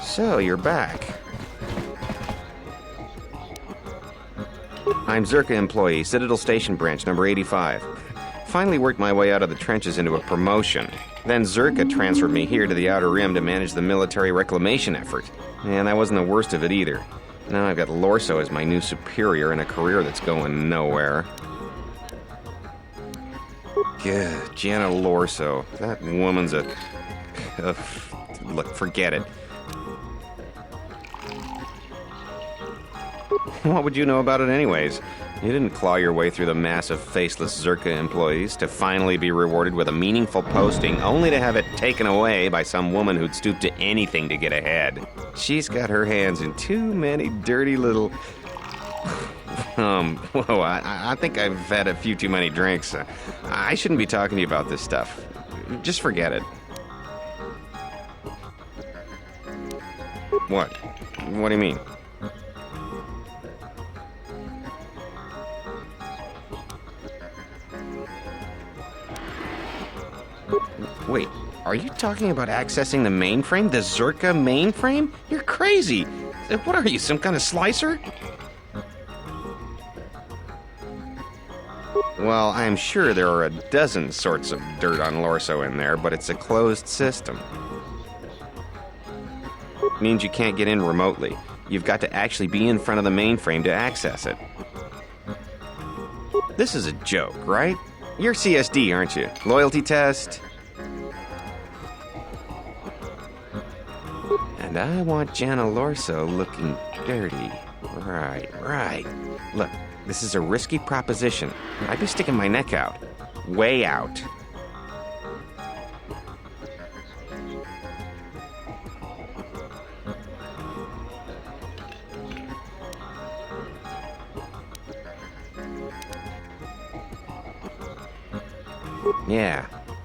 So, you're back. I'm Zerka employee, Citadel Station Branch, number 85. Finally worked my way out of the trenches into a promotion. Then Zerka transferred me here to the Outer Rim to manage the military reclamation effort. And that wasn't the worst of it either. Now I've got Lorso as my new superior and a career that's going nowhere. Yeah, Jana Lorso. That woman's a... look, forget it. What would you know about it anyways? You didn't claw your way through the mass of faceless Zerka employees to finally be rewarded with a meaningful posting, only to have it taken away by some woman who'd stoop to anything to get ahead. She's got her hands in too many dirty little... whoa, I think I've had a few too many drinks. I shouldn't be talking to you about this stuff. Just forget it. What? What do you mean? Wait, are you talking about accessing the mainframe? The Zerka mainframe? You're crazy! What are you, some kind of slicer? Well, I'm sure there are a dozen sorts of dirt on Lorso in there, but it's a closed system. It means you can't get in remotely. You've got to actually be in front of the mainframe to access it. This is a joke, right? You're CSD, aren't you? Loyalty test? And I want Jana Lorso looking dirty. Right. Look, this is a risky proposition. I'd be sticking my neck out. Way out.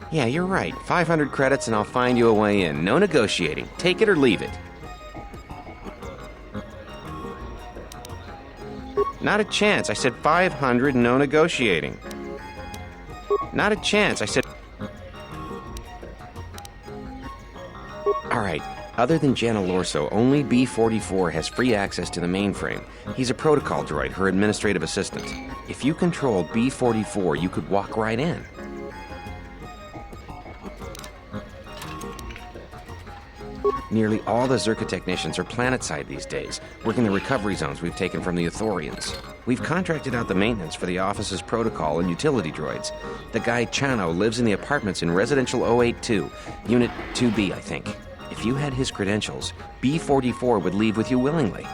Yeah, you're right. 500 credits and I'll find you a way in. No negotiating. Take it or leave it. Not a chance. I said 500, no negotiating. Not a chance. I said... Alright, other than Jana Lorso, only B-44 has free access to the mainframe. He's a protocol droid, her administrative assistant. If you controlled B-44, you could walk right in. Nearly all the Zerka technicians are planetside these days, working the recovery zones we've taken from the Ithorians. We've contracted out the maintenance for the office's protocol and utility droids. The guy Chano lives in the apartments in Residential 082, Unit 2B, I think. If you had his credentials, B-44 would leave with you willingly.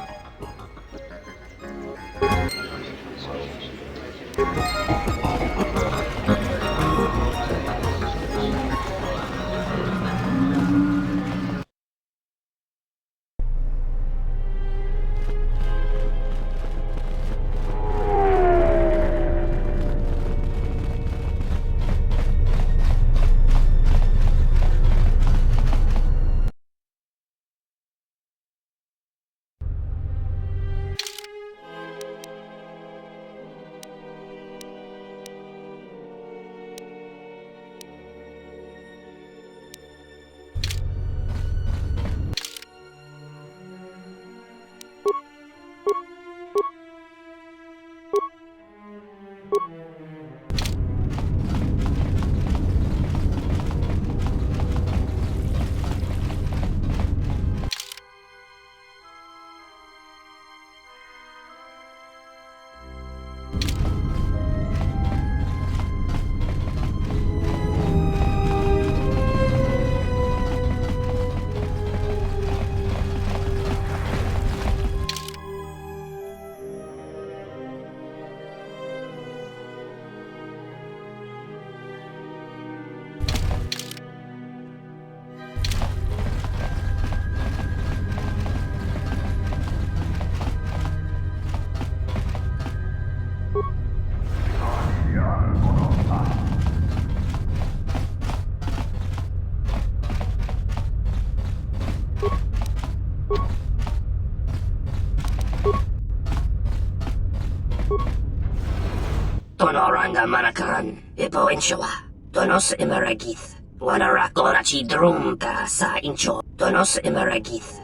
Tonoranga Manakan, Ipo Inshawa, Donos Imaragith, Wanarakorachi Drumka Sa Incho, Donos Imaragith.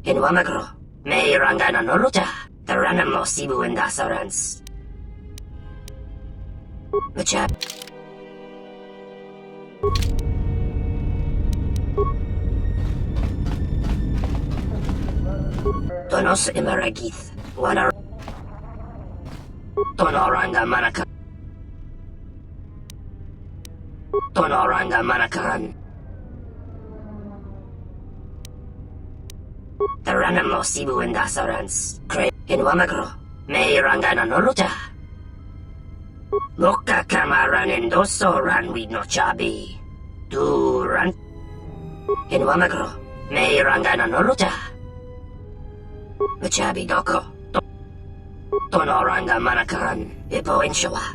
In Wamagro, May Rangana Noruta, Taranamo Sibu and Dasarans. Macha. Donos Imaragith, Wanar. Tonoranga Manakan. Tonoranga Manakan. Taranamo Sibu and Dasarans. In Wamagro, May Rangana Noruta. Loka Kamaran Endoso Ran with no Chabi. Duran. In Wamagro, May Rangana Noruta. Machabi Doko. Tonoranga Manakan, Ipo Inshawa.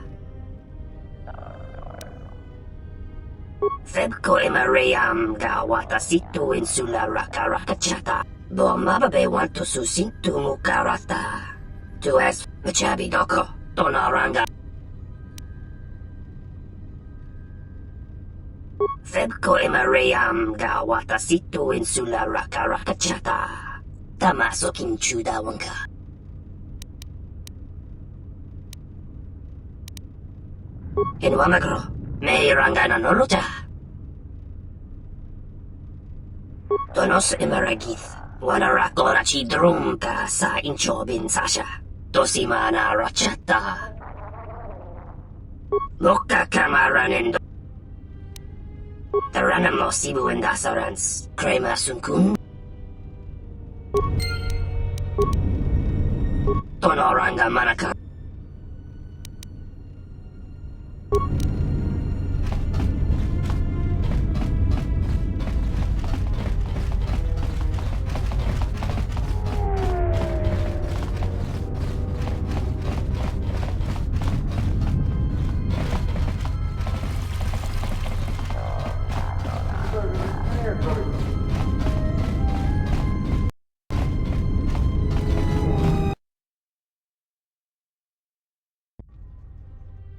Febko Imarayam Gawata Situ Insula Raka Rakachata. Bomababe want to susintu mukarata. To ask Machabi Doko, Tonoranga. Febko Imarayam Gawata Situ Insula Raka Rakachata. Tamaso Kinchuda Wanka. In Wamagro, May Rangana Noruta. Donos Imaragith, Wanarakorachi Drumka Sa Inchobin Sasha, Dosimana Rachata. Loka Kamaran and Taranamo Sibu and Dasarans, Krema Sunkun. Tonoranga Manaka.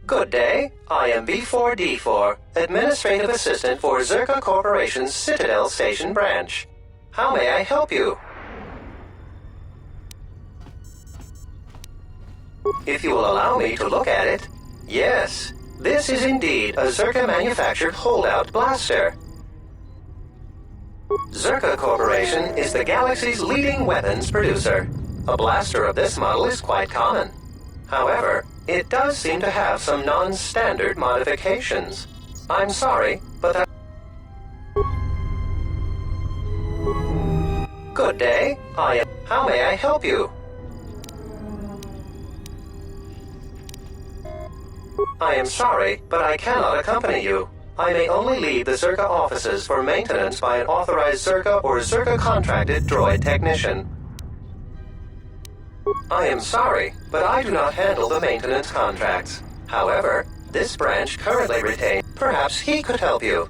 Good day, I am B4D4, Administrative Assistant for Zerka Corporation's Citadel Station branch. How may I help you? If you will allow me to look at it, yes, this is indeed a Zerka-manufactured holdout blaster. Zerka Corporation is the galaxy's leading weapons producer. A blaster of this model is quite common. However, it does seem to have some non-standard modifications. I'm sorry, but that... Good day, I am... How may I help you? I am sorry, but I cannot accompany you. I may only leave the Zerka offices for maintenance by an authorized Zerka or Zerka-contracted droid technician. I am sorry, but I do not handle the maintenance contracts. However, this branch currently retains... Perhaps he could help you.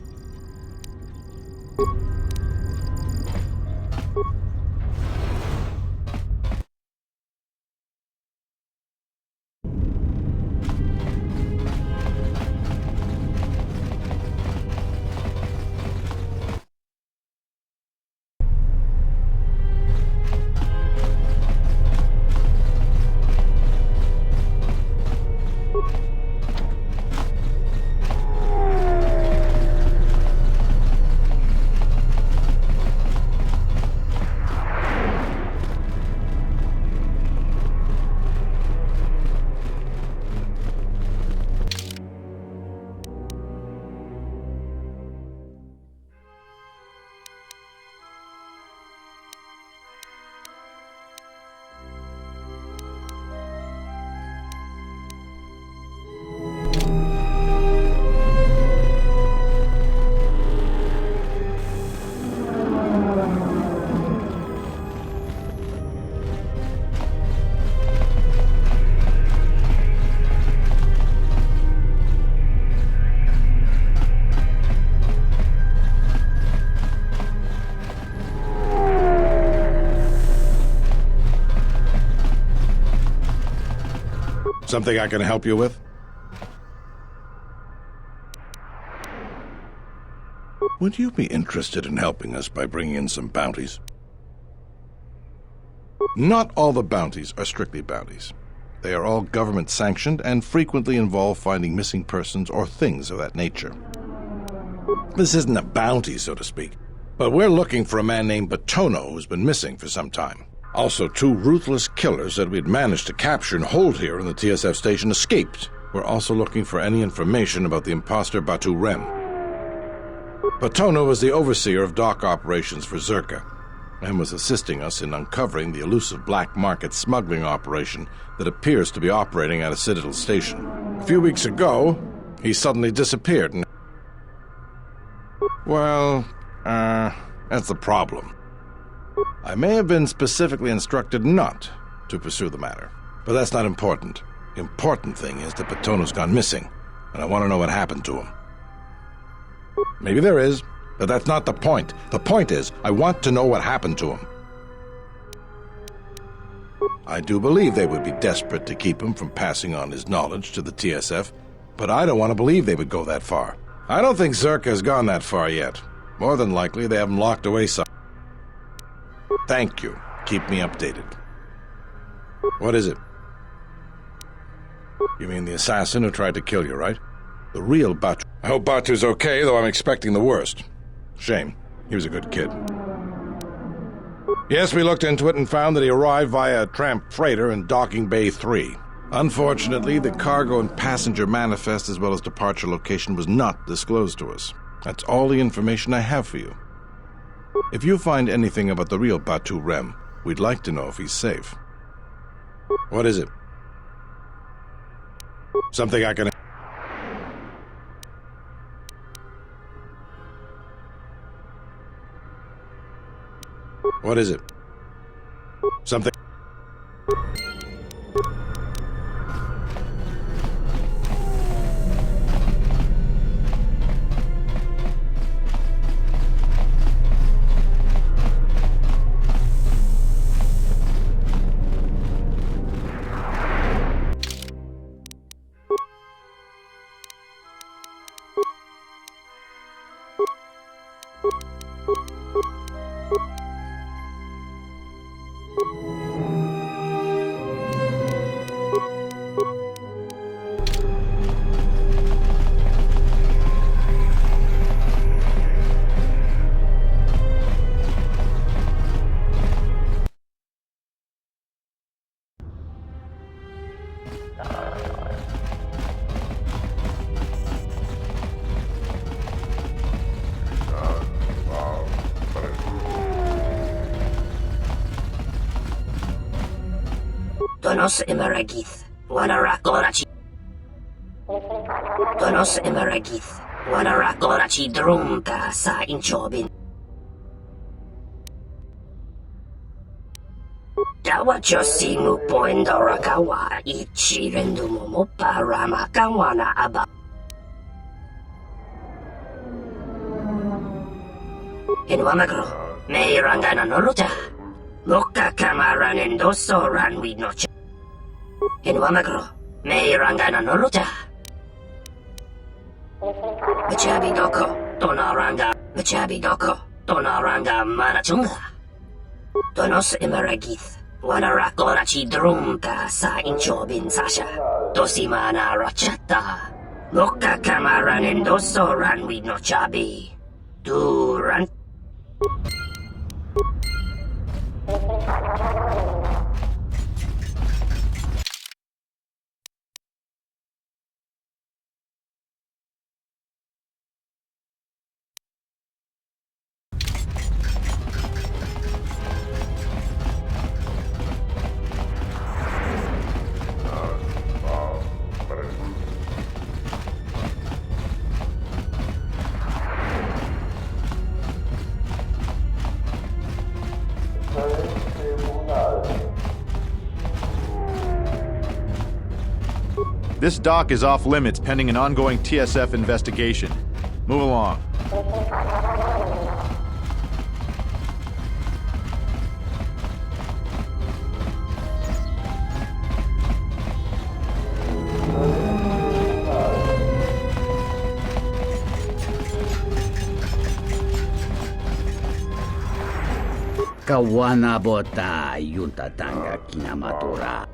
Something I can help you with? Would you be interested in helping us by bringing in some bounties? Not all the bounties are strictly bounties. They are all government-sanctioned and frequently involve finding missing persons or things of that nature. This isn't a bounty, so to speak, but we're looking for a man named Batono who's been missing for some time. Also, 2 ruthless killers that we'd managed to capture and hold here in the TSF station escaped. We're also looking for any information about the imposter Batu Rem. Batono was the overseer of dock operations for Zerka, and was assisting us in uncovering the elusive black market smuggling operation that appears to be operating at a Citadel station. A few weeks ago, he suddenly disappeared and... Well, that's the problem. I may have been specifically instructed not to pursue the matter, but that's not important. The important thing is that Batono's gone missing, and I want to know what happened to him. Maybe there is, but that's not the point. The point is, I want to know what happened to him. I do believe they would be desperate to keep him from passing on his knowledge to the TSF, but I don't want to believe they would go that far. I don't think Zerka has gone that far yet. More than likely, they have him locked away somewhere. Thank you. Keep me updated. What is it? You mean the assassin who tried to kill you, right? The real Batu. I hope Batu's okay, though I'm expecting the worst. Shame. He was a good kid. Yes, we looked into it and found that he arrived via a tramp freighter in Docking Bay 3. Unfortunately, the cargo and passenger manifest as well as departure location was not disclosed to us. That's all the information I have for you. If you find anything about the real Batu Rem, we'd like to know if he's safe. What is it? Something I can... What is it? Something... Donos Emeragith, Wanarakorachi. Donos Emeragith, Wanarakorachi Drunka sa Inchobin. Dawacho simu poendorakawa ichi rendumo para makawana aba. In Wamagro, may rangana noluta. Moka kamaran endoso ranwi noche. In Wamagro, may rangana noluta. Machabi doko, tonaranga, Machabi doko, tonaranga manachunga. Donos Emeragith, Wanarakorachi Drunka sa Inchobin Sasha. Dosimana Rachata. Moka kamaran endoso ranwi nochabi. Duran. This dock is off limits pending an ongoing TSF investigation. Move along. Kawanabota yuntatanga kinamatura.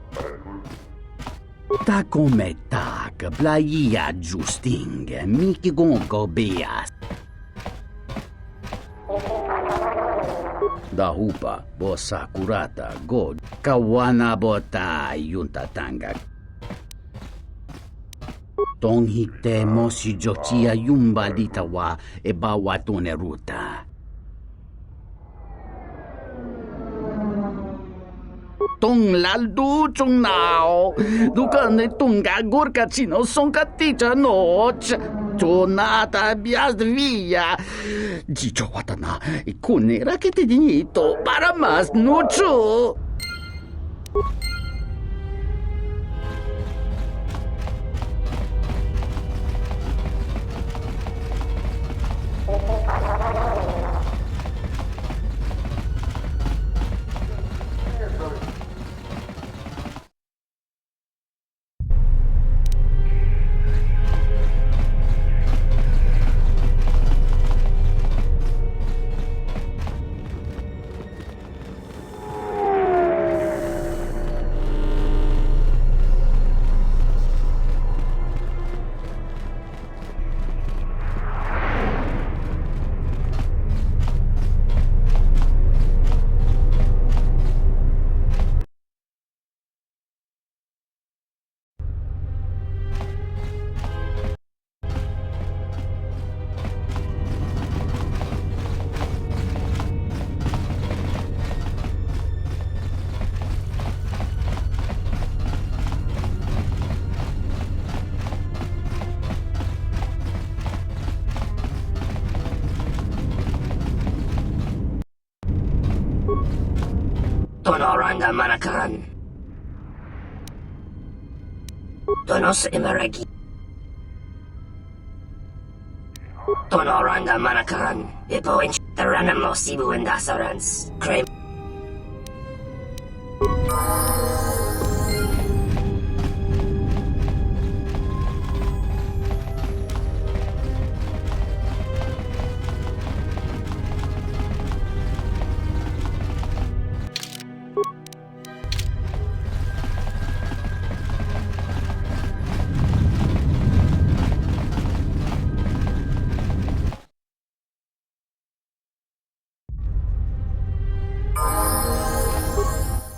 Ta come tak blaia justing miki gonko beas. Da hupa bosa kurata god kawanabota yuntatanga. Tong hite mosi jokia yumba litawa e bawatone ruta. Tong laldu chung nao, dukane tunga gurka chino sonka ticha noch, chonata bias via. Jicho watana, ikune rakete dinito para mas nucho. Tonoranga manakaran. Tonos imaragi. Tonoranga manakaran. Ipo in taranamo sibu and dasarans. Crave.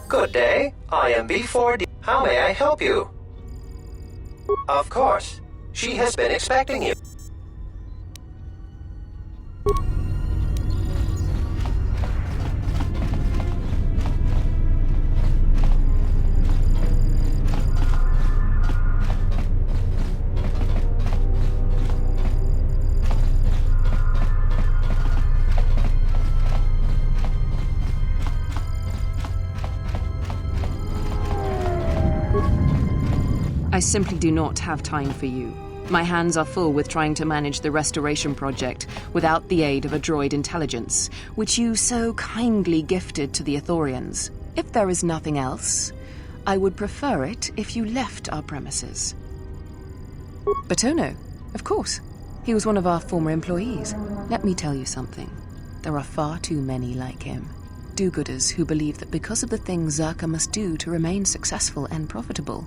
Good day. I am B4D. How may I help you? Of course. She has been expecting you. I simply do not have time for you. My hands are full with trying to manage the restoration project without the aid of a droid intelligence, which you so kindly gifted to the Ithorians. If there is nothing else, I would prefer it if you left our premises. Batono, of course. He was one of our former employees. Let me tell you something. There are far too many like him. Do-gooders who believe that because of the things Zerka must do to remain successful and profitable,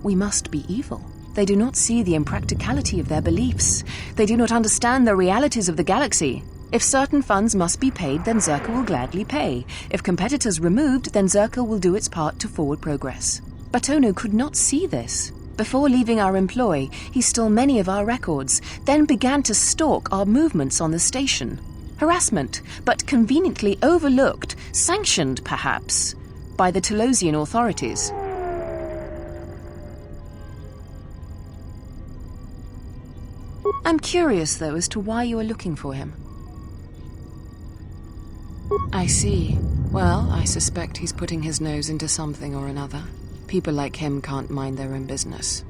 we must be evil. They do not see the impracticality of their beliefs. They do not understand the realities of the galaxy. If certain funds must be paid, then Zerka will gladly pay. If competitors removed, then Zerka will do its part to forward progress. Batono could not see this. Before leaving our employ, he stole many of our records, then began to stalk our movements on the station. Harassment, but conveniently overlooked, sanctioned, perhaps, by the Telosian authorities. I'm curious, though, as to why you are looking for him. I see. Well, I suspect he's putting his nose into something or another. People like him can't mind their own business,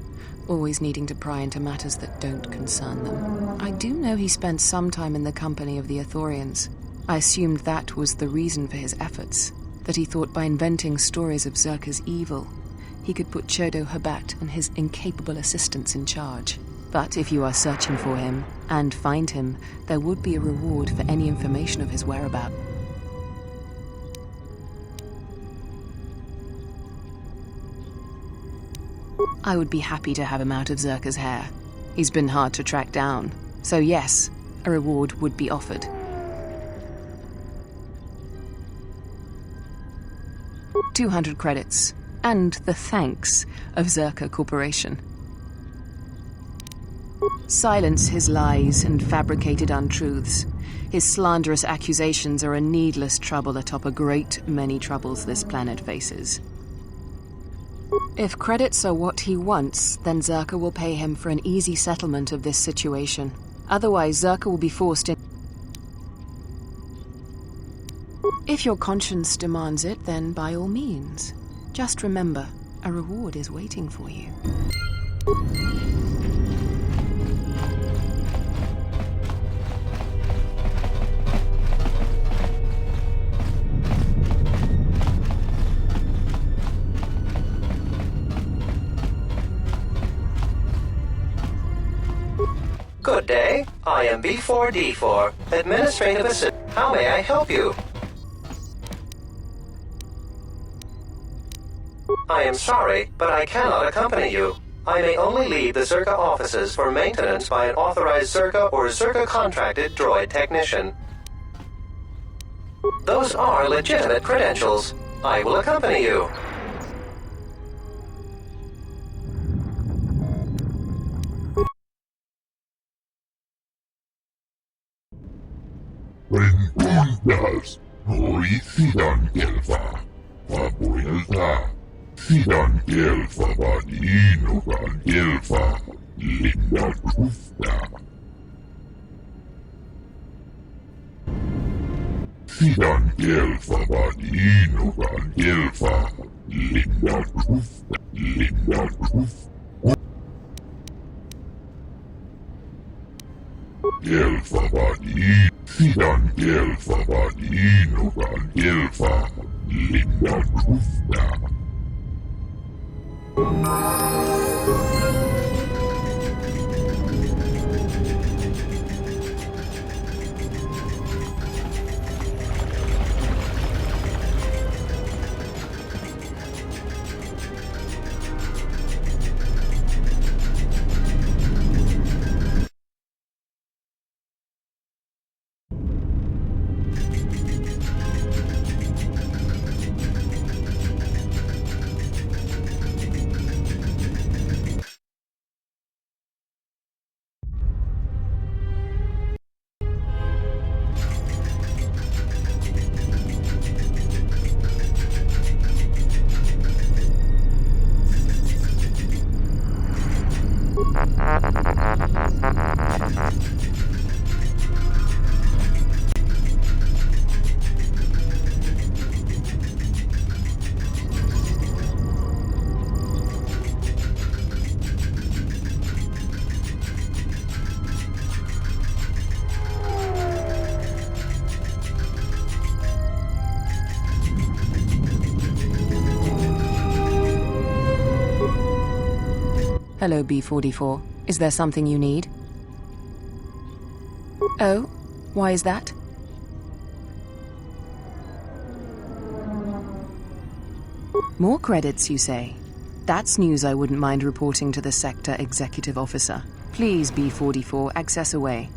always needing to pry into matters that don't concern them. I do know he spent some time in the company of the Ithorians. I assumed that was the reason for his efforts, that he thought by inventing stories of Zerka's evil, he could put Chodo Habat and his incapable assistants in charge. But if you are searching for him, and find him, there would be a reward for any information of his whereabouts. I would be happy to have him out of Zerka's hair. He's been hard to track down. So yes, a reward would be offered. 200 credits, and the thanks of Zerka Corporation. Silence his lies and fabricated untruths. His slanderous accusations are a needless trouble atop a great many troubles this planet faces. If credits are what he wants, then Zerka will pay him for an easy settlement of this situation. Otherwise, Zerka will be forced in. If your conscience demands it, then by all means. Just remember, a reward is waiting for you. Good day. I am B4D4, Administrative Assistant. How may I help you? I am sorry, but I cannot accompany you. I may only leave the Zerka offices for maintenance by an authorized Zerka or Zerka-contracted droid technician. Those are legitimate credentials. I will accompany you. Rentundas, noi sidan kelfa, vapuilta, sidan kelfa vadinokan kelfa, linna rufta. Sidan kelfa vadinokan kelfa, linna rufta, linna rufta. Kelfa vadin, sidan kelfa vadinokan kelfa, linna rufta. Hello, B44. Is there something you need? Oh? Why is that? More credits, you say? That's news I wouldn't mind reporting to the Sector Executive Officer. Please, B44, access away.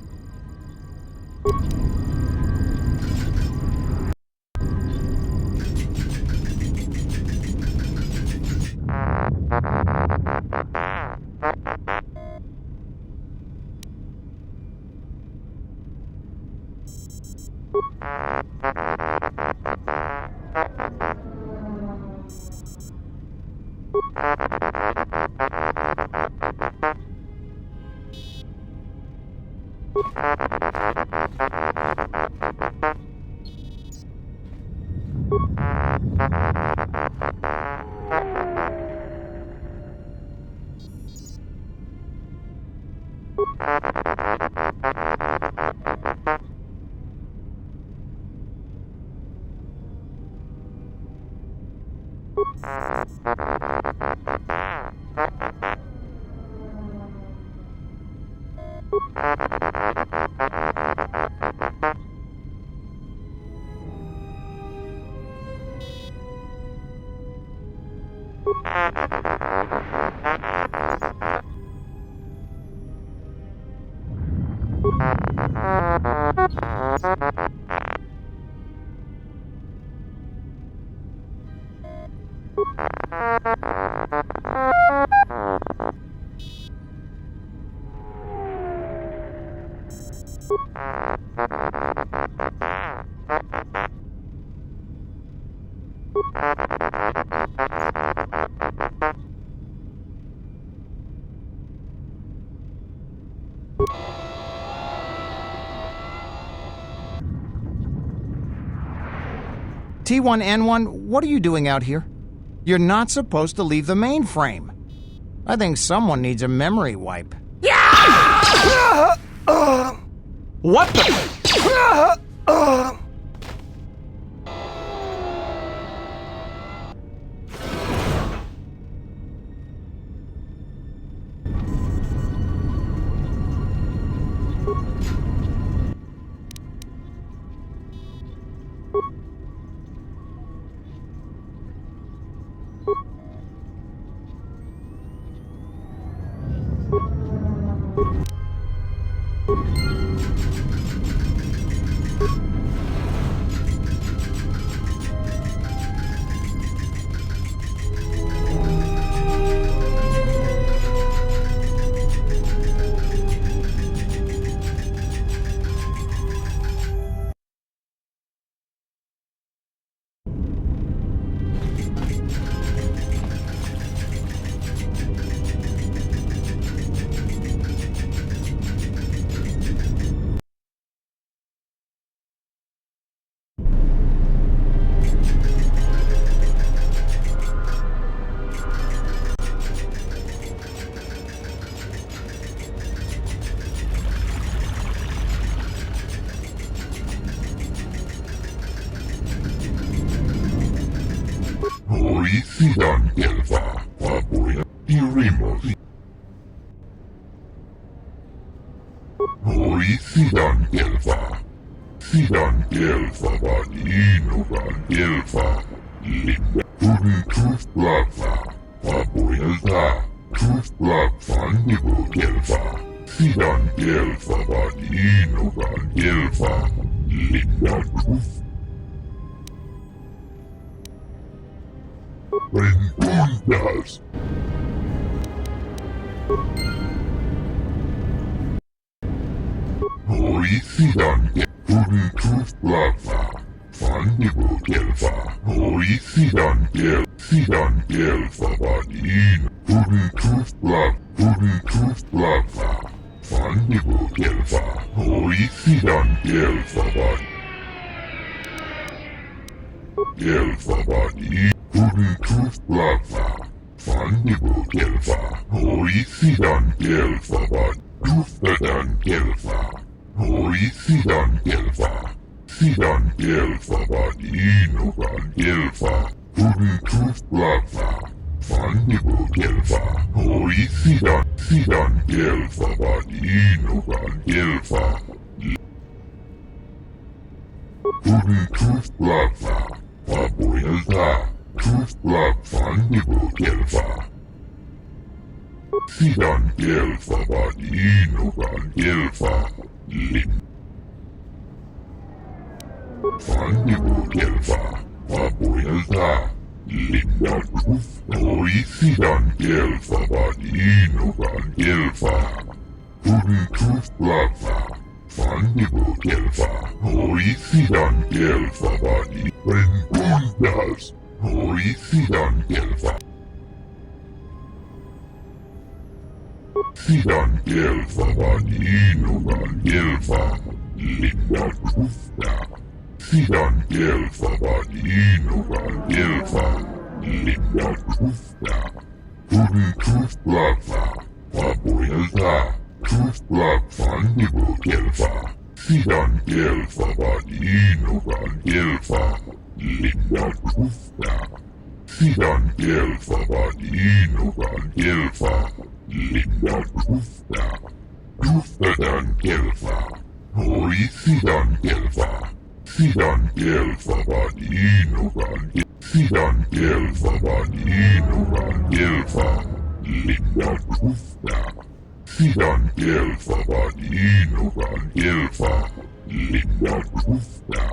T1N1, what are you doing out here? You're not supposed to leave the mainframe. I think someone needs a memory wipe. What the? Sidan Delva, Fabuya, Irimos. Sidan Delva, Vadinovan Delva, Linda, Tudin Truth Blava, Fabuelta, Truth Blava, Nibu Delva, Sidan Delva, Vadinovan Delva, Linda Truth. Rengundas. Sidan Tudin Truth Blava, Fandibu Delva, Sidan Delva Vadin, Tudin Truth Blava, Fandibu Delva, Sidan Delva Vadin, Delva Vadin. Tudin Truth Blava, Fandibu Delva, Sidan Delva Vad, Truthdan Delva, Sidan Delva, Vadinovan Delva, Tudin Truth Blava, Fandibu Delva, Sidan Delva Vadinovan Delva, Tudin Truth Blava, Fabuelta. Truth Blood Fandibu Delva, Sidan Delva Vadinovan Delva, Lin Fandibu Delva, Fabuelta, Linda Truth, Sidan Delva Vadinovan Delva, Tudin Truth Blava, Fandibu Delva, Sidan Delva Vadinovan Sidan Delva, Sidan Delva Vadinovan Delva, Linda Truthda, Sidan Delva Vadinovan Delva, Linda Truthda, Tudin Truth Blava, Fabuelta, Truth Blood Fandibu Delva, Sidan Delva Vadinovan Delva, Linda Truthda, Sidan Delva Vadinovan Delva, Linda Truthda, Truthdan Delva, Sidan Delva, Sidan Delva Vadinovan, Sidan gelfa vanino gelfa linda tufta. Sidan gelfa vanino gelfa linda tufta.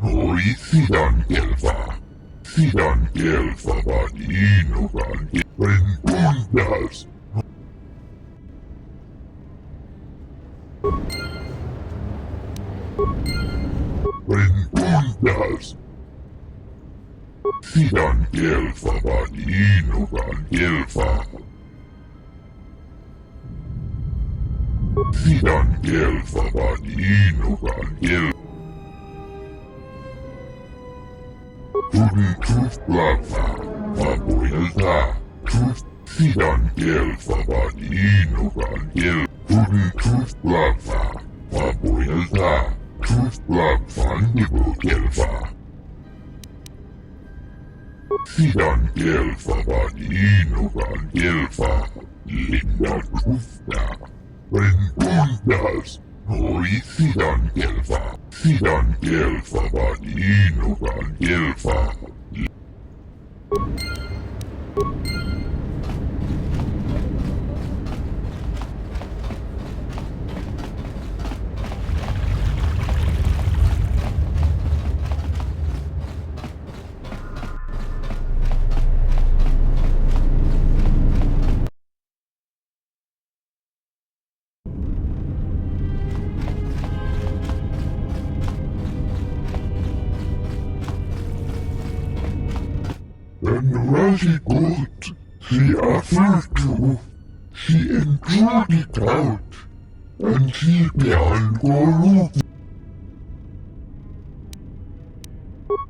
Hoi sidan gelfa. Sidan gelfa vanino rentundas. Rentundas. Sidan gelfa vanino gelfa. Sidan gelfa vanino gelfa. Huden tuf blava, vaboilda, tuf sidan gelfa vanino gel. Huden tuf blava, vaboilda, tuf blava nibo gelfa. Sidan gelfa vanino gelfa, linda tufta. Rentundas, hoi sidan gelfa. Sidan gelfa vanino gelfa. Razi gut, sie erfüllte, sie entschuldigt out, und sie beantwortet.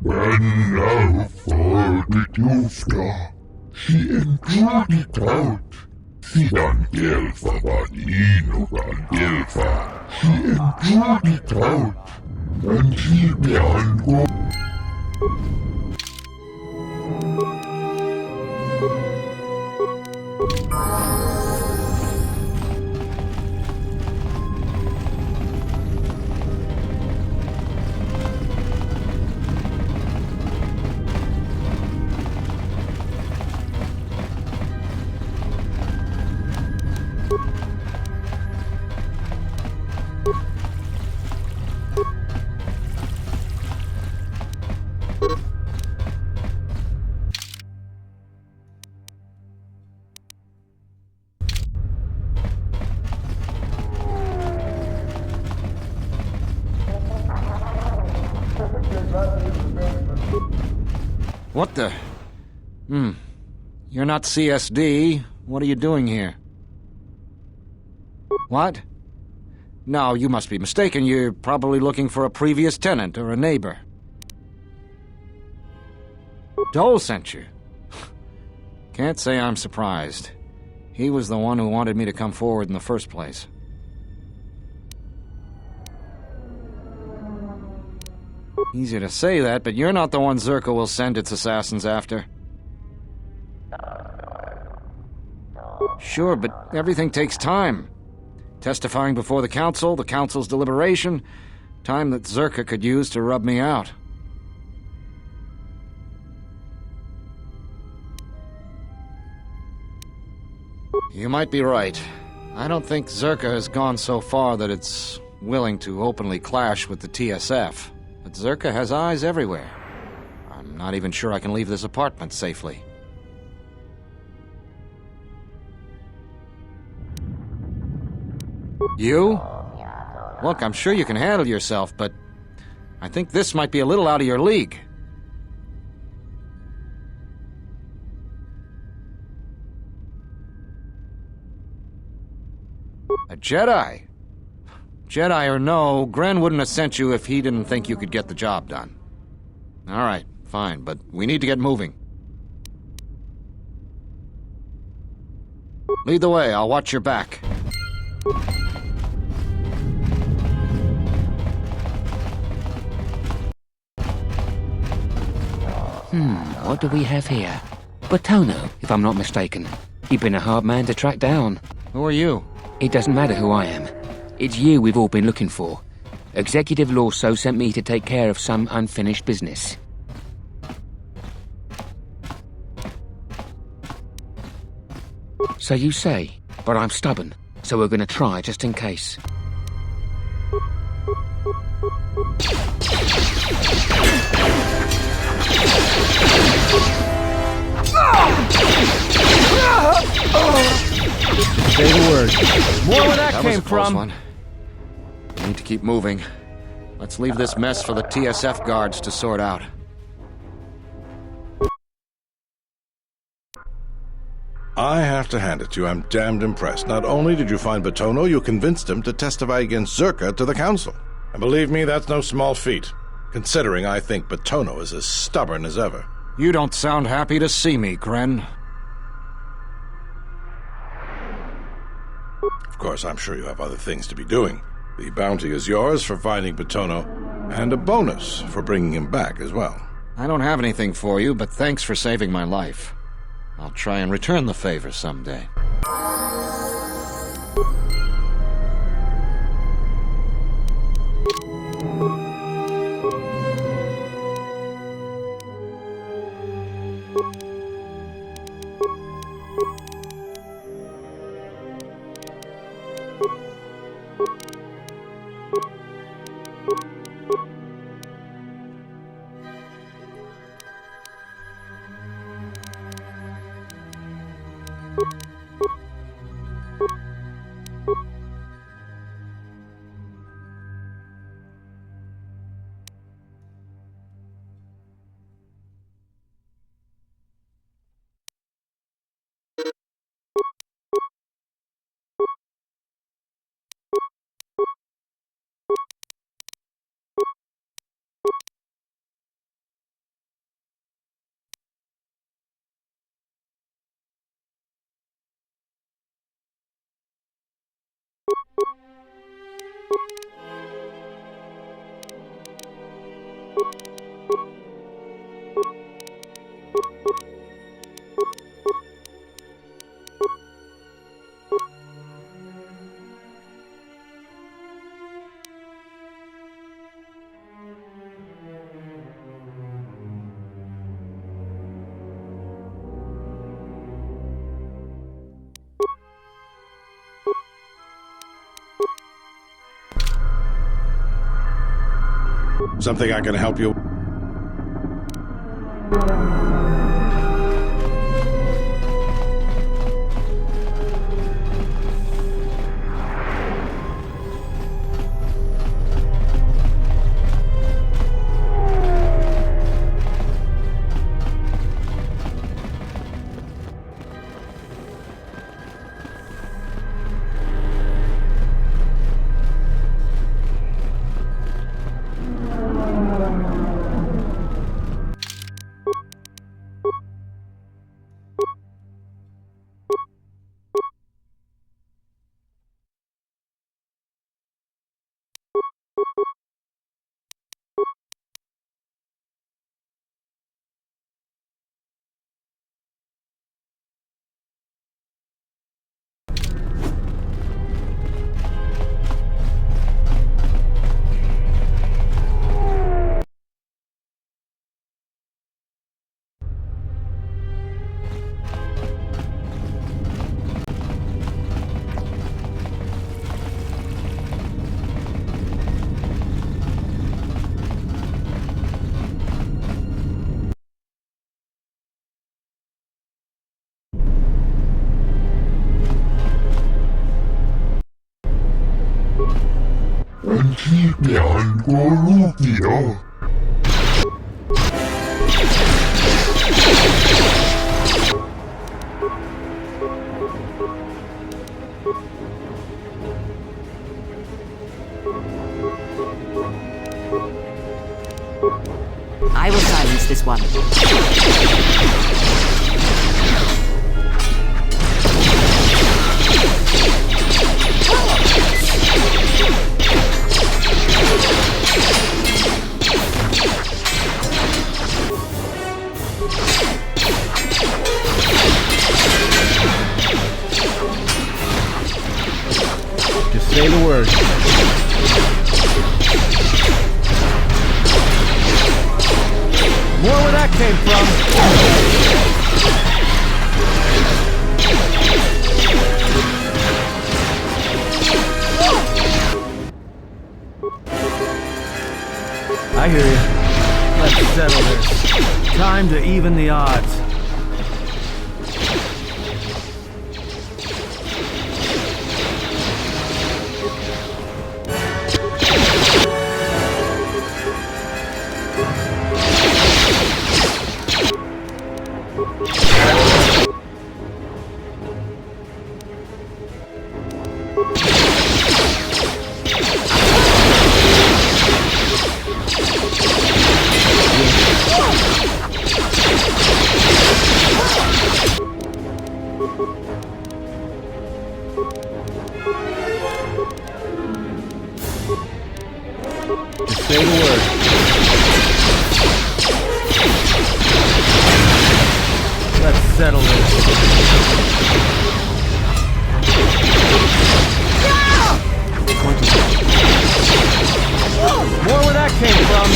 Wenn erfolgt Jufta, sie entschuldigt out, sie dann gelfa vanino gelfa, sie entschuldigt out, und sie beantwortet. What the? You're not CSD. What are you doing here? What? No, you must be mistaken. You're probably looking for a previous tenant or a neighbor. Dole sent you. Can't say I'm surprised. He was the one who wanted me to come forward in the first place. Easy to say that, but you're not the one Zerka will send its assassins after. Sure, but everything takes time. Testifying before the council's deliberation, time that Zerka could use to rub me out. You might be right. I don't think Zerka has gone so far that it's willing to openly clash with the TSF. But Zerka has eyes everywhere. I'm not even sure I can leave this apartment safely. You? Look, I'm sure you can handle yourself, but I think this might be a little out of your league. A Jedi? Jedi or no, Gren wouldn't have sent you if he didn't think you could get the job done. All right, fine, but we need to get moving. Lead the way, I'll watch your back. What do we have here? Batono, if I'm not mistaken. He'd been a hard man to track down. Who are you? It doesn't matter who I am. It's you we've all been looking for. Executive Lawso sent me to take care of some unfinished business. So you say, but I'm stubborn, so we're gonna try just in case. Say the word. More where that was came a close from. one. We need to keep moving. Let's leave this mess for the TSF guards to sort out. I have to hand it to you, I'm damned impressed. Not only did you find Batono, you convinced him to testify against Zerka to the council. And believe me, that's no small feat, considering I think Batono is as stubborn as ever. You don't sound happy to see me, Gren. Of course, I'm sure you have other things to be doing. The bounty is yours for finding Batono, and a bonus for bringing him back as well. I don't have anything for you, but thanks for saving my life. I'll try and return the favor someday. Something I can help you? Antiquian Corrupio. I will silence this one. Just say the word. came from? I hear you. Let's settle this. Time to even the odds. Say the word. Let's settle this. More where that came from.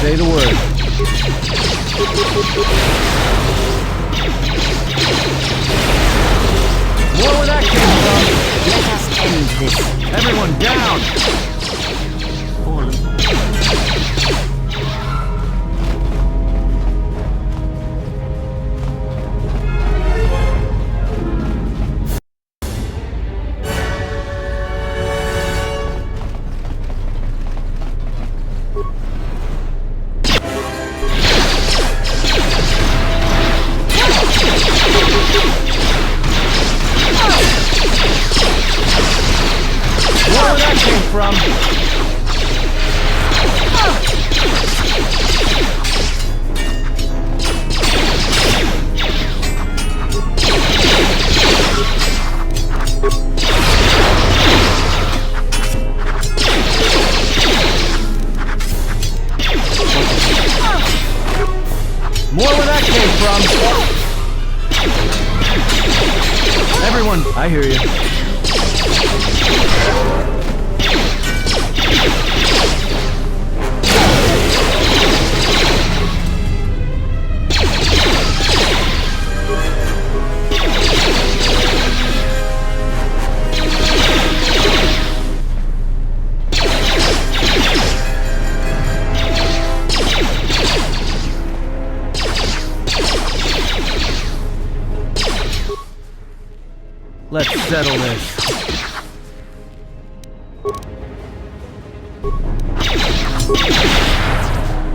Say the word. More where that came from. Let us end this. Everyone down! Where that came from? More where that came from. Everyone, I hear you. Let's settle this.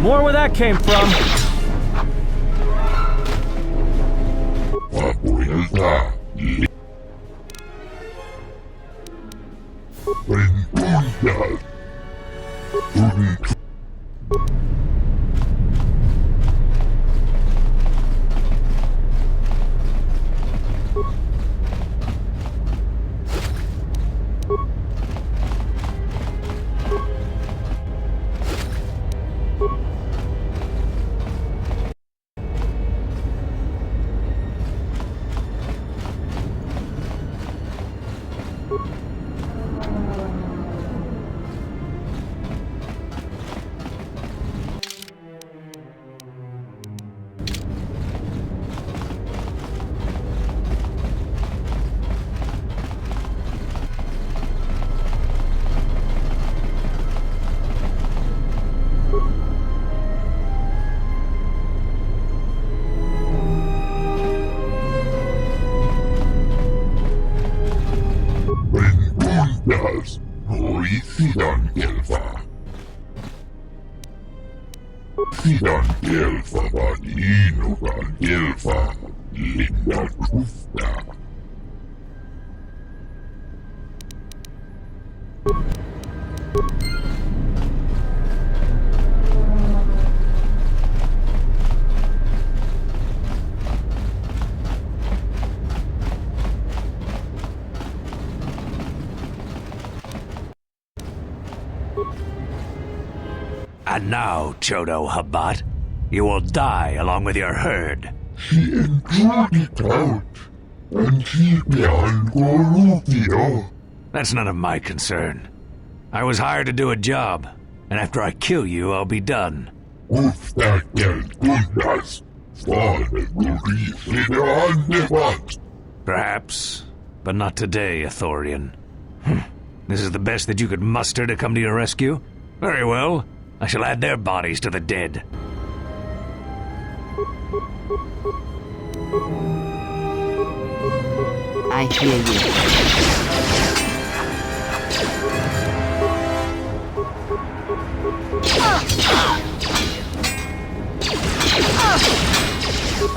More where that came from. And now, Chodo Habat, You will die along with your herd. She endured it out. Hindi niyan korupyo. That's none of my concern. I was hired to do a job, and after I kill you, I'll be done. Perhaps, but not today, Ithorian. This is the best that you could muster to come to your rescue? Very well. I shall add their bodies to the dead. I hear you.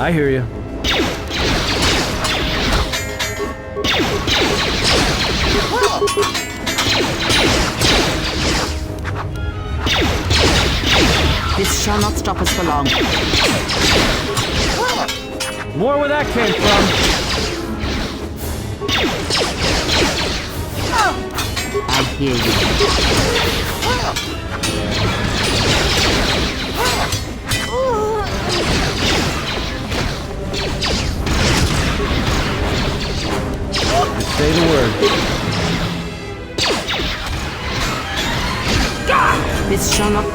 I hear you. This shall not stop us for long. More where that came from. I hear you. Just say the word. This shall not...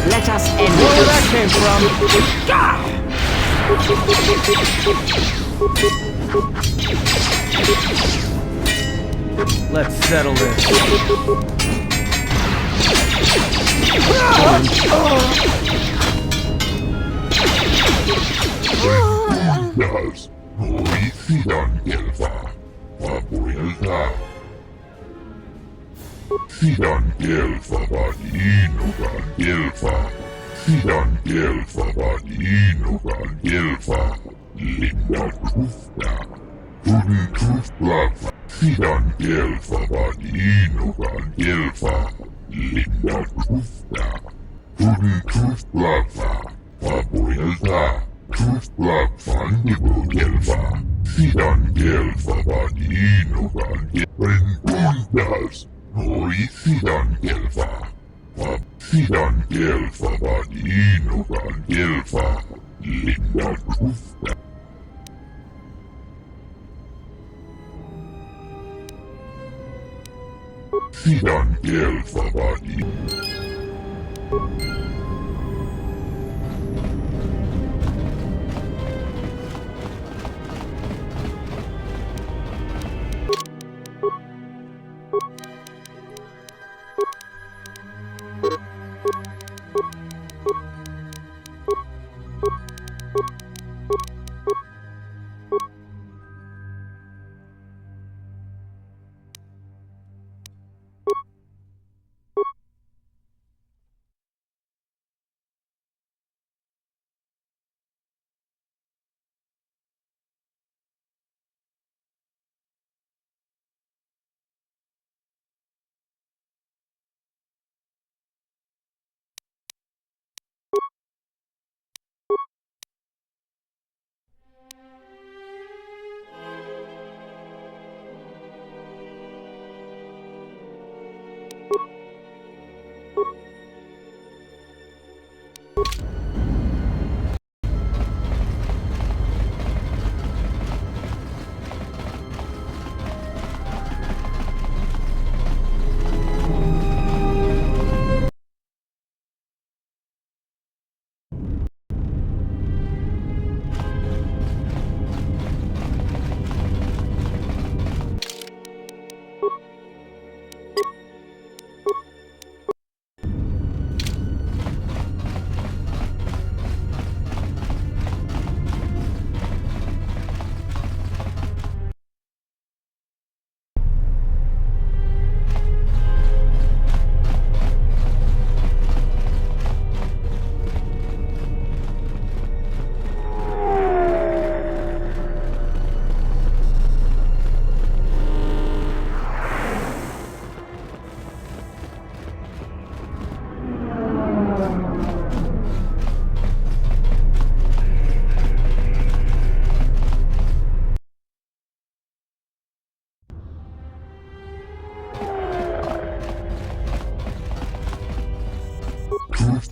Let us end More where this. that came from. Let's settle this. Yes, Sidan Gelfa. Papuelta. Sidan Gelfa Vadinugan Gelfa. Sidan Gelfa Vadinugan Gelfa. Linda Trufta. Tudin Trufta. Sidan Gelfa Vadinugan Gelfa. Linda Trufta. Tudin Trufta. Papuelta. Trufta Fandibu Gelfa. Sidan Gelfa Vadinugan Gelfa. Noi Sidan Gelfa. Sidan Gelfa Vadinugan Gelfa. Linda Trufta. Sidan Gelfa Vadinugan.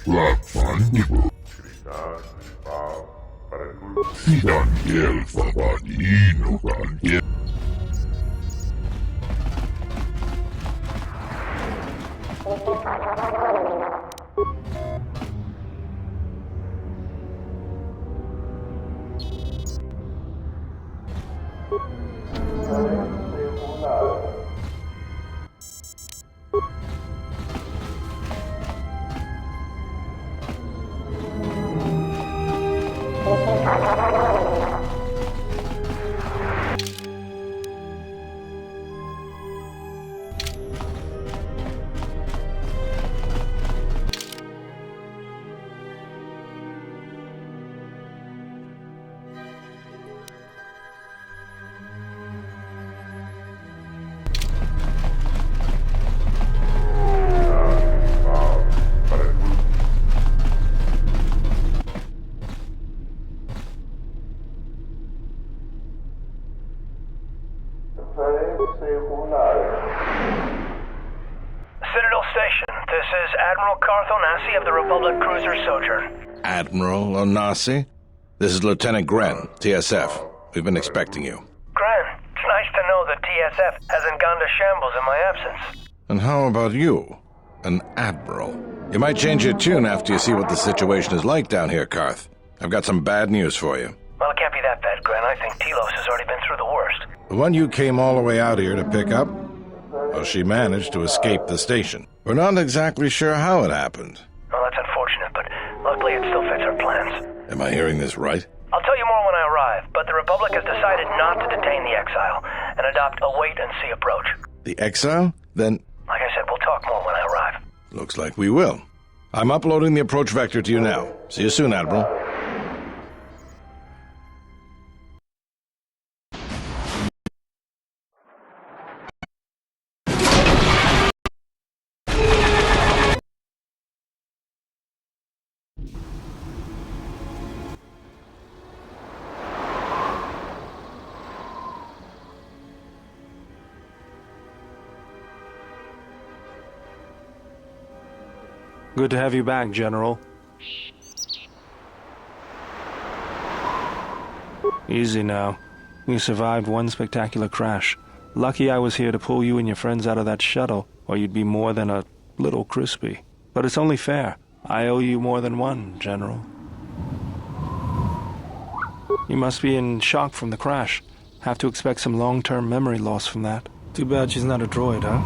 Flapfandibu. Sidan Gelfabadinogan. Citadel Station, this is Admiral Carth Onasi of the Republic Cruiser Sojourn. Admiral Onasi? This is Lieutenant Gren, TSF. We've been expecting you. Gren, it's nice to know that TSF hasn't gone to shambles in my absence. And how about you? An Admiral. You might change your tune after you see what the situation is like down here, Carth. I've got some bad news for you. Well, it can't be that bad, Gren. I think Telos has already been through the worst. The one you came all the way out here to pick up? Well, she managed to escape the station. We're not exactly sure how it happened. Well, that's unfortunate, but luckily it still fits our plans. Am I hearing this right? I'll tell you more when I arrive, but the Republic has decided not to detain the exile and adopt a wait-and-see approach. The exile? Then... Like I said, we'll talk more when I arrive. Looks like we will. I'm uploading the approach vector to you now. See you soon, Admiral. Good to have you back, General. Easy now. We survived one spectacular crash. Lucky I was here to pull you and your friends out of that shuttle, or you'd be more than a little crispy. But it's only fair. I owe you more than one, General. You must be in shock from the crash. Have to expect some long-term memory loss from that. Too bad she's not a droid, huh?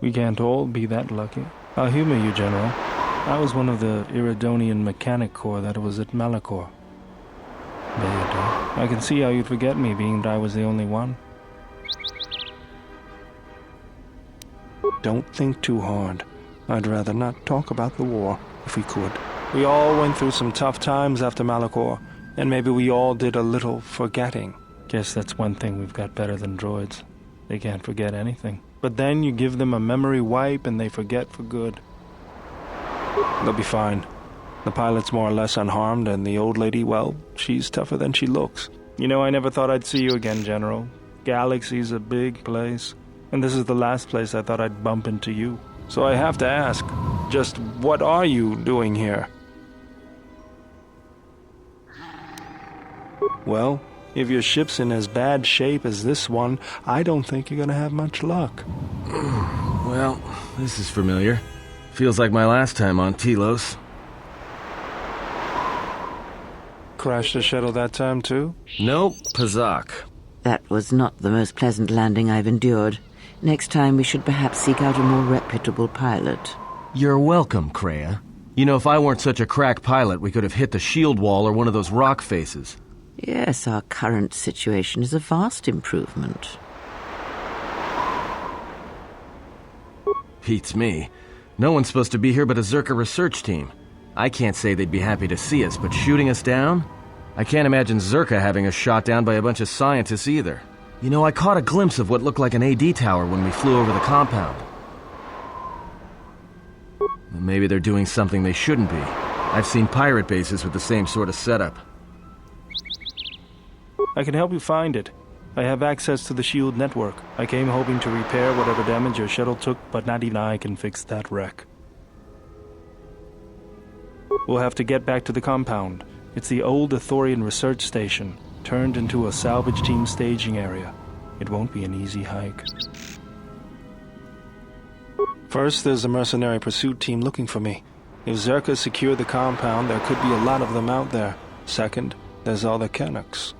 We can't all be that lucky. I'll humor you, General. I was one of the Iridonian Mechanic Corps that was at Malachor. There you do. I can see how you'd forget me, being that I was the only one. Don't think too hard. I'd rather not talk about the war, if we could. We all went through some tough times after Malachor, and maybe we all did a little forgetting. Guess that's one thing we've got better than droids. They can't forget anything. But then you give them a memory wipe and they forget for good. They'll be fine. The pilot's more or less unharmed, and the old lady, well, she's tougher than she looks. You know, I never thought I'd see you again, General. Galaxy's a big place, and this is the last place I thought I'd bump into you. So I have to ask, just what are you doing here? Well, if your ship's in as bad shape as this one, I don't think you're gonna have much luck. Well, this is familiar. Feels like my last time on Telos. Crashed the shuttle that time, too? Nope, Pazak. That was not the most pleasant landing I've endured. Next time we should perhaps seek out a more reputable pilot. You're welcome, Kreia. You know, if I weren't such a crack pilot, we could have hit the shield wall or one of those rock faces. Yes, our current situation is a vast improvement. Beats me. No one's supposed to be here but a Zerka research team. I can't say they'd be happy to see us, but shooting us down? I can't imagine Zerka having us shot down by a bunch of scientists either. You know, I caught a glimpse of what looked like an AD tower when we flew over the compound. Maybe they're doing something they shouldn't be. I've seen pirate bases with the same sort of setup. I can help you find it. I have access to the SHIELD network. I came hoping to repair whatever damage your shuttle took, but not even I can fix that wreck. We'll have to get back to the compound. It's the old Ithorian research station, turned into a salvage team staging area. It won't be an easy hike. First, there's a mercenary pursuit team looking for me. If Zerka secured the compound, there could be a lot of them out there. Second, there's all the Canucks.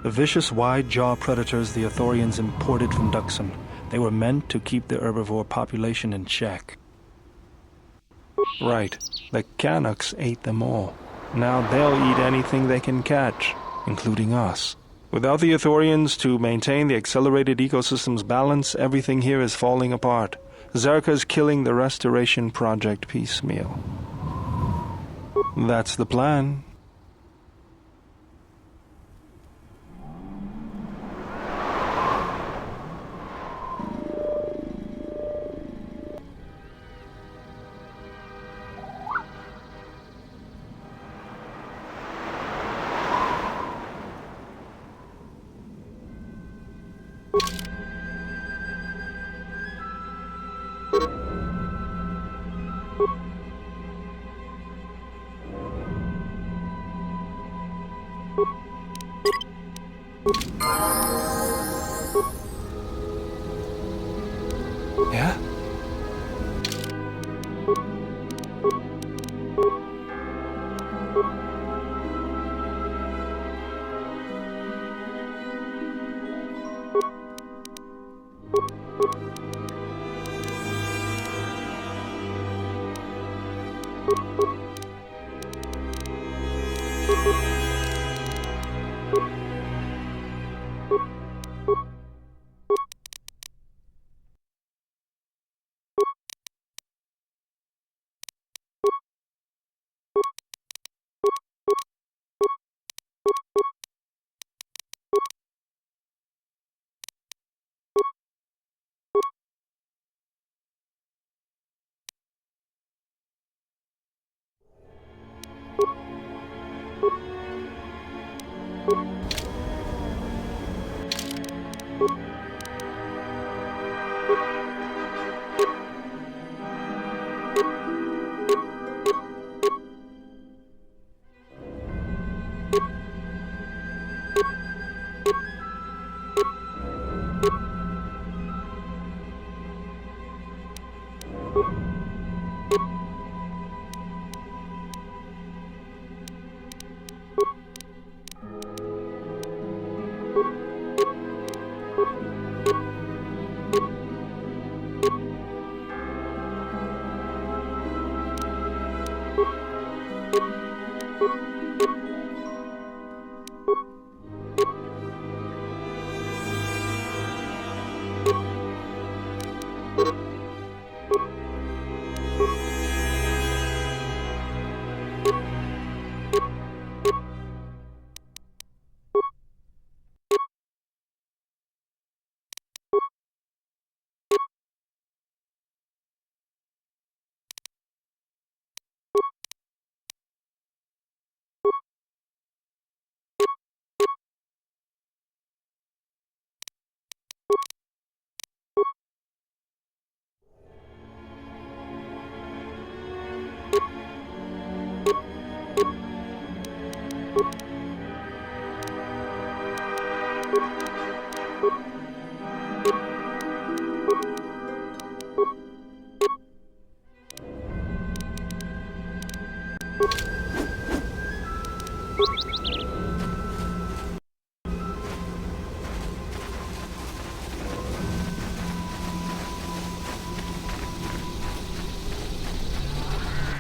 The vicious wide-jaw predators the Ithorians imported from Duxon. They were meant to keep the herbivore population in check. Right, the Canucks ate them all. Now they'll eat anything they can catch, including us. Without the Ithorians to maintain the accelerated ecosystem's balance, everything here is falling apart. Zerka's killing the Restoration Project piecemeal. That's the plan. Yeah?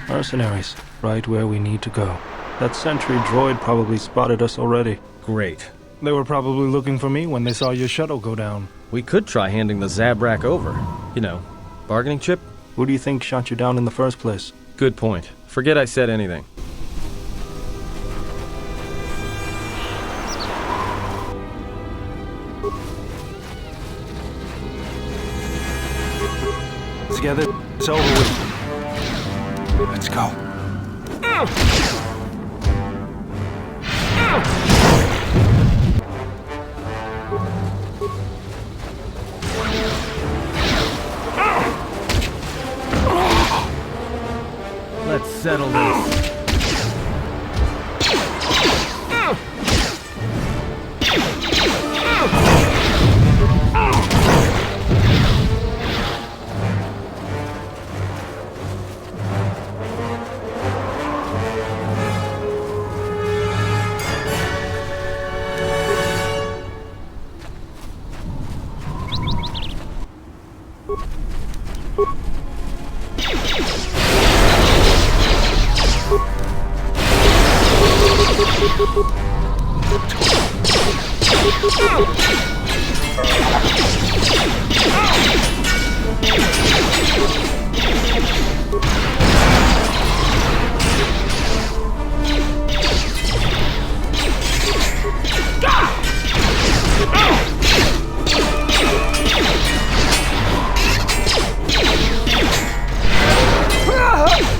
Mercenaries, right where we need to go. That sentry droid probably spotted us already. Great. They were probably looking for me when they saw your shuttle go down. We could try handing the Zabrak over. You know, bargaining chip? Who do you think shot you down in the first place? Good point. Forget I said anything. Together, it's over with. Let's go. settle this.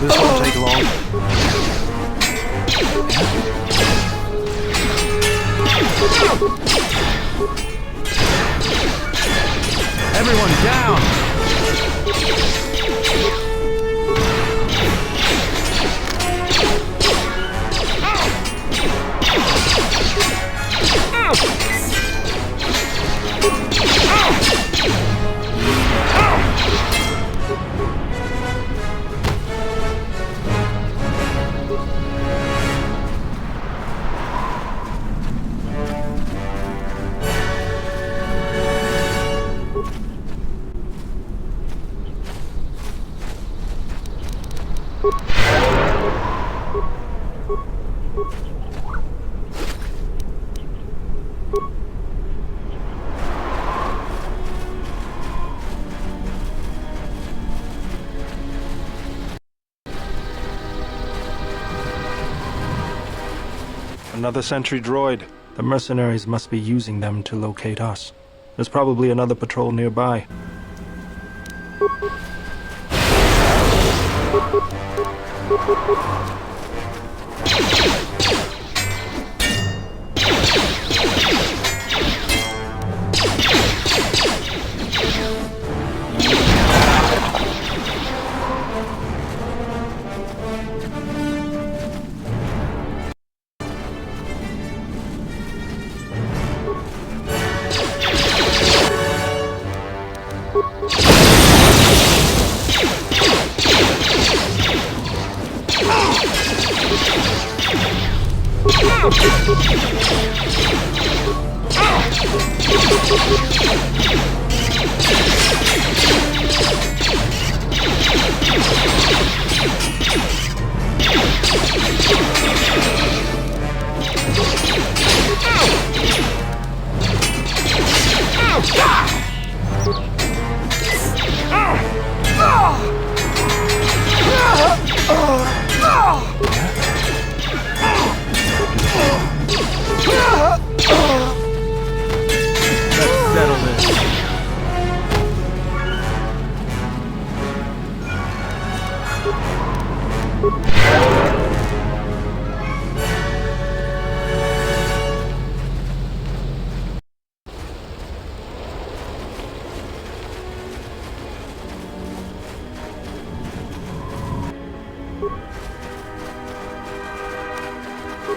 This won't take long. Everyone down! Another sentry droid. The mercenaries must be using them to locate us. There's probably another patrol nearby.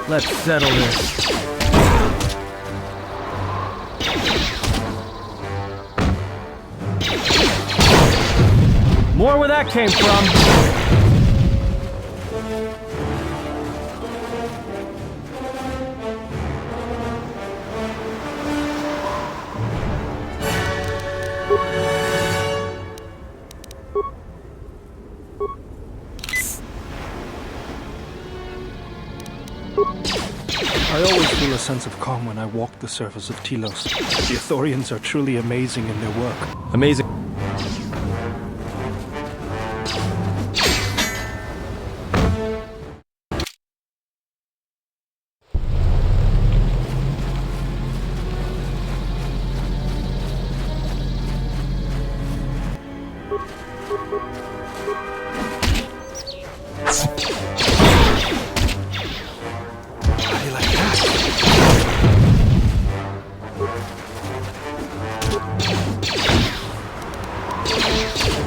Let's settle this. More where that came from. I always feel a sense of calm when I walk the surface of Telos. The Ithorians are truly amazing in their work. Amazing.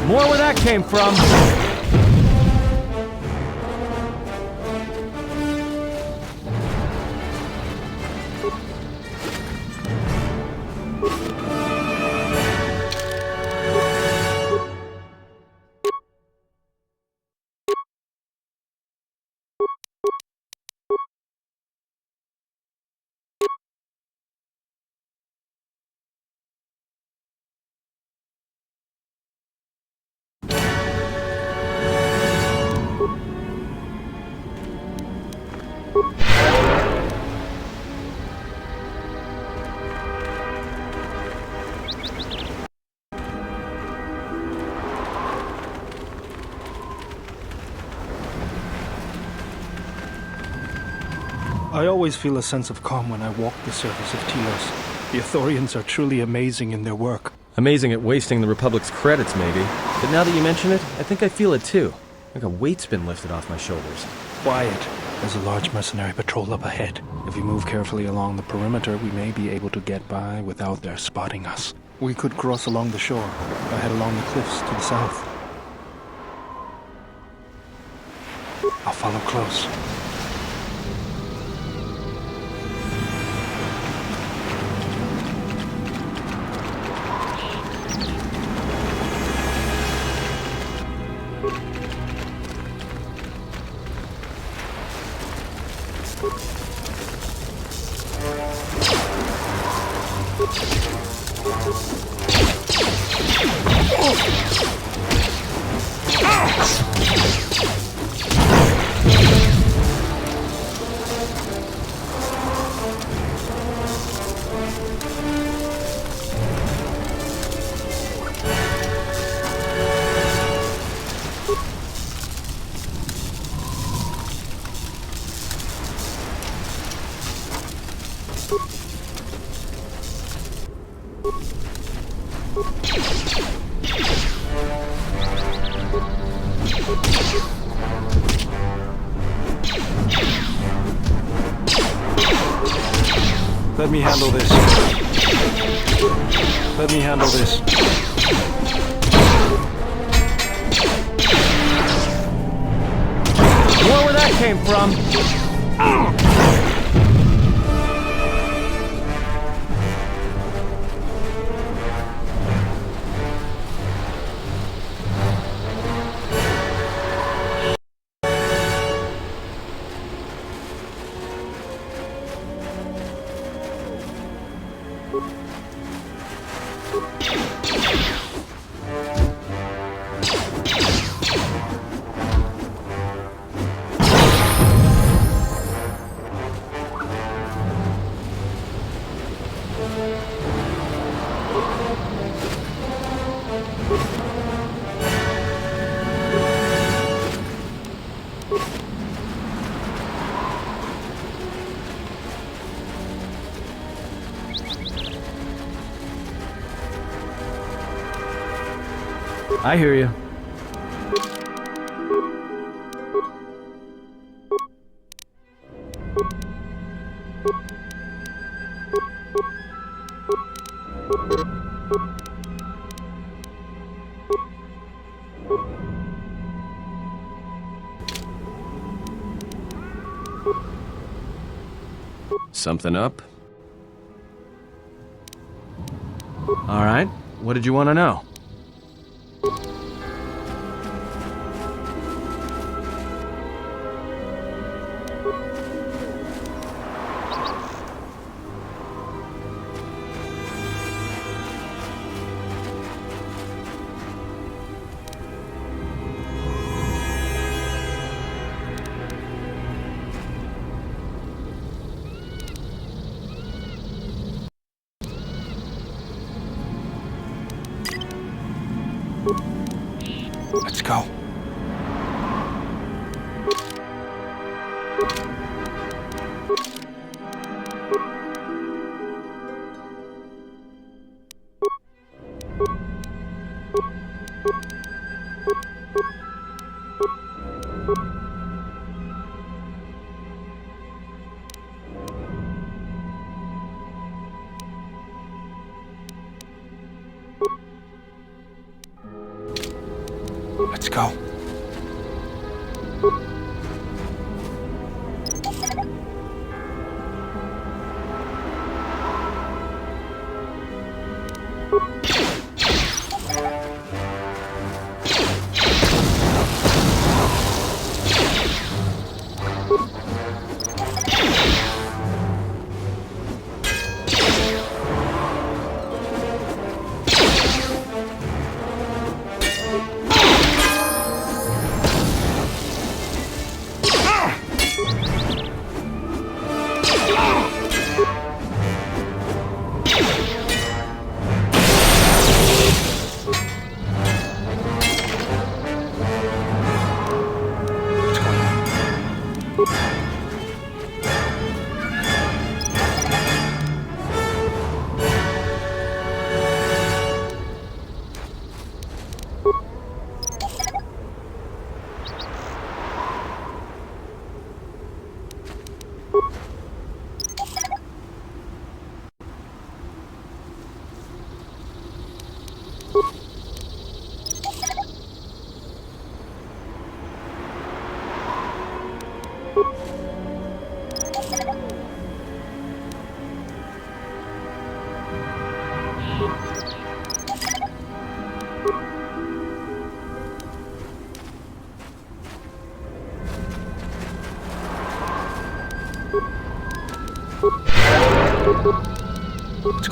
More where that came from. I always feel a sense of calm when I walk the surface of Telos. The Ithorians are truly amazing in their work. Amazing at wasting the Republic's credits, maybe. But now that you mention it, I think I feel it too. Like a weight's been lifted off my shoulders. Quiet. There's a large mercenary patrol up ahead. If we move carefully along the perimeter, we may be able to get by without their spotting us. We could cross along the shore, or head along the cliffs to the south. I'll follow close. Let me handle this. Let me handle this. Where that came from? I hear you. Something up? All right. What did you want to know? Let's go. Let's go.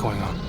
going on?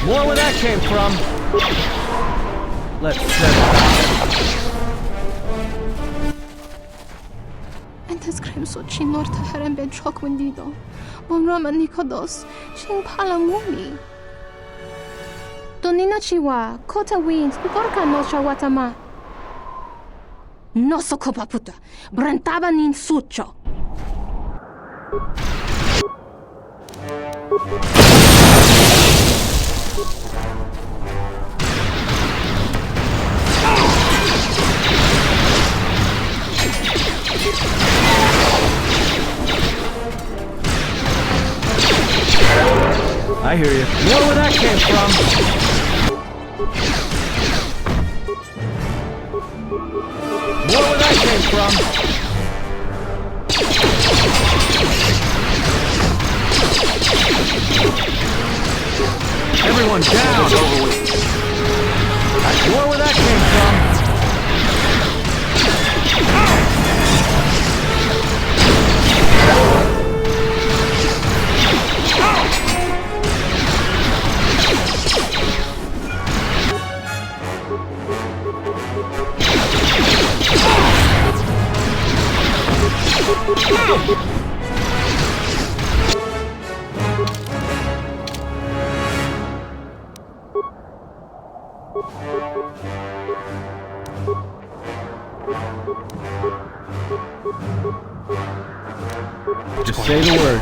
More where that came from. Let's settle. انت سكريم صوتشي نور تهرم بين شوك ونديدو بمرا من نيكودوس شين بالاموني دونينا تشيوا كوتا وينز بوركا نوشا واتاما نوسو كوبا بوتا برنتابا نين سوتشو I hear you. Know where that came from. Know where that came from. Everyone down. Know where that came from. Just say the word.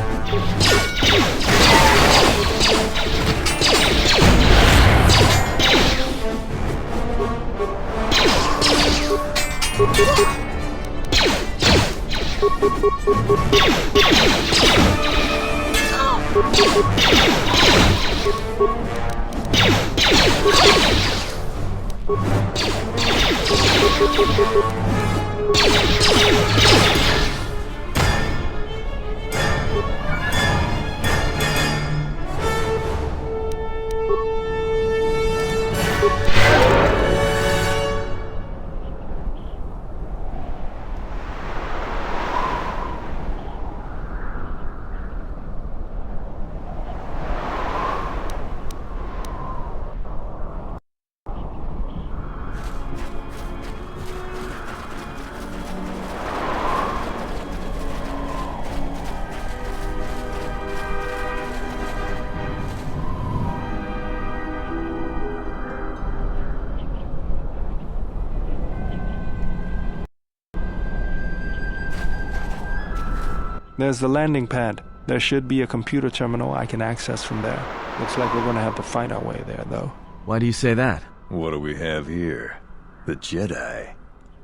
There's the landing pad. There should be a computer terminal I can access from there. Looks like we're gonna have to fight our way there, though. Why do you say that? What do we have here? The Jedi.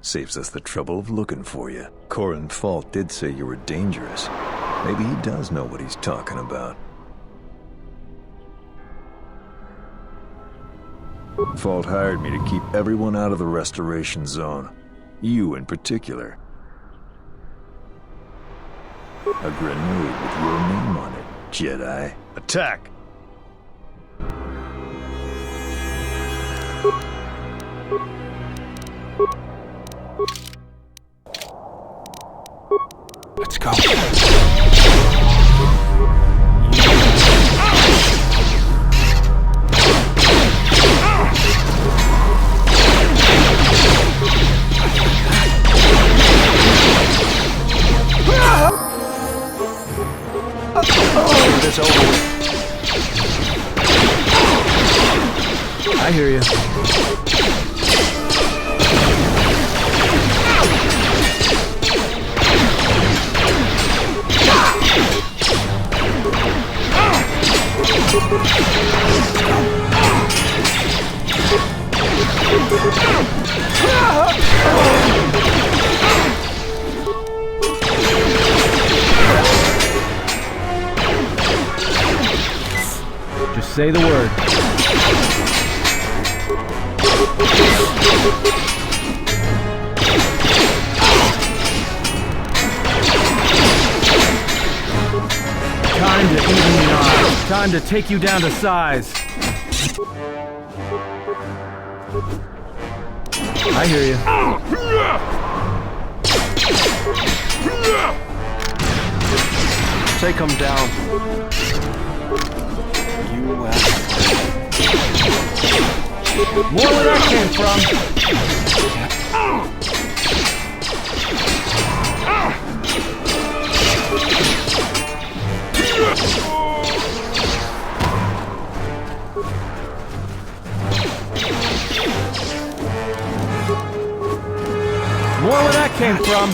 Saves us the trouble of looking for you. Corin Fault did say you were dangerous. Maybe he does know what he's talking about. Fault hired me to keep everyone out of the restoration zone. You in particular. A grenade with your name on it, Jedi. Attack! Let's go. It's over with. I hear you. Just say the word. Time to even the odds. Time to take you down to size. I hear you. Take him down. You asshole. More where that came from. More where that came from.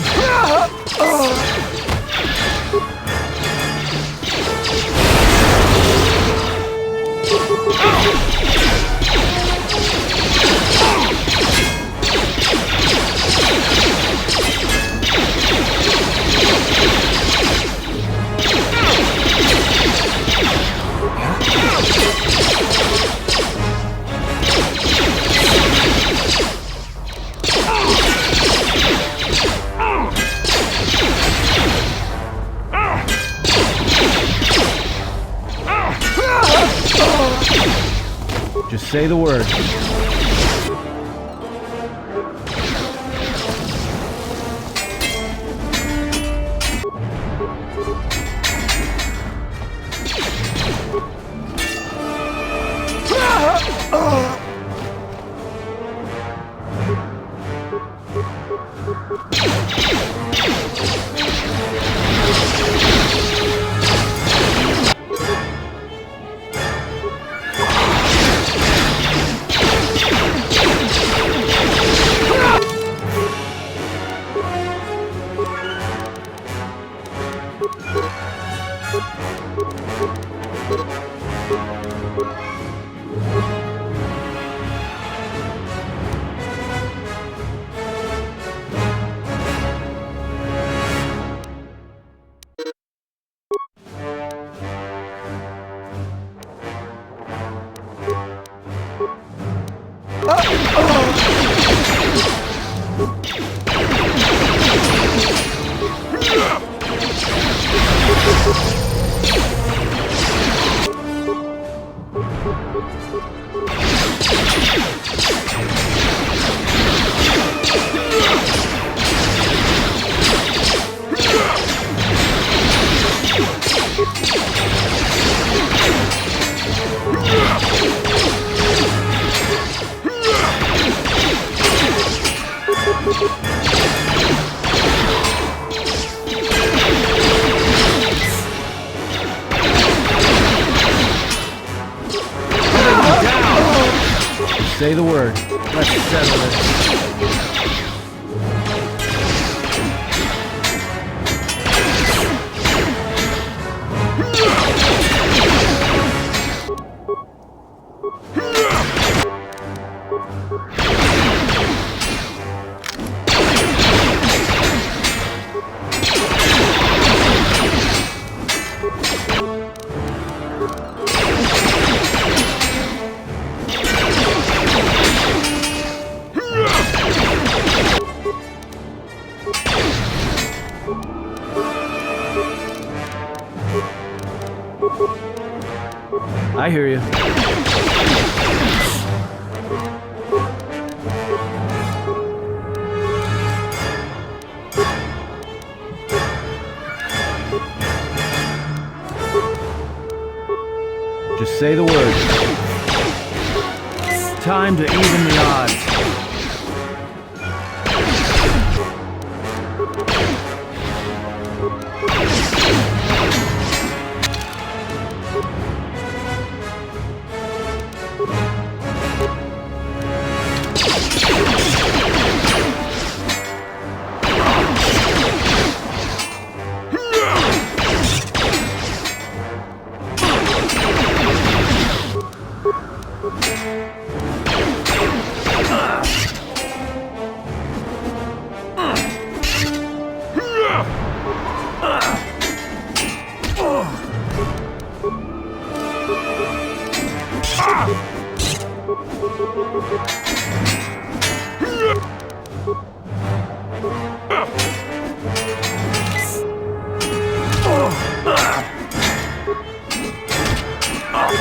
Just say the word. Say the word. Let's settle it. I hear you. Just say the word. Time to even the odds.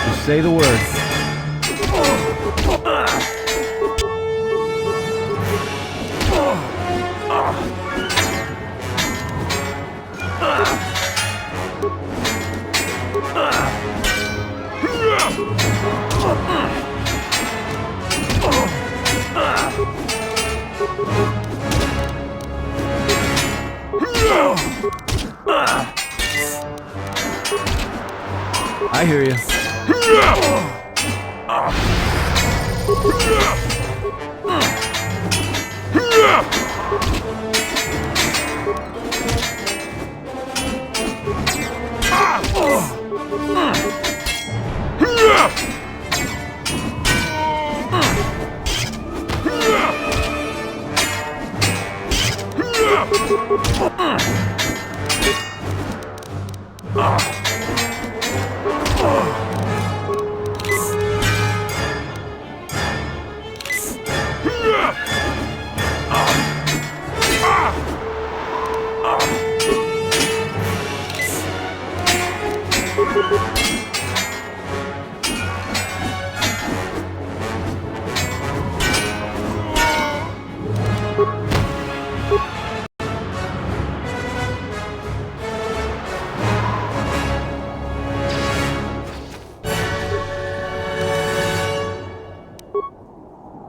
Just say the word. I hear you.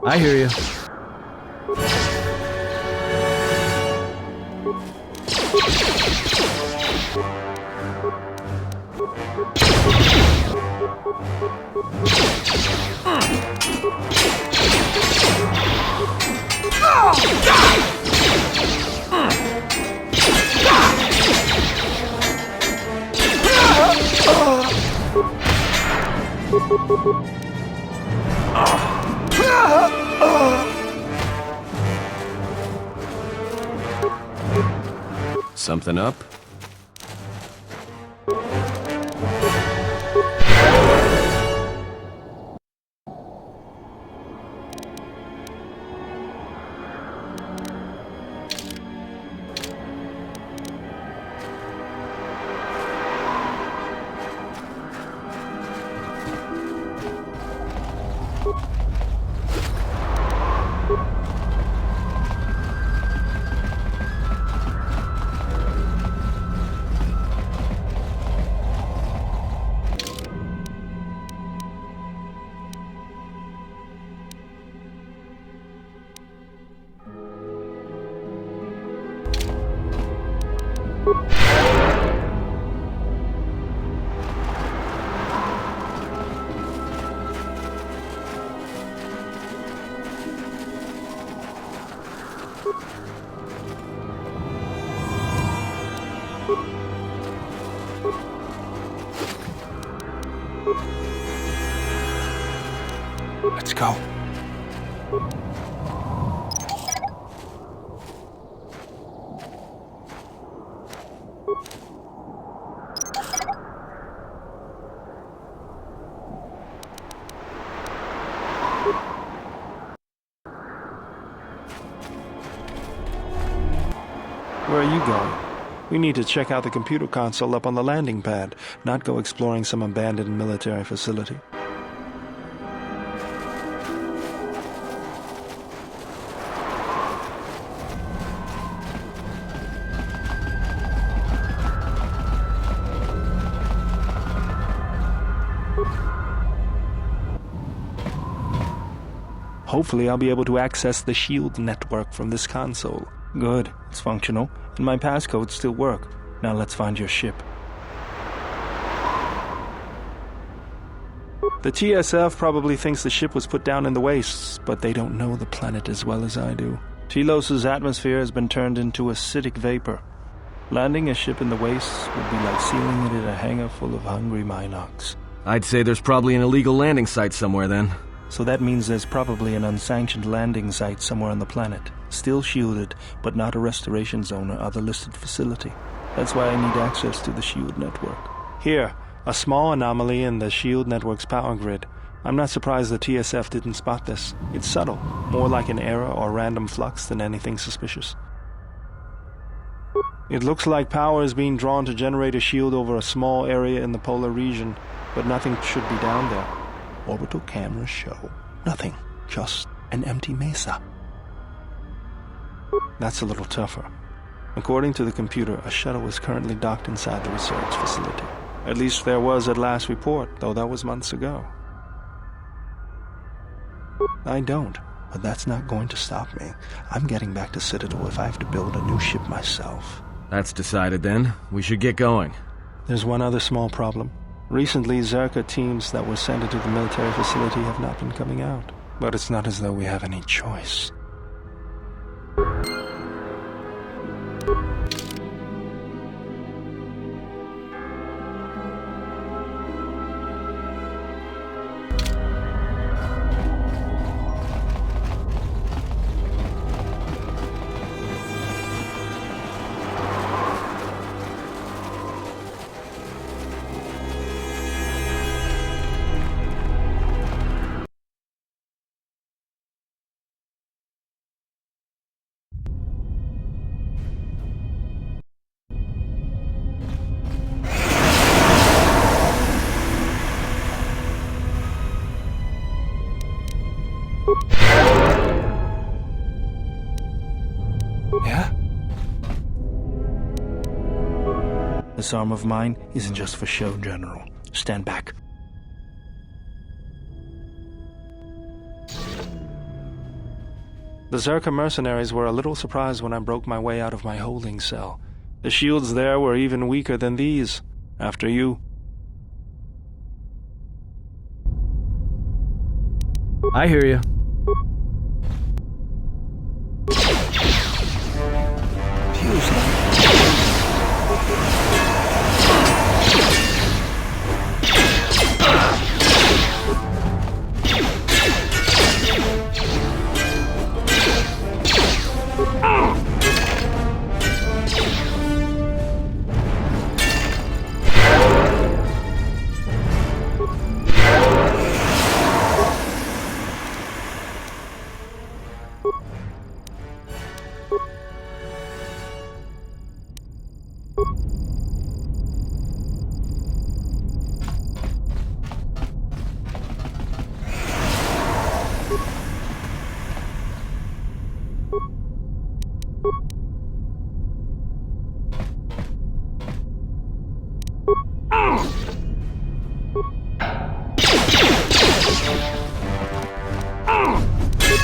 I hear you. Something up? Let's go. Where are you going? We need to check out the computer console up on the landing pad, not go exploring some abandoned military facility. Hopefully I'll be able to access the SHIELD network from this console. Good, it's functional, and my passcodes still work. Now let's find your ship. The TSF probably thinks the ship was put down in the wastes, but they don't know the planet as well as I do. Telos' atmosphere has been turned into acidic vapor. Landing a ship in the wastes would be like sealing it in a hangar full of hungry Minocs. I'd say there's probably an illegal landing site somewhere then. so that means there's probably an unsanctioned landing site somewhere on the planet, still shielded, but not a restoration zone or other listed facility. That's why I need access to the SHIELD network. Here, a small anomaly in the SHIELD network's power grid. I'm not surprised the TSF didn't spot this. It's subtle, more like an error or random flux than anything suspicious. It looks like power is being drawn to generate a shield over a small area in the polar region, but nothing should be down there. Orbital cameras show nothing, just an empty mesa. That's a little tougher. According to the computer, a shuttle is currently docked inside the research facility. At least there was at last report, though that was months ago. I don't, but that's not going to stop me. I'm getting back to Citadel if I have to build a new ship myself. That's decided then. We should get going. There's one other small problem. Recently, Zerka teams that were sent into the military facility have not been coming out. But it's not as though we have any choice. Yeah? This arm of mine isn't just for show, General. Stand back. The Zerka mercenaries were a little surprised when I broke my way out of my holding cell. The shields there were even weaker than these. After you. I hear you.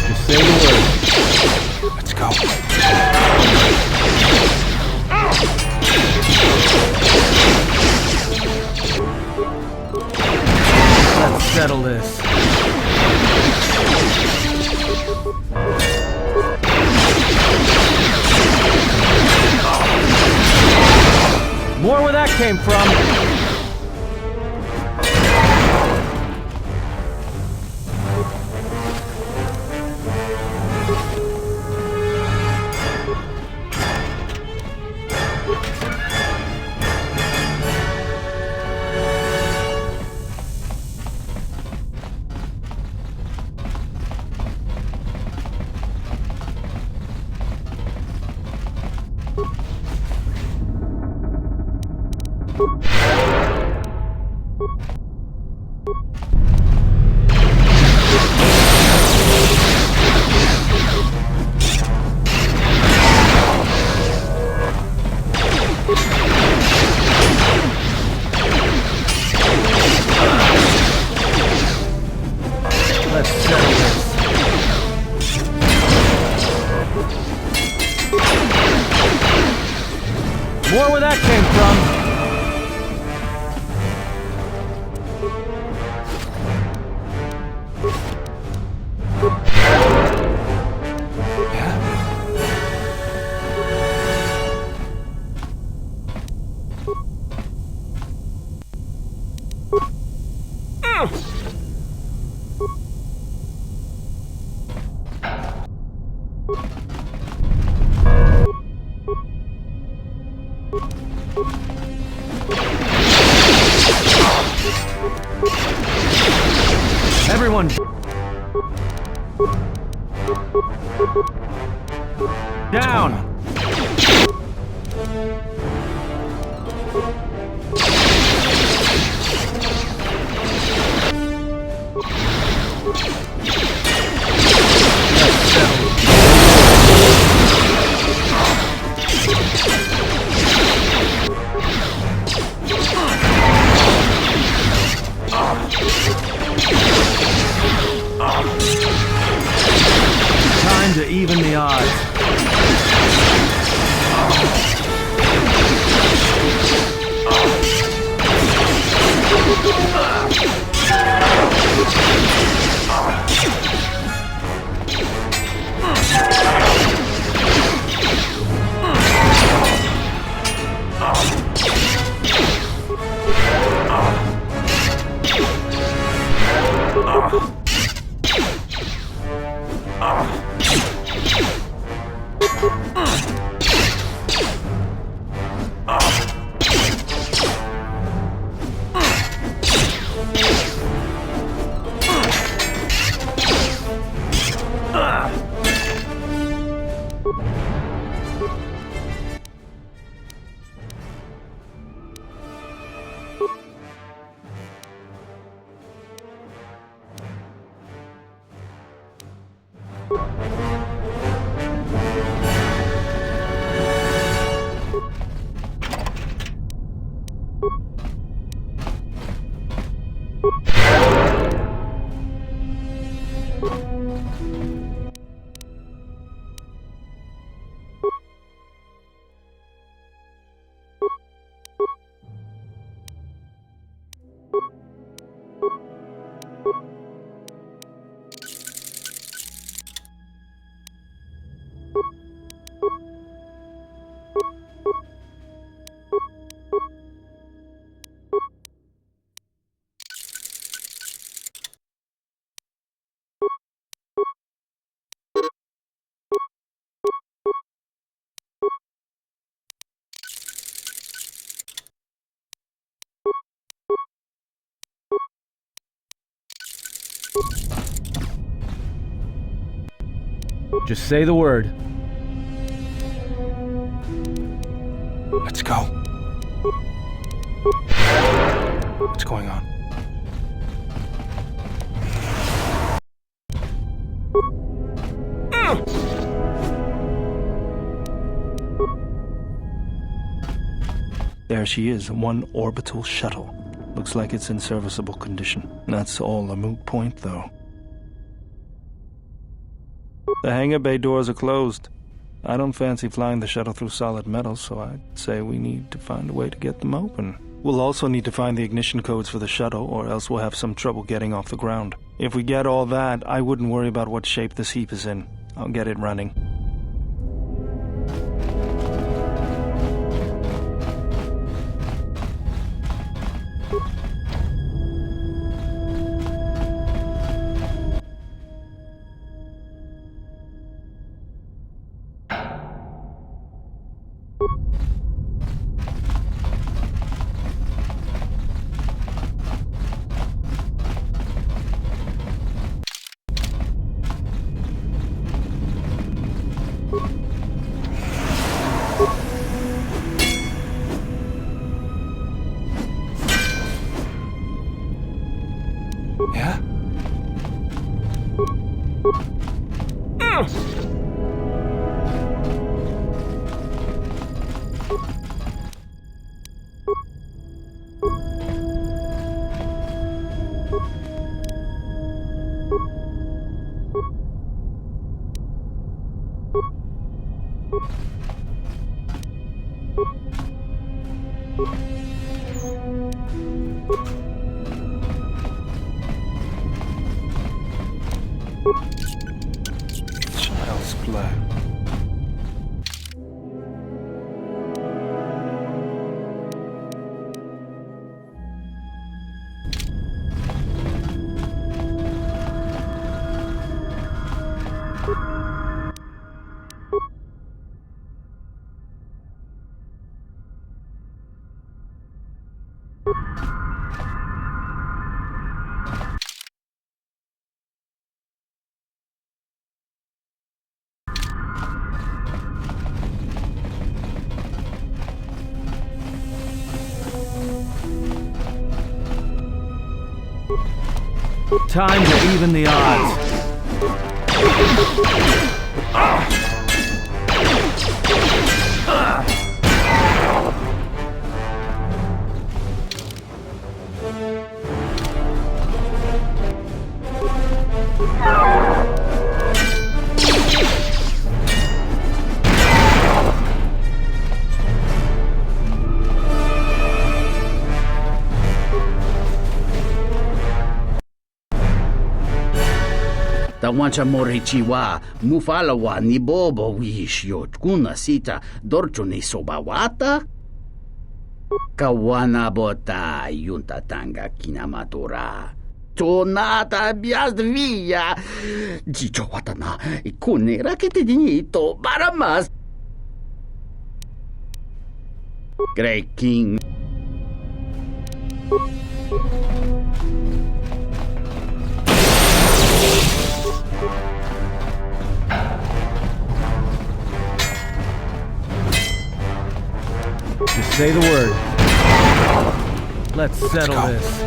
Just say the word. Let's go. Let's settle this. More where that came from. More where that came from. Everyone! Down! Time to even the odds. Just say the word. Let's go. What's going on? There she is, one orbital shuttle. Looks like it's in serviceable condition. That's all a moot point, though. The hangar bay doors are closed. I don't fancy flying the shuttle through solid metal, so I'd say we need to find a way to get them open. We'll also need to find the ignition codes for the shuttle, or else we'll have some trouble getting off the ground. If we get all that, I wouldn't worry about what shape this heap is in. I'll get it running. Yeah? Child's play. Time to even the odds. Tawancha morichiwa, mufalawa ni bobo wishyo kuna sita dorcho ni sobawata. Kawana bota yunta tanga kinamatora. Tonata biasvia. Jicho watana ikune rakete dinito baramas. Grey King. Just say the word. Let's settle this.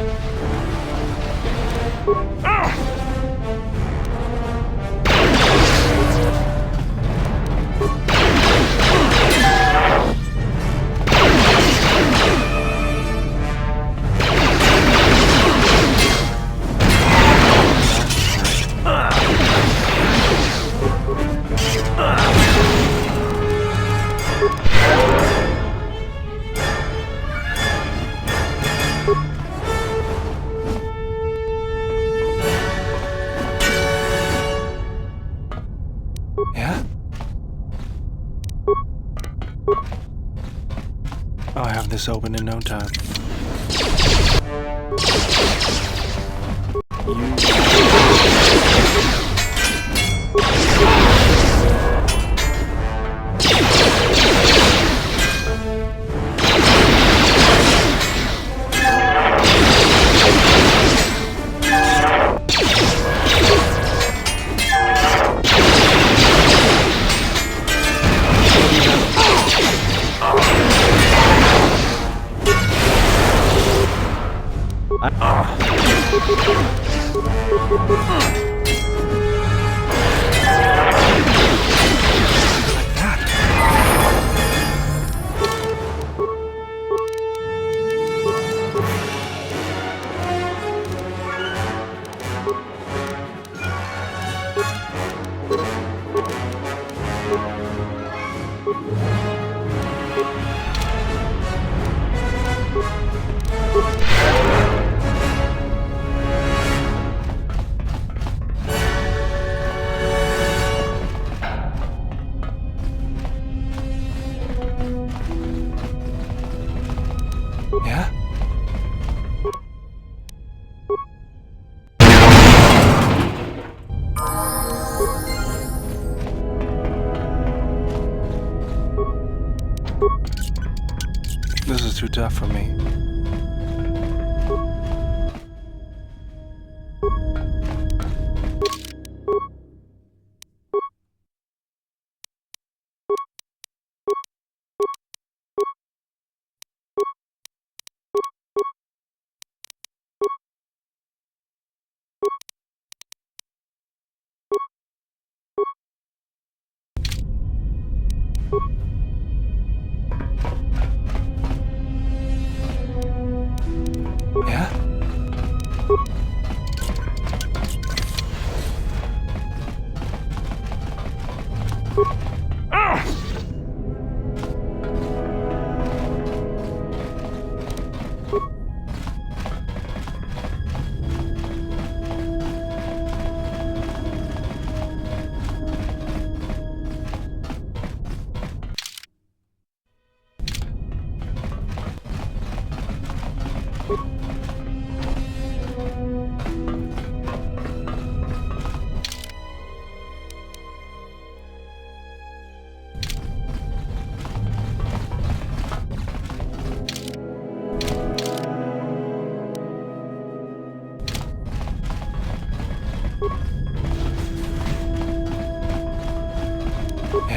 I'll have this open in no time. Yeah? This is too tough for me. Yeah?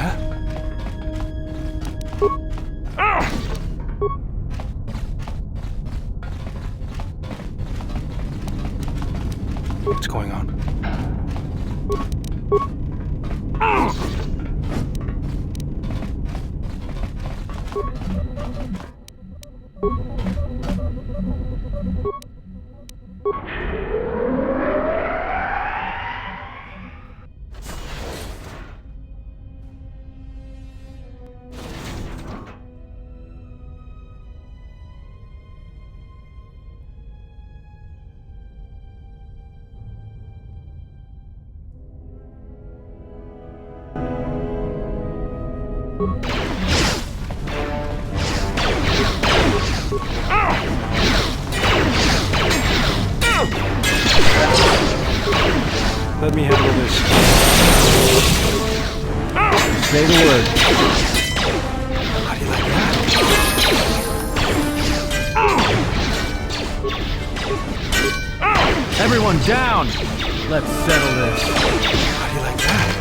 Yeah? Let me handle this. Say the word. How do you like that? Everyone down! Let's settle this. How do you like that?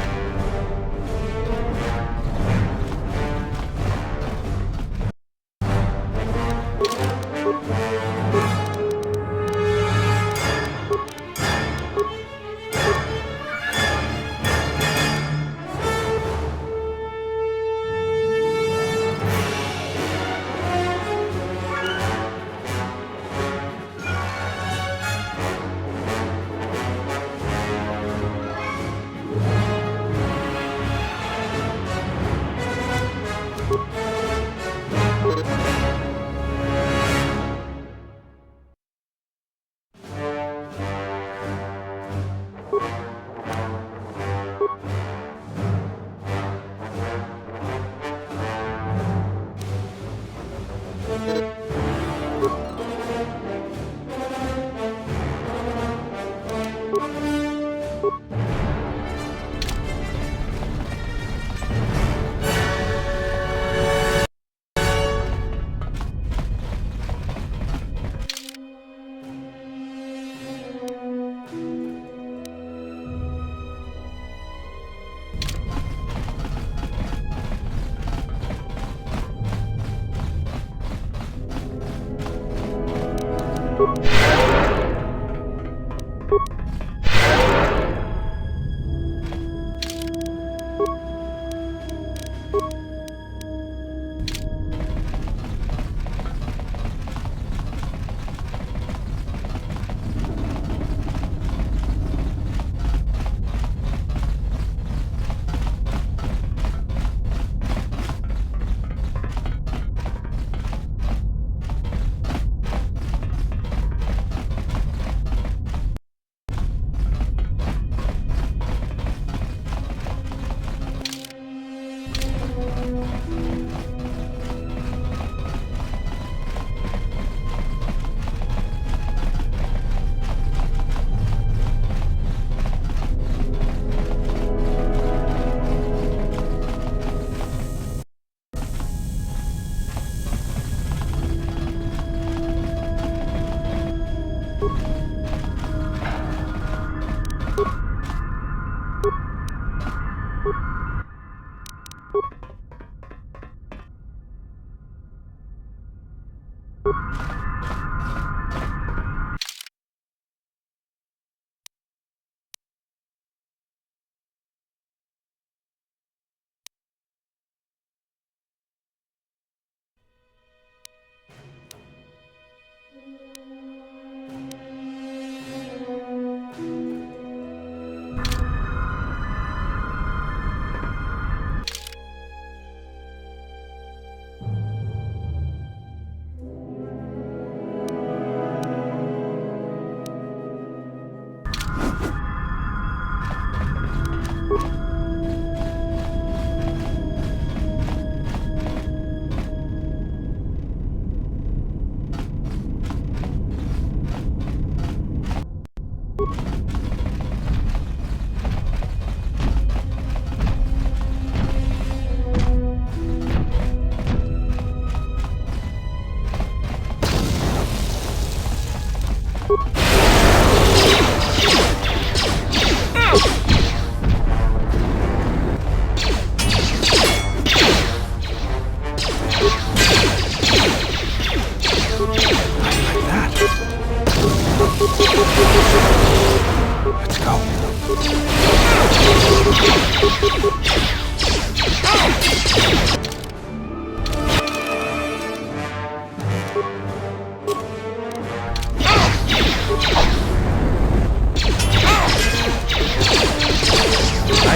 I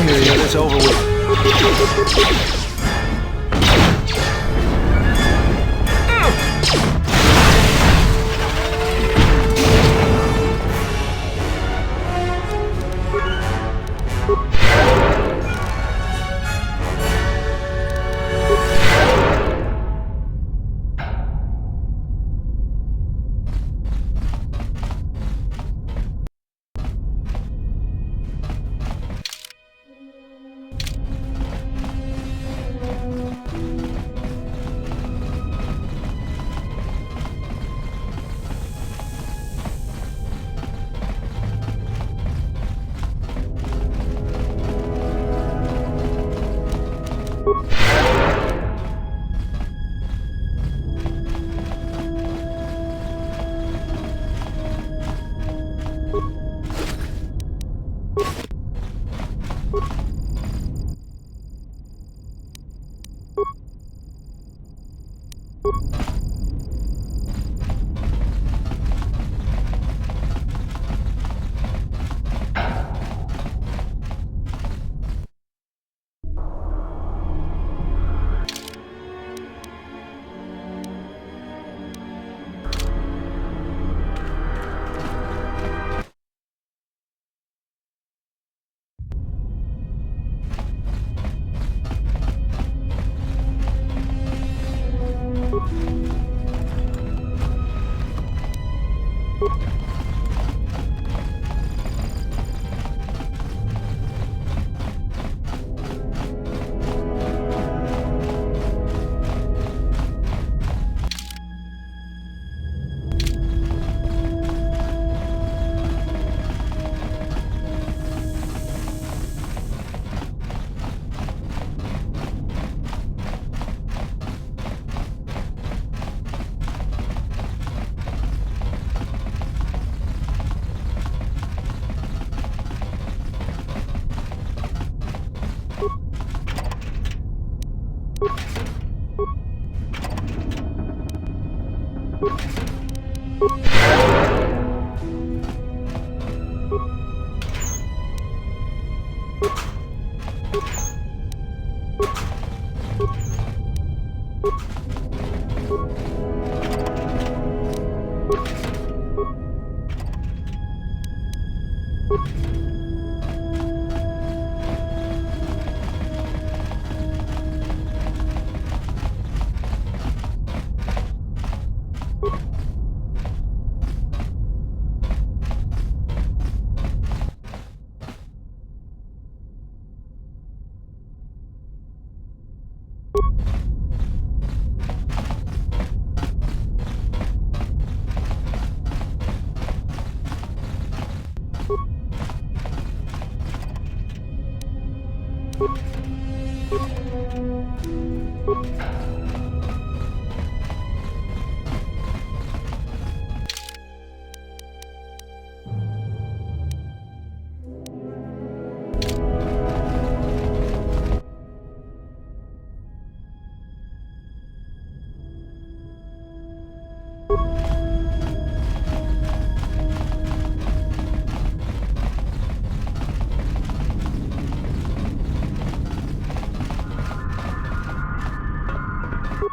hear you. It's over with.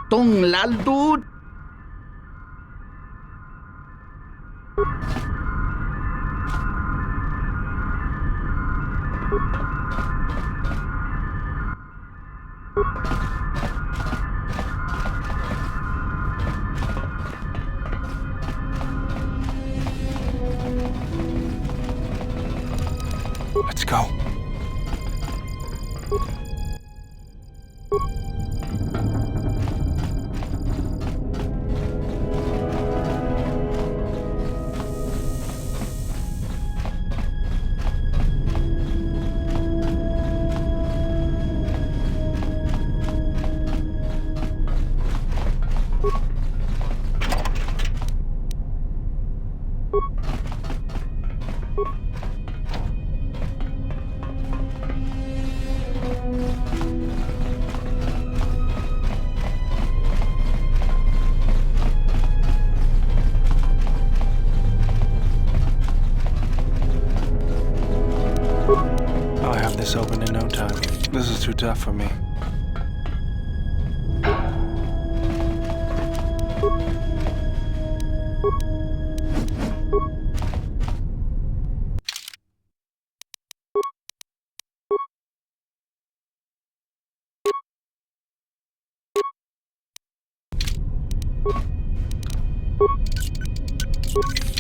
Tong Laldud! Let's go. I'll have this open in no time. This is too tough for me.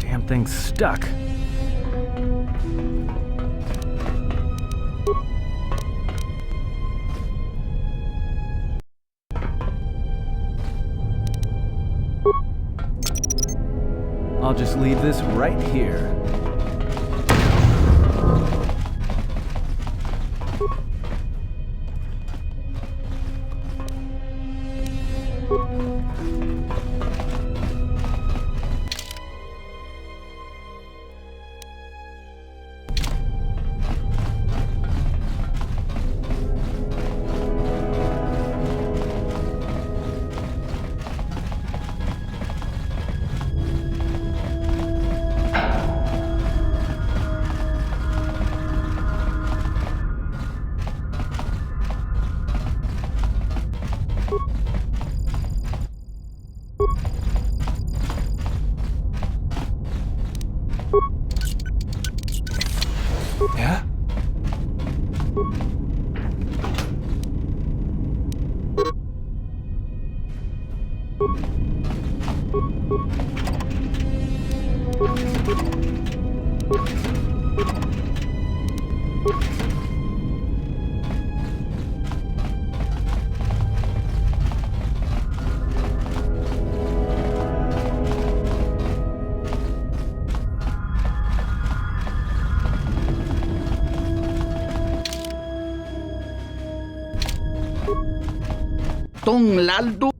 Damn thing's stuck. I'll just leave this right here. Yeah? Tong Laldo.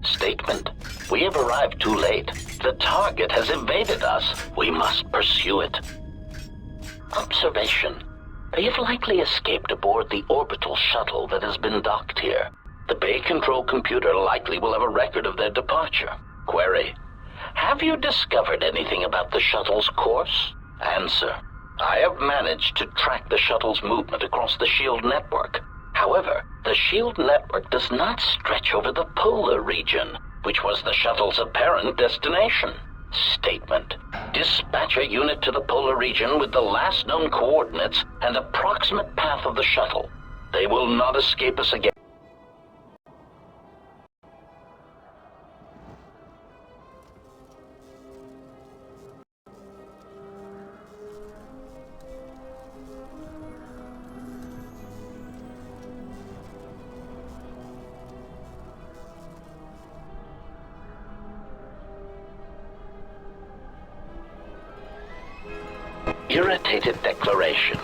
Statement. We have arrived too late. The target has evaded us. We must pursue it. Observation. They have likely escaped aboard the orbital shuttle that has been docked here. The Bay Control computer likely will have a record of their departure. Query. Have you discovered anything about the shuttle's course? Answer. I have managed to track the shuttle's movement across the SHIELD network. However, the SHIELD network does not stretch over the polar region, which was the shuttle's apparent destination. Statement. Dispatch a unit to the polar region with the last known coordinates and approximate path of the shuttle. They will not escape us again. Irritated declaration.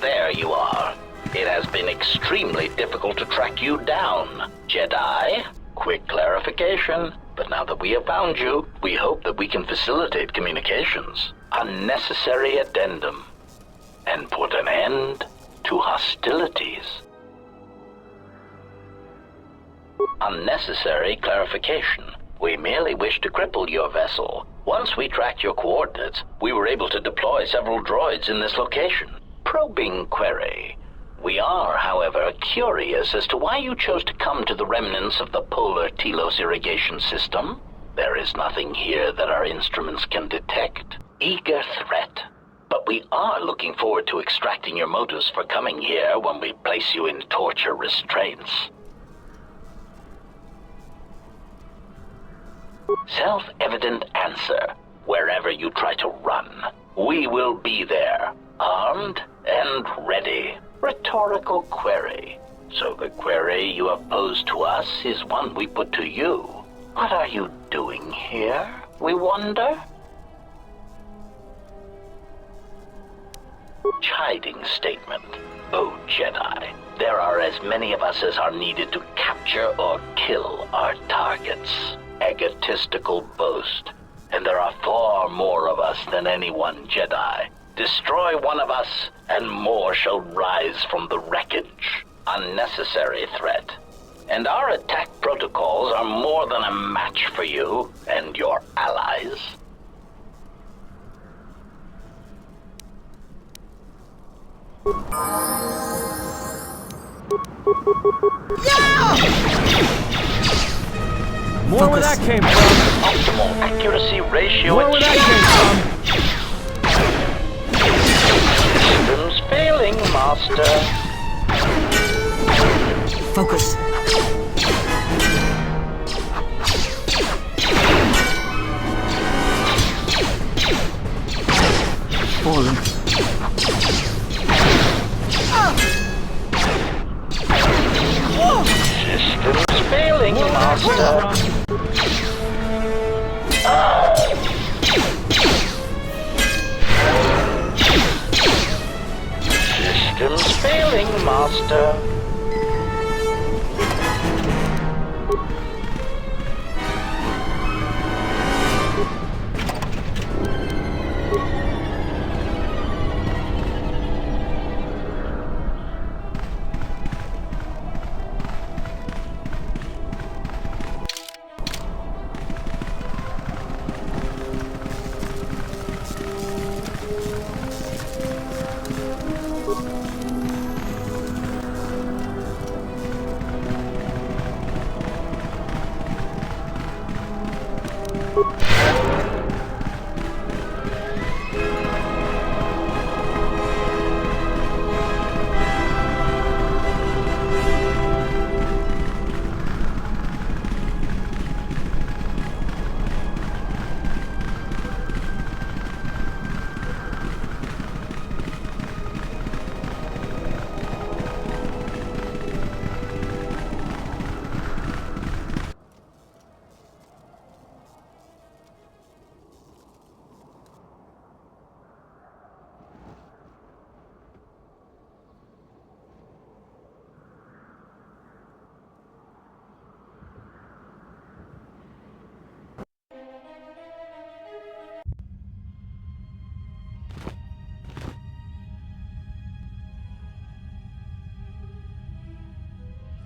There you are. It has been extremely difficult to track you down, Jedi. Quick clarification. But now that we have found you, we hope that we can facilitate communications. Unnecessary addendum. And put an end to hostilities. Unnecessary clarification. We merely wish to cripple your vessel. Once we tracked your coordinates, we were able to deploy several droids in this location. Probing query. We are, however, curious as to why you chose to come to the remnants of the polar Telos irrigation system. There is nothing here that our instruments can detect. Eager threat. But we are looking forward to extracting your motives for coming here when we place you in torture restraints. Self-evident answer. Wherever you try to run, we will be there, armed and ready. Rhetorical query. So the query you have posed to us is one we put to you. What are you doing here, we wonder? Chiding statement. Oh, Jedi, there are as many of us as are needed to capture or kill our targets. Egotistical boast. And there are far more of us than any one Jedi. Destroy one of us, and more shall rise from the wreckage. Unnecessary threat. And our attack protocols are more than a match for you and your allies. More where that came from. Optimal accuracy ratio More where that came from. Systems failing, Master. Focus. Fallen. Systems failing, Master. Systems failing, Master.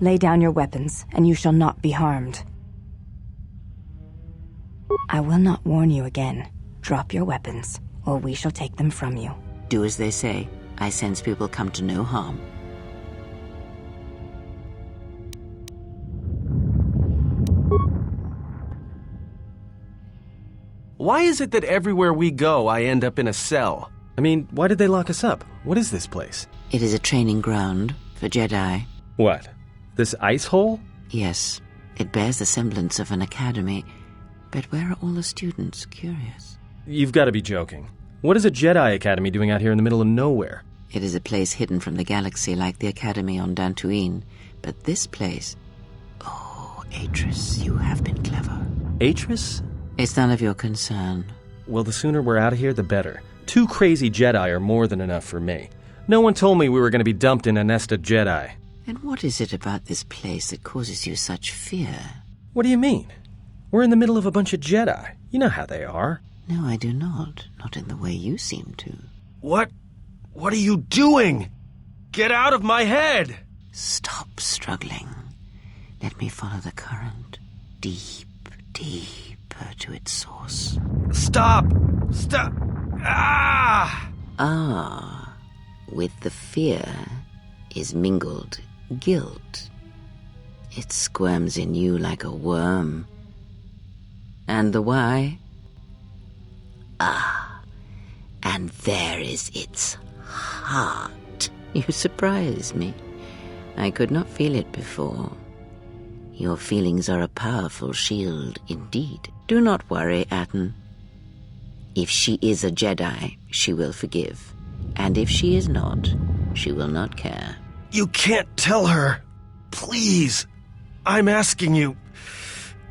Lay down your weapons, and you shall not be harmed. I will not warn you again. Drop your weapons, or we shall take them from you. Do as they say. I sense people come to no harm. Why is it that everywhere we go, I end up in a cell? I mean, why did they lock us up? What is this place? It is a training ground for Jedi. What? This ice hole? Yes. It bears the semblance of an academy. But where are all the students? Curious. You've got to be joking. What is a Jedi Academy doing out here in the middle of nowhere? It is a place hidden from the galaxy like the Academy on Dantooine. But this place... Oh, Atris, you have been clever. Atris? It's none of your concern. Well, the sooner we're out of here, the better. 2 crazy Jedi are more than enough for me. No one told me we were going to be dumped in a nest of Jedi. And what is it about this place that causes you such fear? What do you mean? We're in the middle of a bunch of Jedi. You know how they are. No, I do not. Not in the way you seem to. What are you doing? Get out of my head! Stop struggling. Let me follow the current. Deep, deeper to its source. Stop! Stop! Ah! Ah, with the fear is mingled guilt. It squirms in you like a worm. And the why? Ah, and there is its heart. You surprise me. I could not feel it before. Your feelings are a powerful shield indeed. Do not worry, Atten. If she is a Jedi, she will forgive. And if she is not, she will not care. You can't tell her. Please. I'm asking you.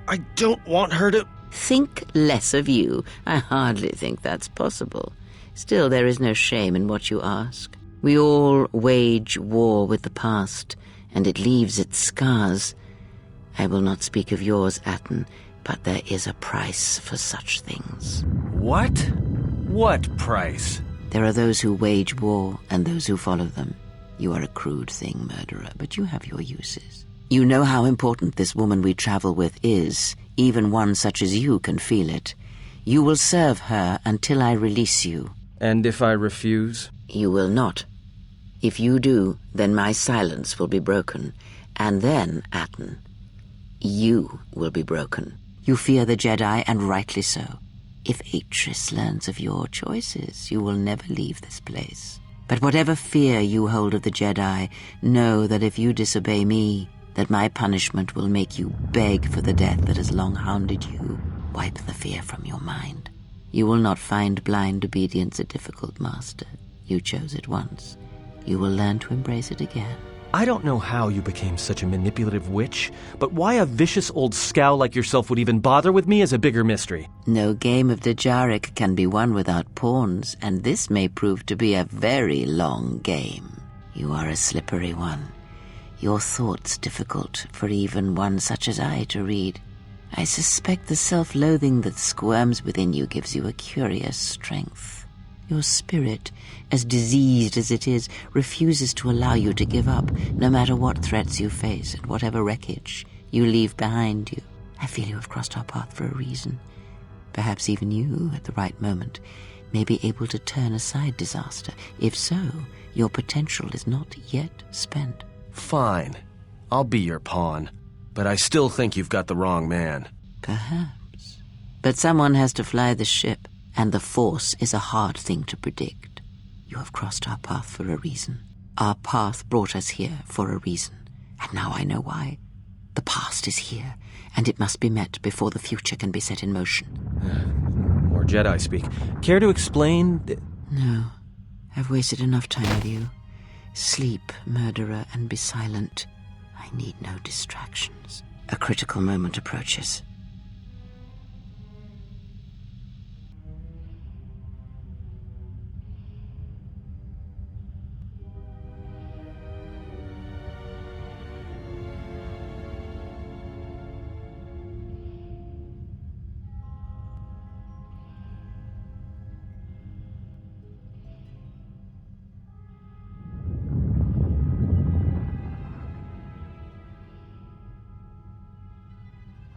I don't want her to... Think less of you. I hardly think that's possible. Still, there is no shame in what you ask. We all wage war with the past, and it leaves its scars. I will not speak of yours, Atten, but there is a price for such things. What? What price? There are those who wage war and those who follow them. You are a crude thing, murderer, but you have your uses. You know how important this woman we travel with is. Even one such as you can feel it. You will serve her until I release you. And if I refuse? You will not. If you do, then my silence will be broken. And then, Atten, you will be broken. You fear the Jedi, and rightly so. If Atris learns of your choices, you will never leave this place. But whatever fear you hold of the Jedi, know that if you disobey me, that my punishment will make you beg for the death that has long hounded you. Wipe the fear from your mind. You will not find blind obedience a difficult master. You chose it once. You will learn to embrace it again. I don't know how you became such a manipulative witch, but why a vicious old scowl like yourself would even bother with me is a bigger mystery. No game of Dejarik can be won without pawns, and this may prove to be a very long game. You are a slippery one. Your thoughts difficult for even one such as I to read. I suspect the self-loathing that squirms within you gives you a curious strength. Your spirit, as diseased as it is, refuses to allow you to give up, no matter what threats you face and whatever wreckage you leave behind you. I feel you have crossed our path for a reason. Perhaps even you, at the right moment, may be able to turn aside disaster. If so, your potential is not yet spent. Fine. I'll be your pawn. But I still think you've got the wrong man. Perhaps. But someone has to fly the ship, and the Force is a hard thing to predict. You have crossed our path for a reason. Our path brought us here for a reason, and now I know why. The past is here, and it must be met before the future can be set in motion. More Jedi speak. Care to explain? No. I've wasted enough time with you. Sleep, murderer, and be silent. I need no distractions. A critical moment approaches.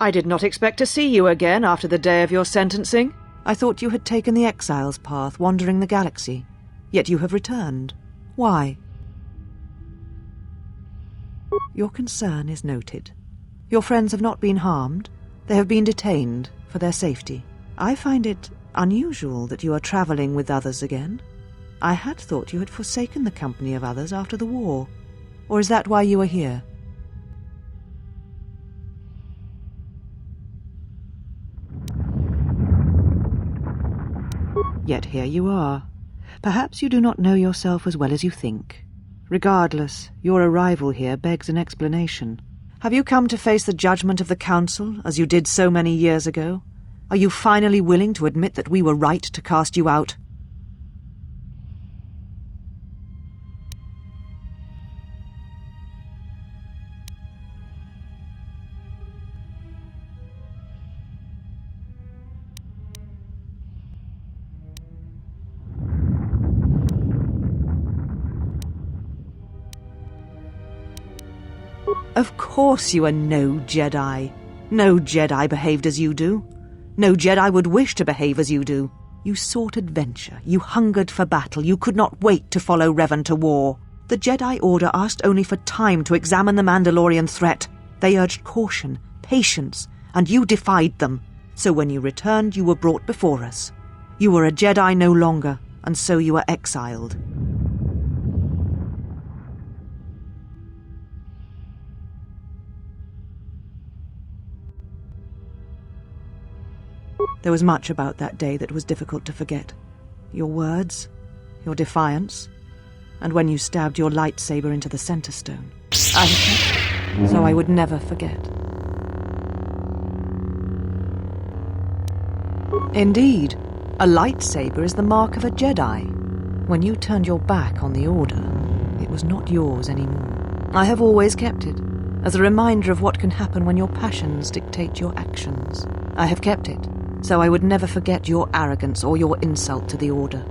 I did not expect to see you again after the day of your sentencing. I thought you had taken the exile's path, wandering the galaxy. Yet you have returned. Why? Your concern is noted. Your friends have not been harmed. They have been detained for their safety. I find it unusual that you are traveling with others again. I had thought you had forsaken the company of others after the war. Or is that why you are here? Yet here you are. Perhaps you do not know yourself as well as you think. Regardless, your arrival here begs an explanation. Have you come to face the judgment of the Council, as you did so many years ago? Are you finally willing to admit that we were right to cast you out? Of course you are no Jedi. No Jedi behaved as you do. No Jedi would wish to behave as you do. You sought adventure. You hungered for battle. You could not wait to follow Revan to war. The Jedi Order asked only for time to examine the Mandalorian threat. They urged caution, patience, and you defied them. So when you returned, you were brought before us. You were a Jedi no longer, and so you were exiled. There was much about that day that was difficult to forget. Your words, your defiance, and when you stabbed your lightsaber into the center stone. I have kept, so I would never forget. Indeed, a lightsaber is the mark of a Jedi. When you turned your back on the Order, it was not yours anymore. I have always kept it, as a reminder of what can happen when your passions dictate your actions. I have kept it, so I would never forget your arrogance or your insult to the Order.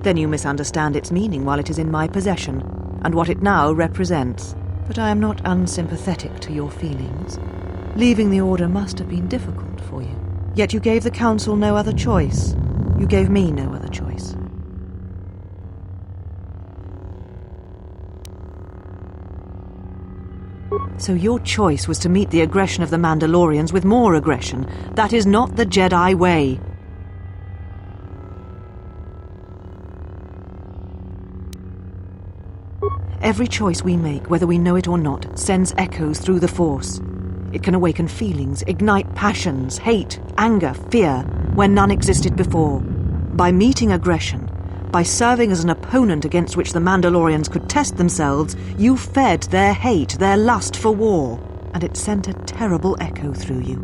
Then you misunderstand its meaning while it is in my possession, and what it now represents. But I am not unsympathetic to your feelings. Leaving the Order must have been difficult for you. Yet you gave the Council no other choice. You gave me no other choice. So your choice was to meet the aggression of the Mandalorians with more aggression. That is not the Jedi way. Every choice we make, whether we know it or not, sends echoes through the Force. It can awaken feelings, ignite passions, hate, anger, fear, where none existed before. By meeting aggression, by serving as an opponent against which the Mandalorians could test themselves, you fed their hate, their lust for war, and it sent a terrible echo through you.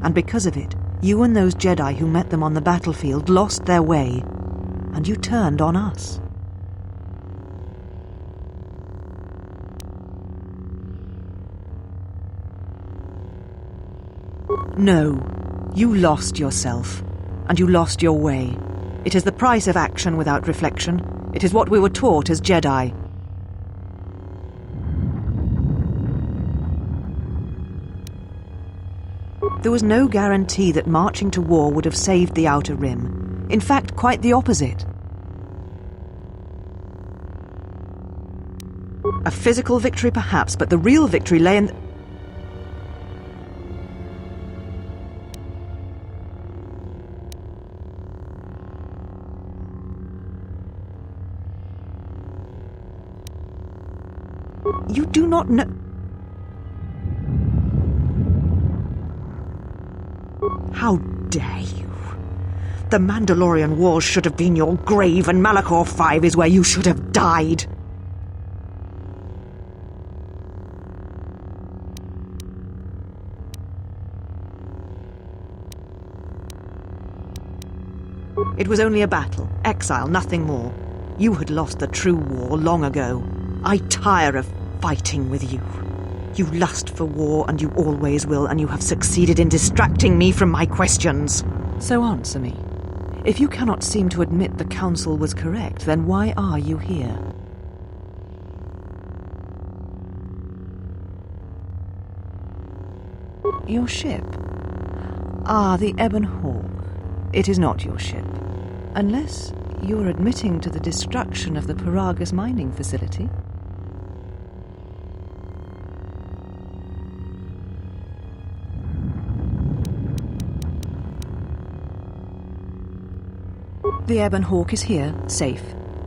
And because of it, you and those Jedi who met them on the battlefield lost their way, and you turned on us. No, you lost yourself, and you lost your way. It is the price of action without reflection. It is what we were taught as Jedi. There was no guarantee that marching to war would have saved the Outer Rim. In fact, quite the opposite. A physical victory perhaps, but the real victory lay in... You do not know... How dare you? The Mandalorian Wars should have been your grave, and Malachor 5 is where you should have died. It was only a battle, exile, nothing more. You had lost the true war long ago. I tire of fighting with you. You lust for war, and you always will, and you have succeeded in distracting me from my questions. So answer me. If you cannot seem to admit the Council was correct, then why are you here? Your ship? Ah, the Ebon Hawk. It is not your ship. Unless you're admitting to the destruction of the Peragus mining facility. The Ebon Hawk is here, safe.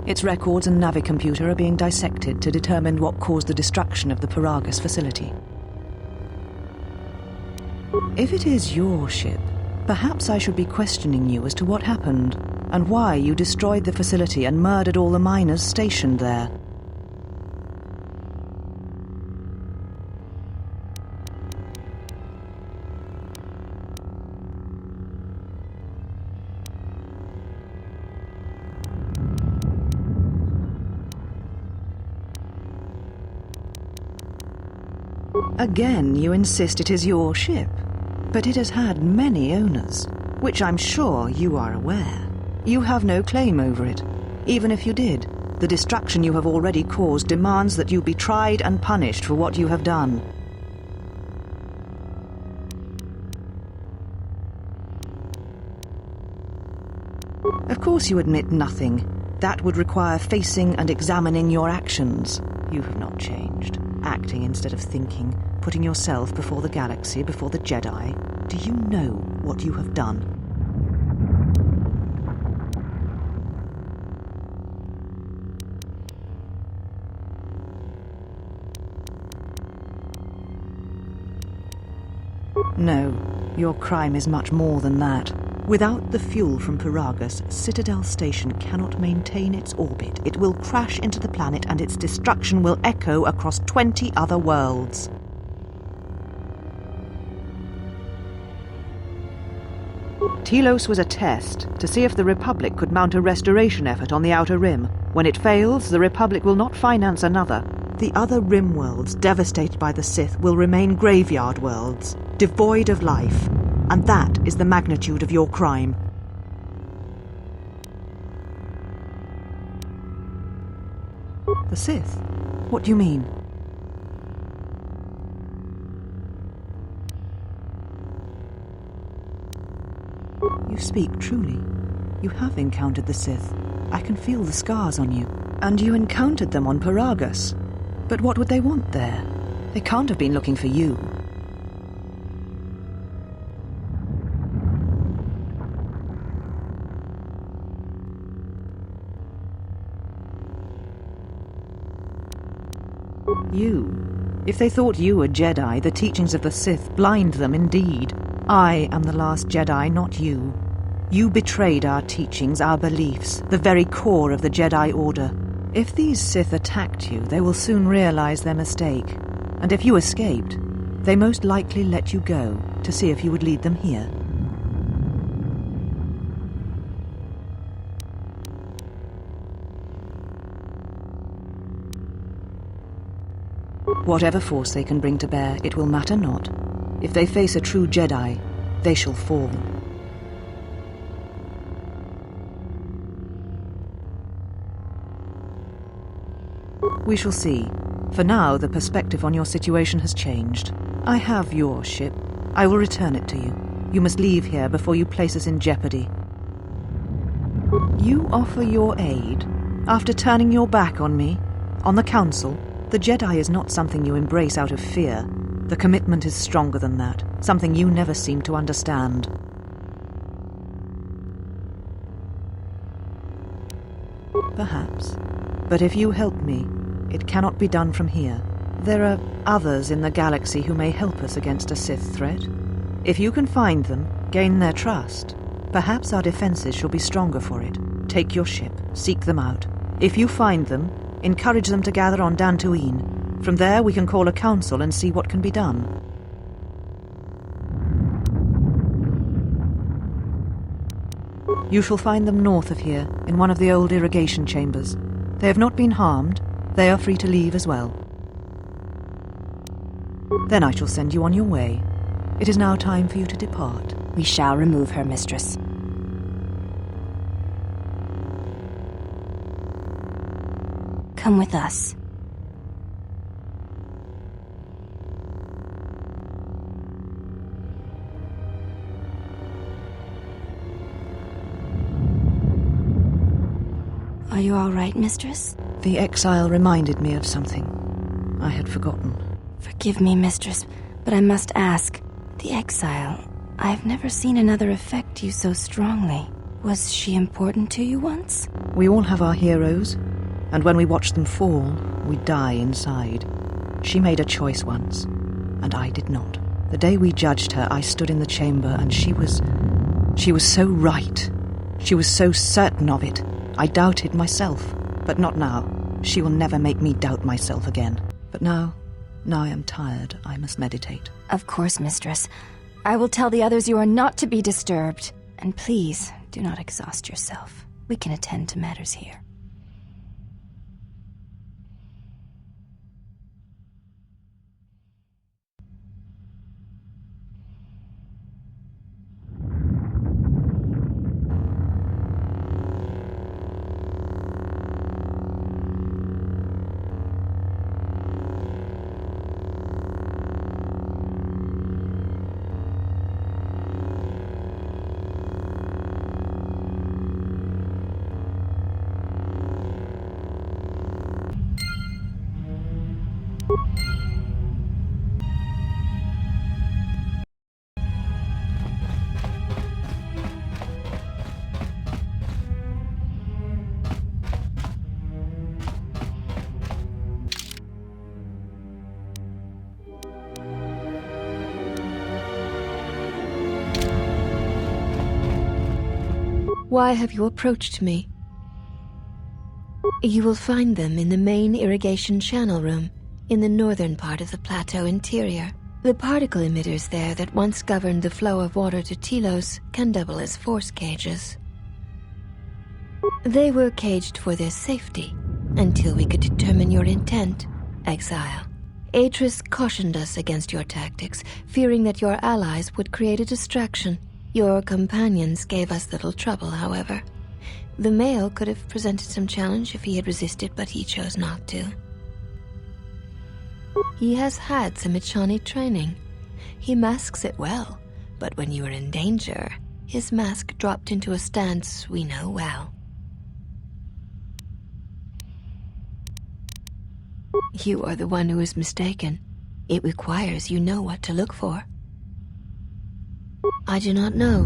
Its records and Navicomputer are being dissected to determine what caused the destruction of the Peragus facility. If it is your ship, perhaps I should be questioning you as to what happened, and why you destroyed the facility and murdered all the miners stationed there. Again, you insist it is your ship. But it has had many owners, which I'm sure you are aware. You have no claim over it. Even if you did, the destruction you have already caused demands that you be tried and punished for what you have done. Of course you admit nothing. That would require facing and examining your actions. You have not changed. Acting instead of thinking, putting yourself before the galaxy, before the Jedi. Do you know what you have done? No, your crime is much more than that. Without the fuel from Peragus, Citadel Station cannot maintain its orbit. It will crash into the planet and its destruction will echo across 20 other worlds. Telos was a test to see if the Republic could mount a restoration effort on the Outer Rim. When it fails, the Republic will not finance another. The other Rim worlds devastated by the Sith will remain graveyard worlds, devoid of life. And that is the magnitude of your crime. The Sith? What do you mean? You speak truly. You have encountered the Sith. I can feel the scars on you. And you encountered them on Peragus. But what would they want there? They can't have been looking for you. You. If they thought you were Jedi, the teachings of the Sith blind them indeed. I am the last Jedi, not you. You betrayed our teachings, our beliefs, the very core of the Jedi Order. If these Sith attacked you, they will soon realize their mistake. And if you escaped, they most likely let you go to see if you would lead them here. Whatever force they can bring to bear, it will matter not. If they face a true Jedi, they shall fall. We shall see. For now, the perspective on your situation has changed. I have your ship. I will return it to you. You must leave here before you place us in jeopardy. You offer your aid after turning your back on me, on the Council. The Jedi is not something you embrace out of fear. The commitment is stronger than that, something you never seem to understand. Perhaps. But if you help me, it cannot be done from here. There are others in the galaxy who may help us against a Sith threat. If you can find them, gain their trust, perhaps our defenses shall be stronger for it. Take your ship, seek them out. If you find them, encourage them to gather on Dantooine. From there we can call a council and see what can be done. You shall find them north of here, in one of the old irrigation chambers. They have not been harmed. They are free to leave as well. Then I shall send you on your way. It is now time for you to depart. We shall remove her, mistress. Come with us. Are you all right, mistress? The exile reminded me of something. I had forgotten. Forgive me, mistress, but I must ask. The exile, I've never seen another affect you so strongly. Was she important to you once? We all have our heroes, and when we watch them fall, we die inside. She made a choice once, and I did not. The day we judged her, I stood in the chamber, and she was so right. She was so certain of it. I doubted myself, but not now. She will never make me doubt myself again. But now I am tired. I must meditate. Of course, mistress. I will tell the others you are not to be disturbed. And please, do not exhaust yourself. We can attend to matters here. Why have you approached me? You will find them in the main irrigation channel room, in the northern part of the plateau interior. The particle emitters there that once governed the flow of water to Telos can double as force cages. They were caged for their safety, until we could determine your intent, Exile. Atris cautioned us against your tactics, fearing that your allies would create a distraction. Your companions gave us little trouble, however. The male could have presented some challenge if he had resisted, but he chose not to. He has had some Echani training. He masks it well, but when you are in danger, his mask dropped into a stance we know well. You are the one who is mistaken. It requires you know what to look for. I do not know.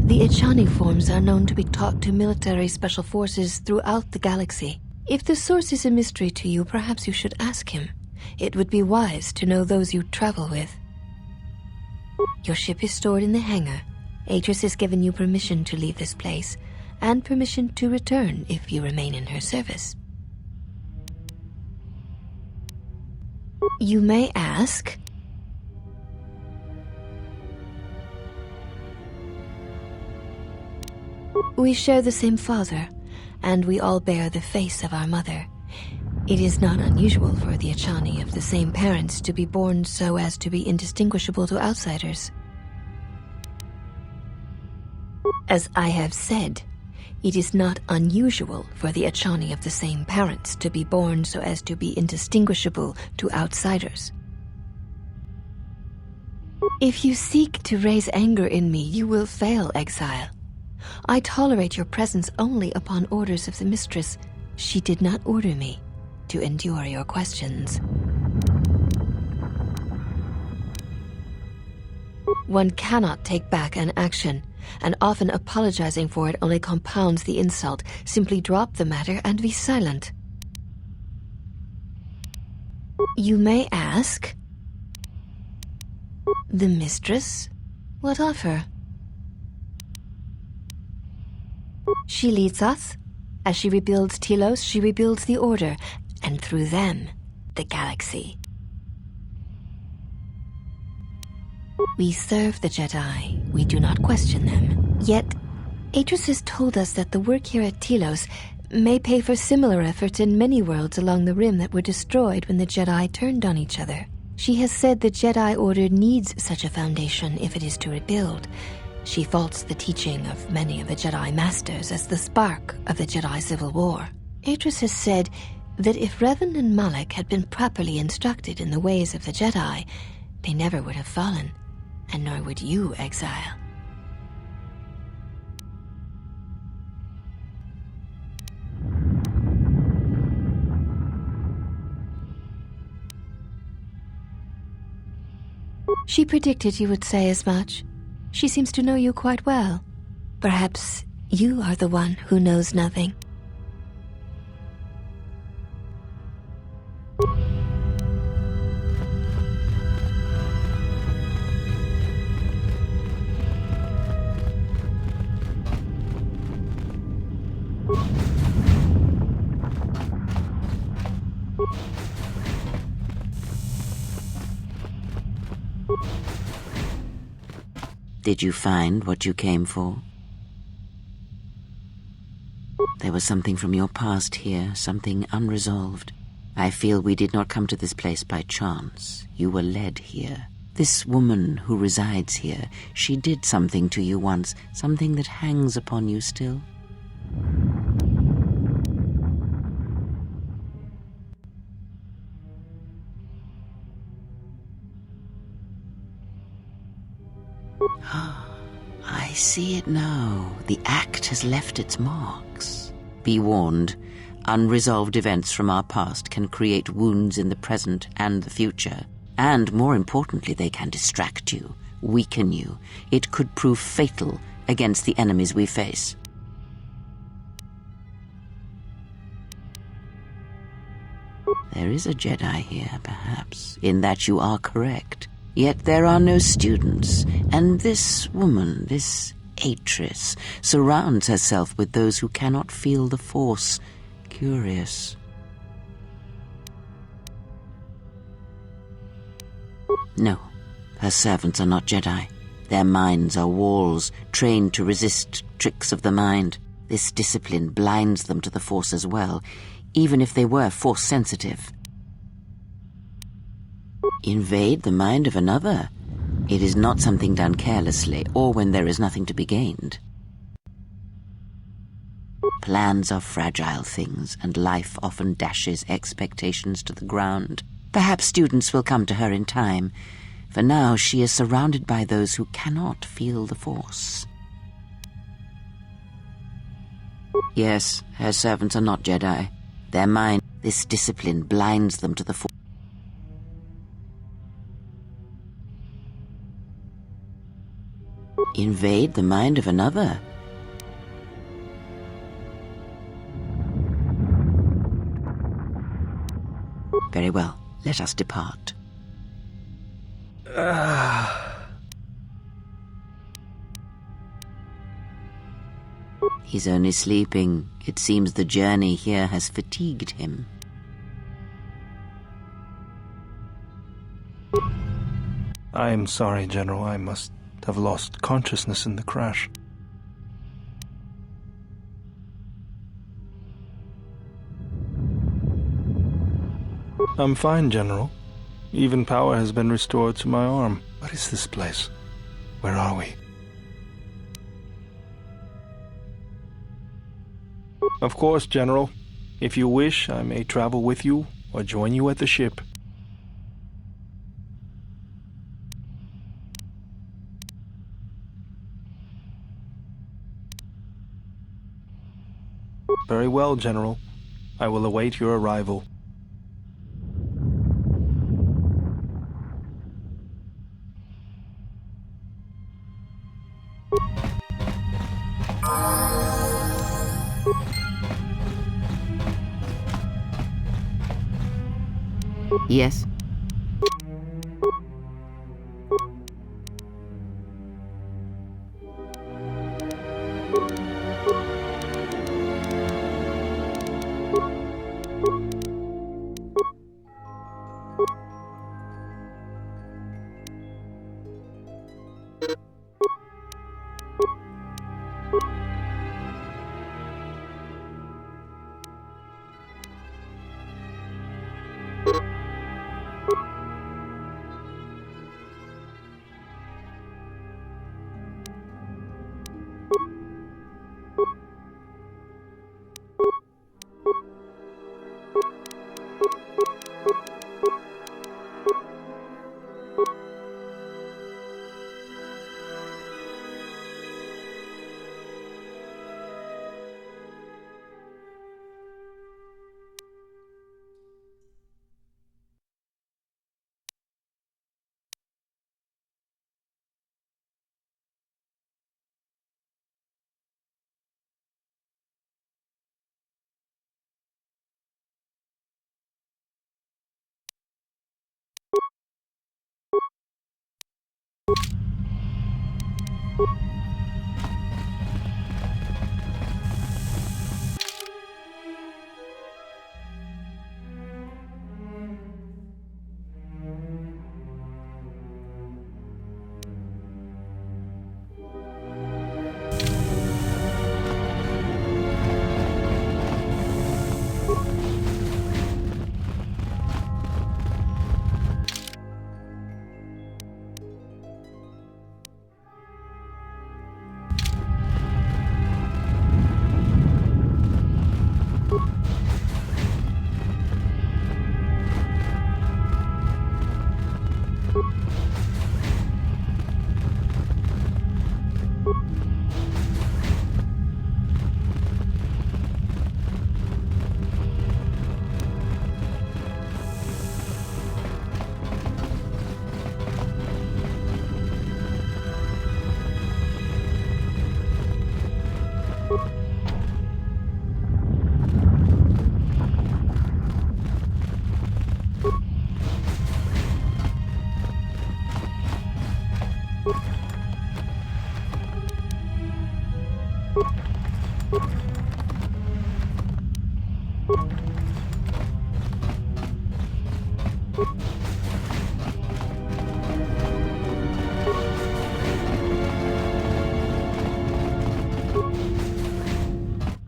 The Echani forms are known to be taught to military special forces throughout the galaxy. If the source is a mystery to you, perhaps you should ask him. It would be wise to know those you travel with. Your ship is stored in the hangar. Atris has given you permission to leave this place, and permission to return if you remain in her service. You may ask... We share the same father, and we all bear the face of our mother. It is not unusual for the Echani of the same parents to be born so as to be indistinguishable to outsiders. As I have said, it is not unusual for the Echani of the same parents to be born so as to be indistinguishable to outsiders. If you seek to raise anger in me, you will fail, Exile. I tolerate your presence only upon orders of the mistress. She did not order me to endure your questions. One cannot take back an action, and often apologizing for it only compounds the insult. Simply drop the matter and be silent. You may ask... The mistress? What of her? She leads us. As she rebuilds Telos, she rebuilds the Order, and through them, the galaxy. We serve the Jedi. We do not question them. Yet, Atris has told us that the work here at Telos may pay for similar efforts in many worlds along the Rim that were destroyed when the Jedi turned on each other. She has said the Jedi Order needs such a foundation if it is to rebuild. She faults the teaching of many of the Jedi Masters as the spark of the Jedi Civil War. Atris has said that if Revan and Malak had been properly instructed in the ways of the Jedi, they never would have fallen, and nor would you, Exile. She predicted you would say as much. She seems to know you quite well. Perhaps you are the one who knows nothing. Did you find what you came for? There was something from your past here, something unresolved. I feel we did not come to this place by chance. You were led here. This woman who resides here, she did something to you once, something that hangs upon you still. I see it now. The act has left its marks. Be warned, unresolved events from our past can create wounds in the present and the future. And more importantly, they can distract you, weaken you. It could prove fatal against the enemies we face. There is a Jedi here, perhaps, in that you are correct. Yet there are no students, and this woman, this Atris surrounds herself with those who cannot feel the Force. Curious. No, her servants are not Jedi. Their minds are walls, trained to resist tricks of the mind. This discipline blinds them to the Force as well, even if they were Force-sensitive. Invade the mind of another. It is not something done carelessly, or when there is nothing to be gained. Plans are fragile things, and life often dashes expectations to the ground. Perhaps students will come to her in time. For now, she is surrounded by those who cannot feel the Force. Yes, her servants are not Jedi. Their mind, this discipline blinds them to the Force. Invade the mind of another. Very well, let us depart. He's only sleeping. It seems the journey here has fatigued him. I am sorry, General. I must have lost consciousness in the crash. I'm fine, General. Even power has been restored to my arm. What is this place? Where are we? Of course, General. If you wish, I may travel with you or join you at the ship. Very well, General. I will await your arrival. Yes?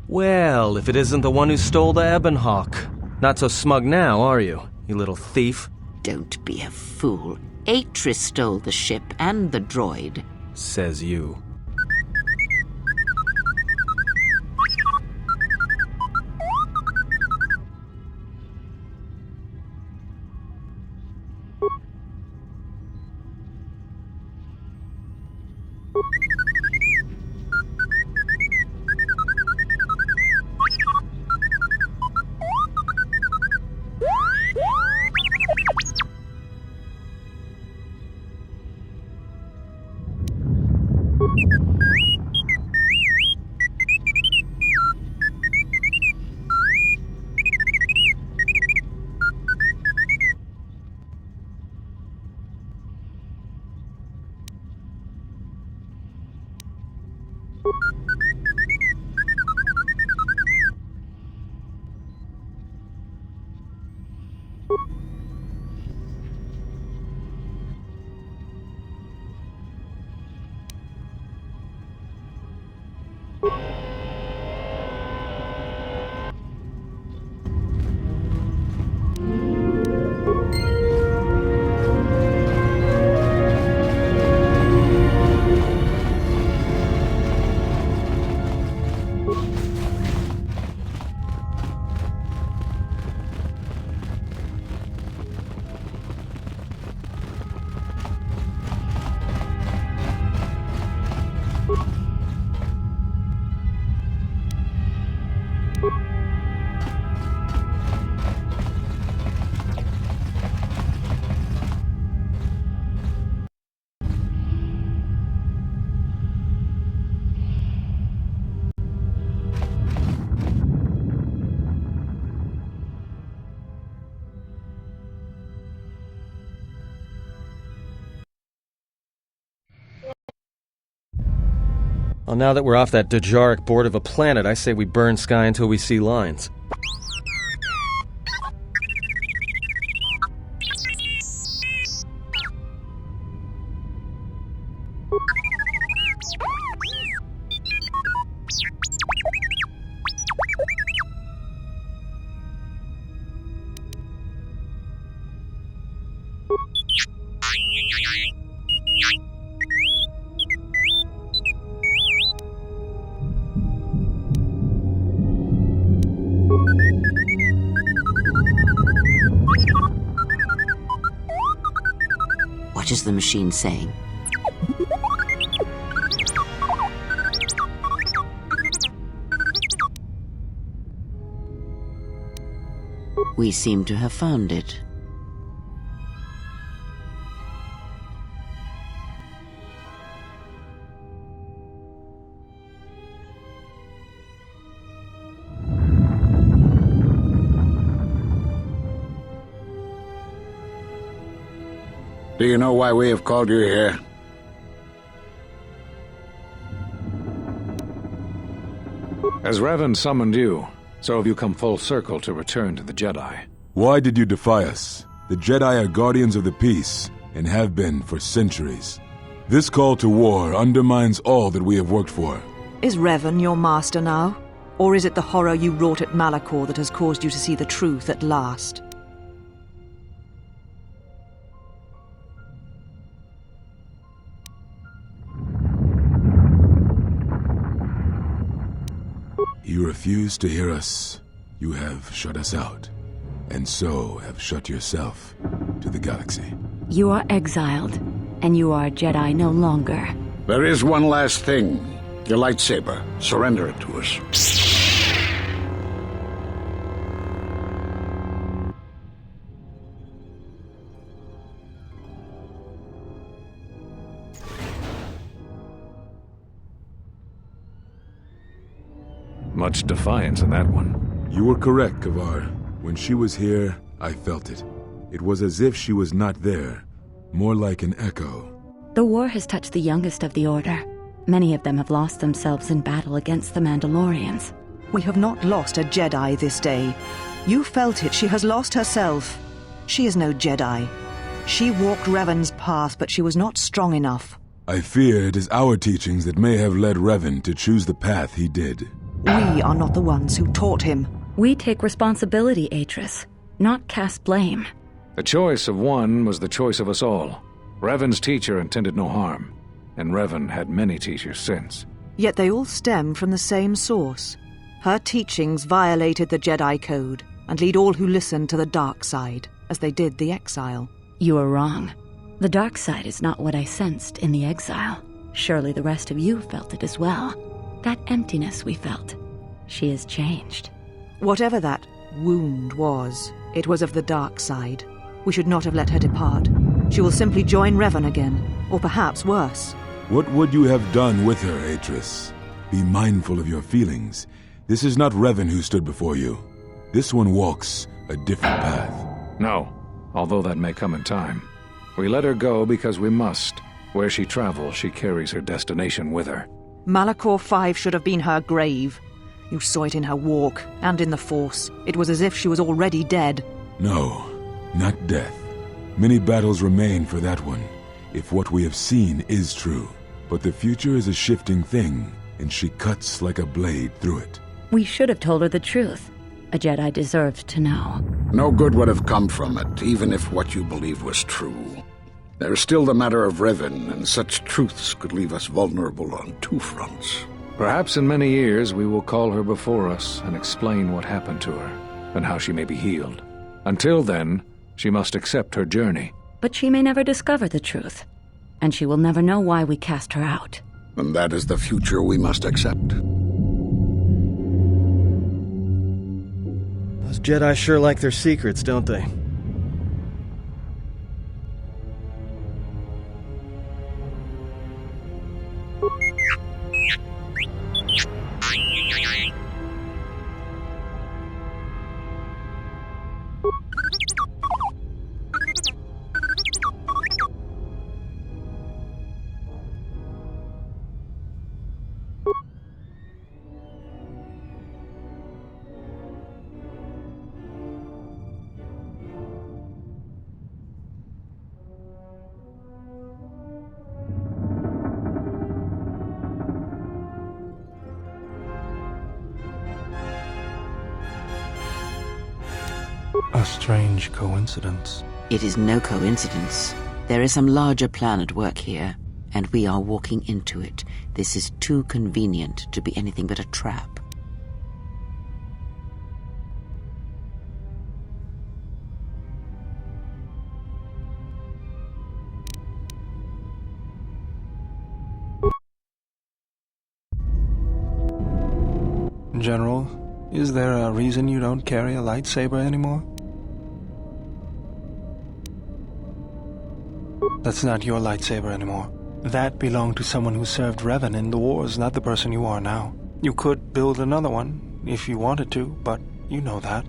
Well, if it isn't the one who stole the Ebonhawk. Not so smug now, are you little thief? Don't be a fool. Atris stole the ship and the droid. Says you. Well, now that we're off that Dejaric board of a planet, I say we burn sky until we see lines. What is the machine saying? We seem to have found it. Do you know why we have called you here? As Revan summoned you, so have you come full circle to return to the Jedi. Why did you defy us? The Jedi are guardians of the peace, and have been for centuries. This call to war undermines all that we have worked for. Is Revan your master now? Or is it the horror you wrought at Malachor that has caused you to see the truth at last? You refuse to hear us. You have shut us out, and so have shut yourself to the galaxy. You are exiled, and you are a Jedi no longer. There is one last thing. Your lightsaber. Surrender it to us. Much defiance in that one. You were correct, Kavar. When she was here, I felt it. It was as if she was not there, more like an echo. The war has touched the youngest of the Order. Many of them have lost themselves in battle against the Mandalorians. We have not lost a Jedi this day. You felt it. She has lost herself. She is no Jedi. She walked Revan's path, but she was not strong enough. I fear it is our teachings that may have led Revan to choose the path he did. We are not the ones who taught him. We take responsibility, Atris, not cast blame. The choice of one was the choice of us all. Revan's teacher intended no harm, and Revan had many teachers since. Yet they all stem from the same source. Her teachings violated the Jedi Code and lead all who listen to the dark side, as they did the exile. You are wrong. The dark side is not what I sensed in the exile. Surely the rest of you felt it as well. That emptiness we felt. She has changed. Whatever that wound was, it was of the dark side. We should not have let her depart. She will simply join Revan again, or perhaps worse. What would you have done with her, Atris? Be mindful of your feelings. This is not Revan who stood before you. This one walks a different path. No, although that may come in time. We let her go because we must. Where she travels, she carries her destination with her. Malachor 5 should have been her grave. You saw it in her walk, and in the Force. It was as if she was already dead. No, not death. Many battles remain for that one, if what we have seen is true. But the future is a shifting thing, and she cuts like a blade through it. We should have told her the truth. A Jedi deserved to know. No good would have come from it, even if what you believed was true. There's still the matter of Revan, and such truths could leave us vulnerable on two fronts. Perhaps in many years we will call her before us and explain what happened to her, and how she may be healed. Until then, she must accept her journey. But she may never discover the truth, and she will never know why we cast her out. And that is the future we must accept. Those Jedi sure like their secrets, don't they? A strange coincidence. It is no coincidence. There is some larger plan at work here, and we are walking into it. This is too convenient to be anything but a trap. General, is there a reason you don't carry a lightsaber anymore? That's not your lightsaber anymore. That belonged to someone who served Revan in the wars, not the person you are now. You could build another one, if you wanted to, but you know that.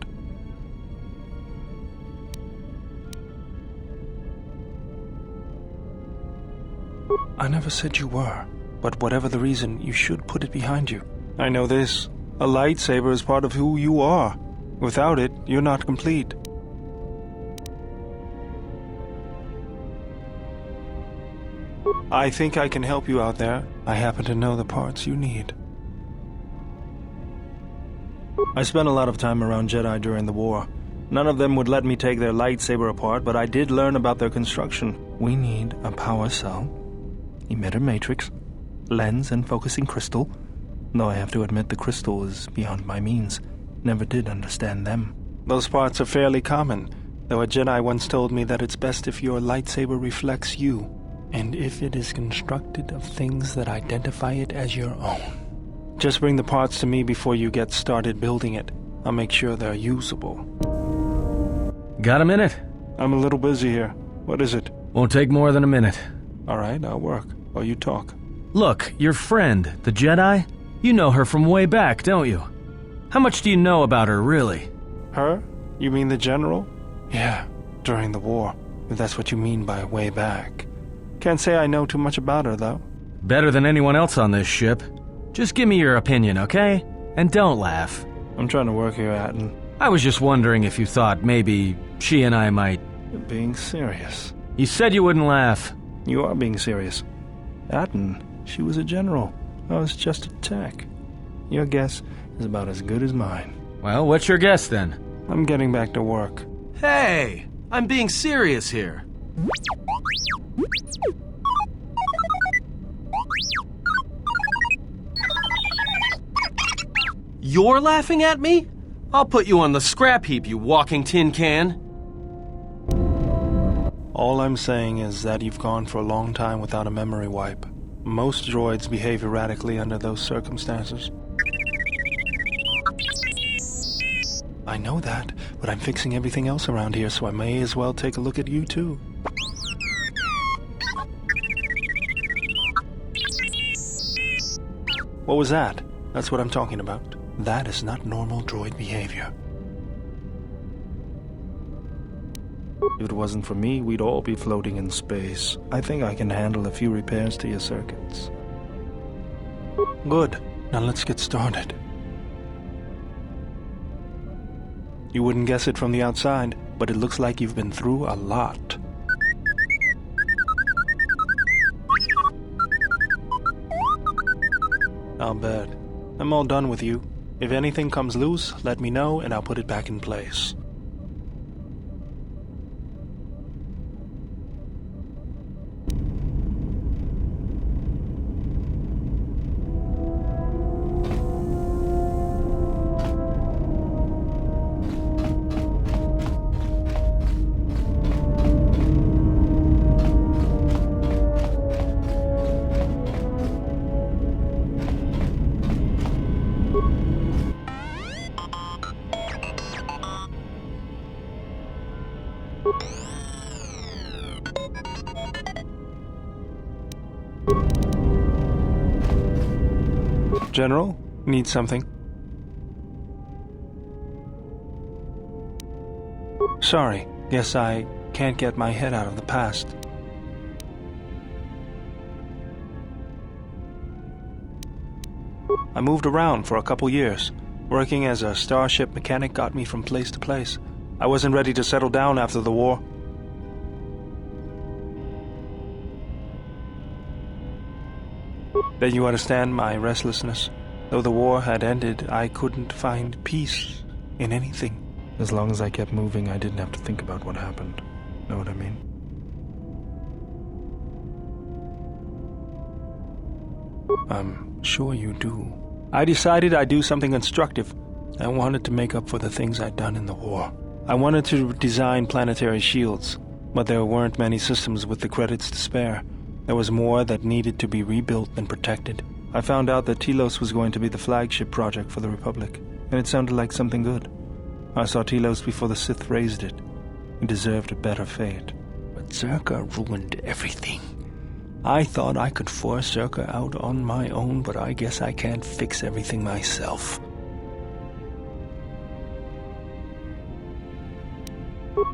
I never said you were, but whatever the reason, you should put it behind you. I know this. A lightsaber is part of who you are. Without it, you're not complete. I think I can help you out there. I happen to know the parts you need. I spent a lot of time around Jedi during the war. None of them would let me take their lightsaber apart, but I did learn about their construction. We need a power cell, emitter matrix, lens and focusing crystal. Though I have to admit the crystal is beyond my means. Never did understand them. Those parts are fairly common, though a Jedi once told me that it's best if your lightsaber reflects you, and if it is constructed of things that identify it as your own. Just bring the parts to me before you get started building it. I'll make sure they're usable. Got a minute? I'm a little busy here. What is it? Won't take more than a minute. All right, I'll work while you talk. Look, your friend, the Jedi, you know her from way back, don't you? How much do you know about her, really? Her? You mean the General? Yeah, during the war, if that's what you mean by way back. Can't say I know too much about her, though. Better than anyone else on this ship. Just give me your opinion, okay? And don't laugh. I'm trying to work here, Atton. I was just wondering if you thought maybe she and I might... You're being serious. You said you wouldn't laugh. You are being serious. Atton, she was a general. I was just a tech. Your guess is about as good as mine. Well, what's your guess then? I'm getting back to work. Hey! I'm being serious here. You're laughing at me? I'll put you on the scrap heap, you walking tin can. All I'm saying is that you've gone for a long time without a memory wipe. Most droids behave erratically under those circumstances. I know that, but I'm fixing everything else around here, so I may as well take a look at you too. What was that? That's what I'm talking about. That is not normal droid behavior. If it wasn't for me, we'd all be floating in space. I think I can handle a few repairs to your circuits. Good. Now let's get started. You wouldn't guess it from the outside, but it looks like you've been through a lot. I'll bet. I'm all done with you. If anything comes loose, let me know and I'll put it back in place. General, need something? Sorry, guess I can't get my head out of the past. I moved around for a couple years. Working as a starship mechanic got me from place to place. I wasn't ready to settle down after the war. Then you understand my restlessness. Though the war had ended, I couldn't find peace in anything. As long as I kept moving, I didn't have to think about what happened. Know what I mean? I'm sure you do. I decided I'd do something constructive. I wanted to make up for the things I'd done in the war. I wanted to design planetary shields, but there weren't many systems with the credits to spare. There was more that needed to be rebuilt and protected. I found out that Telos was going to be the flagship project for the Republic, and it sounded like something good. I saw Telos before the Sith raised it. It deserved a better fate. But Czerka ruined everything. I thought I could force Czerka out on my own, but I guess I can't fix everything myself.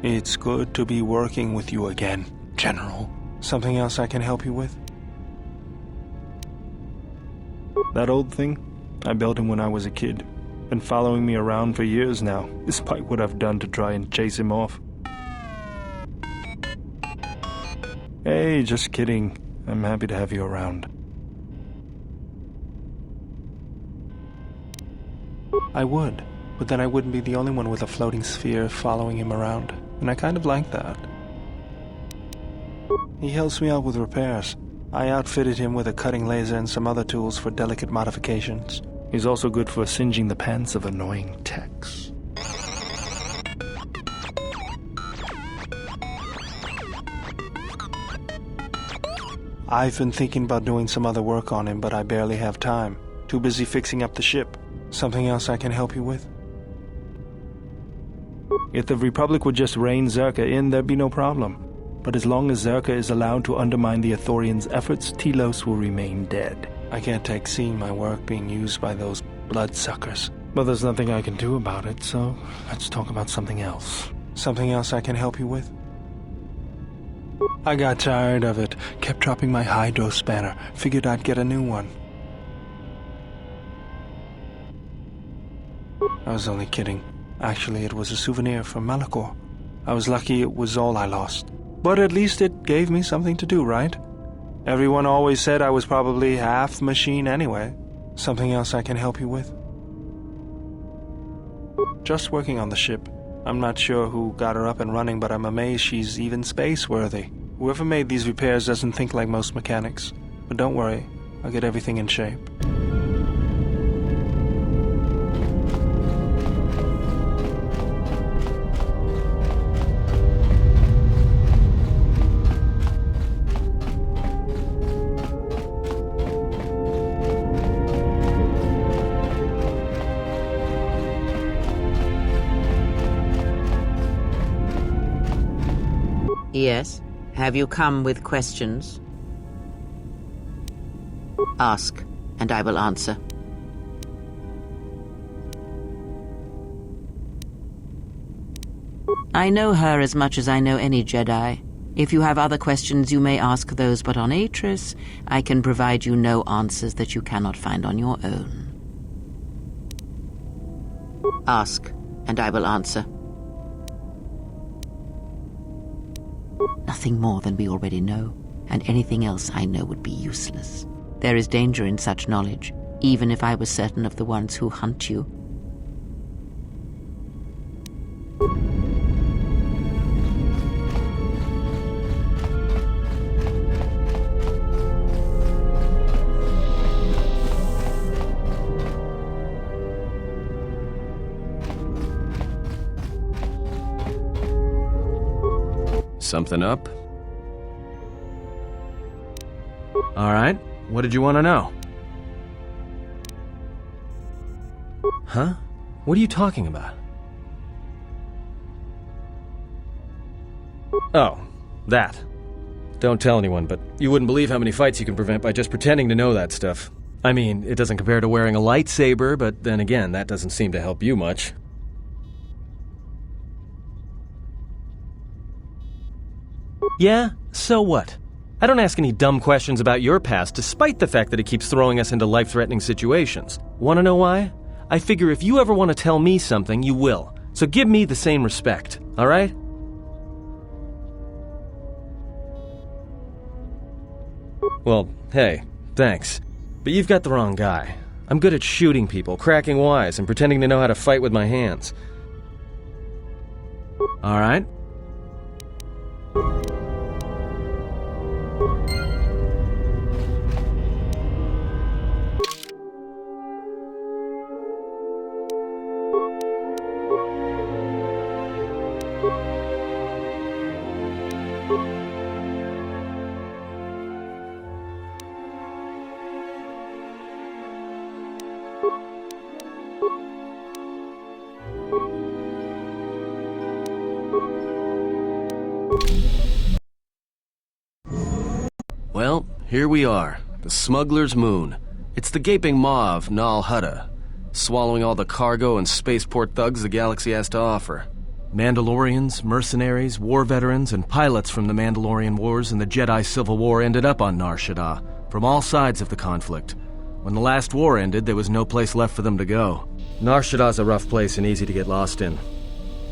It's good to be working with you again, General. Something else I can help you with? That old thing? I built him when I was a kid. Been following me around for years now, despite what I've done to try and chase him off. Hey, just kidding. I'm happy to have you around. I would, but then I wouldn't be the only one with a floating sphere following him around, and I kind of like that. He helps me out with repairs. I outfitted him with a cutting laser and some other tools for delicate modifications. He's also good for singeing the pants of annoying techs. I've been thinking about doing some other work on him, but I barely have time. Too busy fixing up the ship. Something else I can help you with? If the Republic would just rein Czerka in, there'd be no problem. But as long as Czerka is allowed to undermine the Ithorians' efforts, Telos will remain dead. I can't take seeing my work being used by those bloodsuckers. But there's nothing I can do about it, so let's talk about something else. Something else I can help you with? I got tired of it. Kept dropping my hydro spanner. Figured I'd get a new one. I was only kidding. Actually, it was a souvenir from Malachor. I was lucky it was all I lost. But at least it gave me something to do, right? Everyone always said I was probably half machine anyway. Something else I can help you with? Just working on the ship. I'm not sure who got her up and running, but I'm amazed she's even space-worthy. Whoever made these repairs doesn't think like most mechanics. But don't worry, I'll get everything in shape. Yes? Have you come with questions? Ask, and I will answer. I know her as much as I know any Jedi. If you have other questions, you may ask those, but on Atris, I can provide you no answers that you cannot find on your own. Ask, and I will answer. Nothing more than we already know, and anything else I know would be useless. There is danger in such knowledge, even if I was certain of the ones who hunt you. Something up? All right. What did you want to know? Huh? What are you talking about? Oh, that. Don't tell anyone, but you wouldn't believe how many fights you can prevent by just pretending to know that stuff. I mean, it doesn't compare to wearing a lightsaber, but then again, that doesn't seem to help you much. Yeah? So what? I don't ask any dumb questions about your past, despite the fact that it keeps throwing us into life-threatening situations. Want to know why? I figure if you ever want to tell me something, you will. So give me the same respect, alright? Well, hey, thanks. But you've got the wrong guy. I'm good at shooting people, cracking wise, and pretending to know how to fight with my hands. Alright? Well, here we are, the Smuggler's Moon. It's the gaping maw of Nal Hutta, swallowing all the cargo and spaceport thugs the galaxy has to offer. Mandalorians, mercenaries, war veterans, and pilots from the Mandalorian Wars and the Jedi Civil War ended up on Nar Shaddaa, from all sides of the conflict. When the last war ended, there was no place left for them to go. Nar Shaddaa's a rough place and easy to get lost in.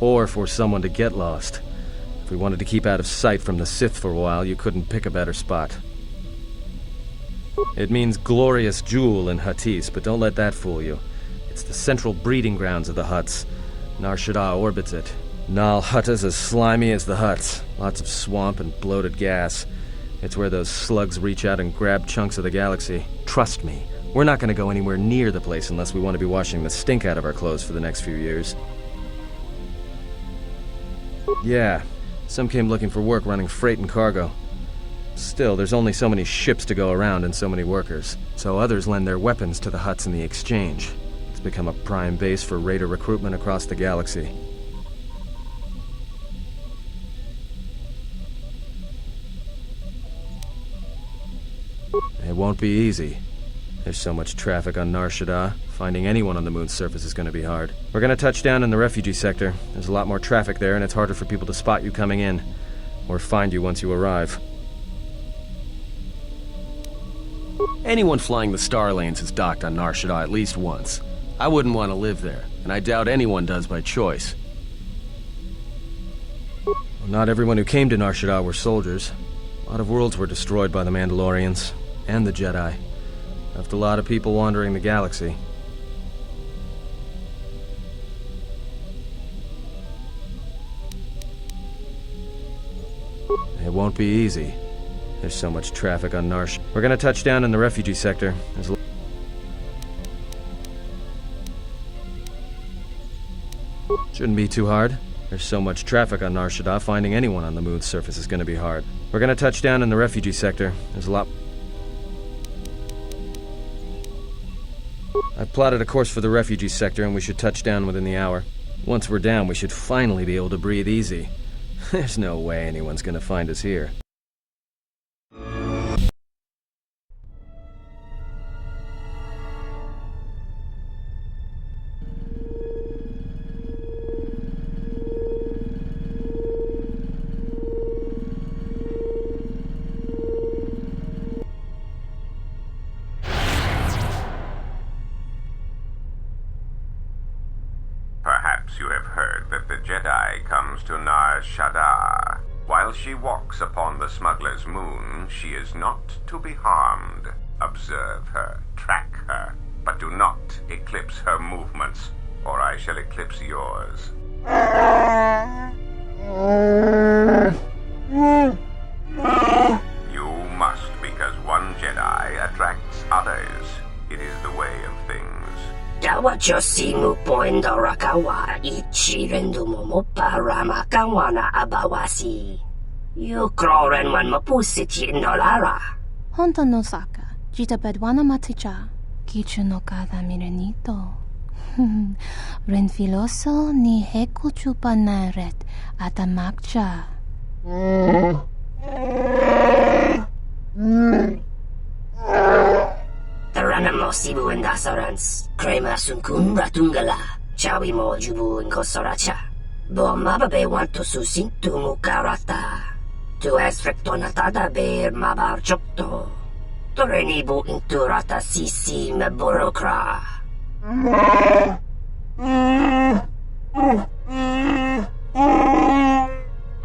Or for someone to get lost. If we wanted to keep out of sight from the Sith for a while, you couldn't pick a better spot. It means glorious jewel in Huttese, but don't let that fool you. It's the central breeding grounds of the Hutts. Nar Shaddaa orbits it. Nal Hutta's as slimy as the Hutts. Lots of swamp and bloated gas. It's where those slugs reach out and grab chunks of the galaxy. Trust me, we're not going to go anywhere near the place unless we want to be washing the stink out of our clothes for the next few years. Yeah, some came looking for work running freight and cargo. Still, there's only so many ships to go around and so many workers, so others lend their weapons to the Hutts in the exchange. It's become a prime base for raider recruitment across the galaxy. It won't be easy. There's so much traffic on Nar Shaddaa. Finding anyone on the moon's surface is going to be hard. We're going to touch down in the refugee sector. There's a lot more traffic there, and it's harder for people to spot you coming in, or find you once you arrive. Anyone flying the Star Lanes has docked on Nar Shaddaa at least once. I wouldn't want to live there, and I doubt anyone does by choice. Well, not everyone who came to Nar Shaddaa were soldiers. A lot of worlds were destroyed by the Mandalorians, and the Jedi. Left a lot of people wandering the galaxy. It won't be easy. There's so much traffic on Narsh. We're gonna touch down in the refugee sector. Shouldn't be too hard. There's so much traffic on Nar Shaddaa, finding anyone on the moon's surface is gonna be hard. We're gonna touch down in the refugee sector. There's a lot... I've plotted a course for the refugee sector, and we should touch down within the hour. Once we're down, we should finally be able to breathe easy. There's no way anyone's gonna find us here. Perhaps you have heard that the Jedi comes to Nar Shaddaa. While she walks upon the smuggler's moon, she is not to be harmed. Observe her, track her, but do not eclipse her movements, or I shall eclipse yours. You must, because one Jedi attracts others. It is the way of things. Dawachosimu poindorakawa ichirendumo parama kawana abawasi. You kroren man mapusiti nolara. Honta no saka, jita bedwana maticha, kichu no kada mirenito. Renfiloso ni heku chupanaret atamakcha. Taranamo sibu endasarans, crema sunkun ratungala, chawi mo jubu inkosoracha. Bo mababe wanto susintu mukarata. Tu es frektonatada ber mabar chokto. Torenibu inturata sisi meborokra.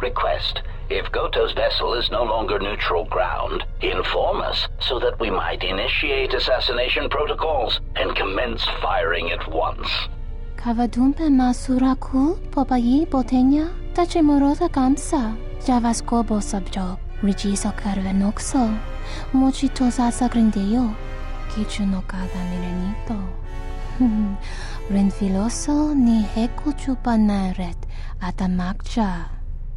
Request. If Goto's vessel is no longer neutral ground, inform us so that we might initiate assassination protocols and commence firing at once. Kavadumpe masuraku popayi botenya tachimorota kamsa. Javaskobo sabjo, rigiso carvenoxo, mochitosa sagrindeyo, kichu no kada mirenito. Renfiloso ni heku chupanaret atamakcha.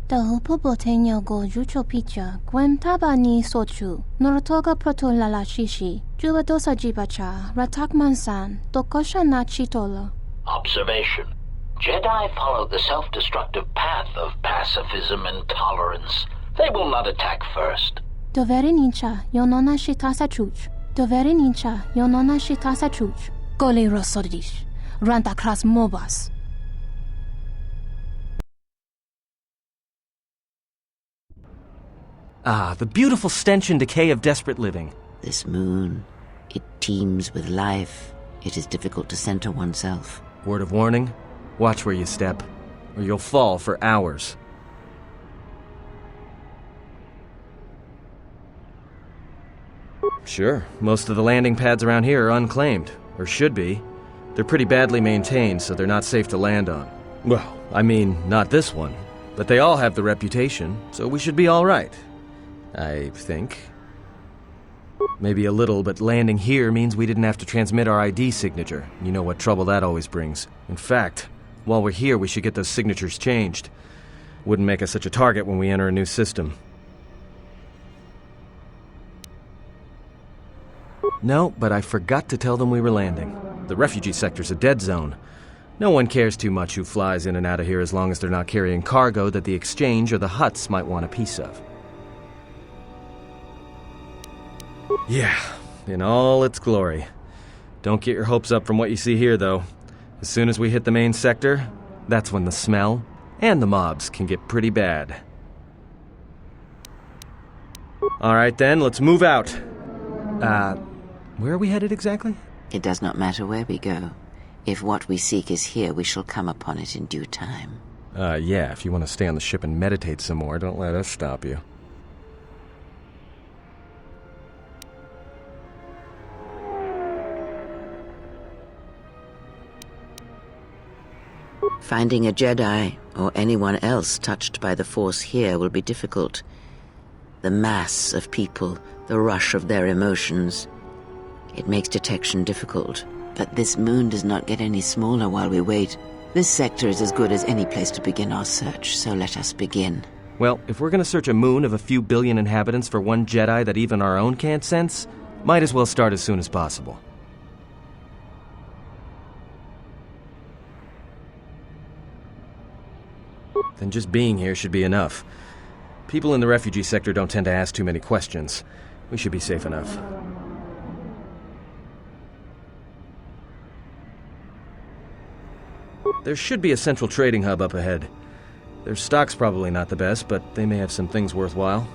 Tahupo boteño go jucho picha, gwem taba ni sochu, norotoga proto lalashishi, jubadosa jibacha, ratakmansan, tokosha na chitolo. Observation. Jedi follow the self-destructive path of pacifism and tolerance. They will not attack first. Doveri nincha, yonona shitasa chuch. Doveri nincha, yonona shitasa chuch. Goli rosodish, ranta kras mobas. Ah, the beautiful stench and decay of desperate living. This moon, it teems with life. It is difficult to center oneself. Word of warning, watch where you step, or you'll fall for hours. Sure, most of the landing pads around here are unclaimed, or should be. They're pretty badly maintained, so they're not safe to land on. Well, I mean, not this one. But they all have the reputation, so we should be all right. I think. Maybe a little, but landing here means we didn't have to transmit our ID signature. You know what trouble that always brings. In fact, while we're here, we should get those signatures changed. Wouldn't make us such a target when we enter a new system. No, but I forgot to tell them we were landing. The refugee sector's a dead zone. No one cares too much who flies in and out of here as long as they're not carrying cargo that the Exchange or the Hutts might want a piece of. Yeah, in all its glory. Don't get your hopes up from what you see here, though. As soon as we hit the main sector, that's when the smell and the mobs can get pretty bad. All right then, let's move out. Where are we headed exactly? It does not matter where we go. If what we seek is here, we shall come upon it in due time. Yeah, if you want to stay on the ship and meditate some more, don't let us stop you. Finding a Jedi, or anyone else touched by the Force here, will be difficult. The mass of people, the rush of their emotions. It makes detection difficult. But this moon does not get any smaller while we wait. This sector is as good as any place to begin our search, so let us begin. Well, if we're gonna search a moon of a few billion inhabitants for one Jedi that even our own can't sense, might as well start as soon as possible. Then just being here should be enough. People in the refugee sector don't tend to ask too many questions. We should be safe enough. There should be a central trading hub up ahead. Their stock's probably not the best, but they may have some things worthwhile.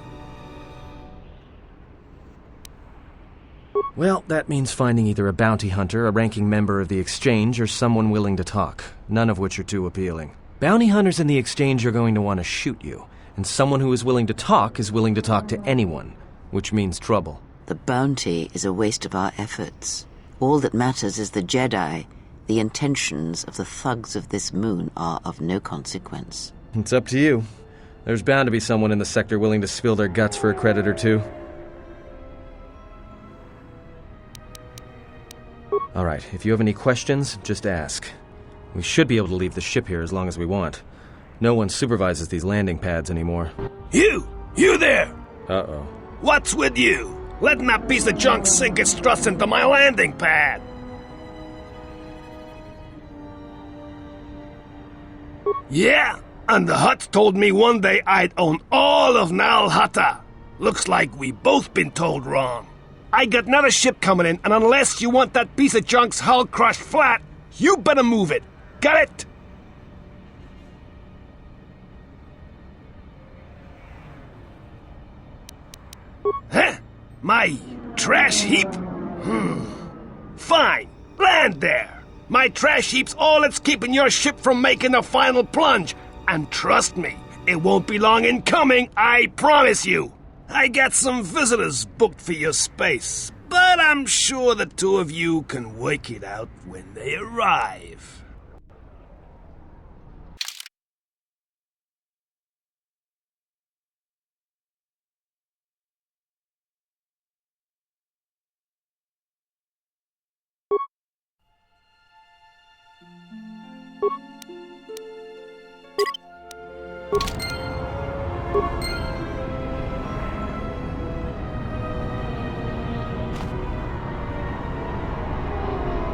Well, that means finding either a bounty hunter, a ranking member of the Exchange, or someone willing to talk, none of which are too appealing. Bounty hunters in the Exchange are going to want to shoot you, and someone who is willing to talk is willing to talk to anyone, which means trouble. The bounty is a waste of our efforts. All that matters is the Jedi. The intentions of the thugs of this moon are of no consequence. It's up to you. There's bound to be someone in the sector willing to spill their guts for a credit or two. Alright, if you have any questions, just ask. We should be able to leave the ship here as long as we want. No one supervises these landing pads anymore. You there! Uh-oh. What's with you? Letting that piece of junk sink its struts into my landing pad! Yeah, and the Hutts told me one day I'd own all of Nal Hutta. Looks like we both been told wrong. I got another ship coming in, and unless you want that piece of junk's hull crushed flat, you better move it. Got it? Huh? My trash heap? Fine. Land there. My trash heap's all that's keeping your ship from making the final plunge. And trust me, it won't be long in coming, I promise you. I got some visitors booked for your space, but I'm sure the two of you can work it out when they arrive.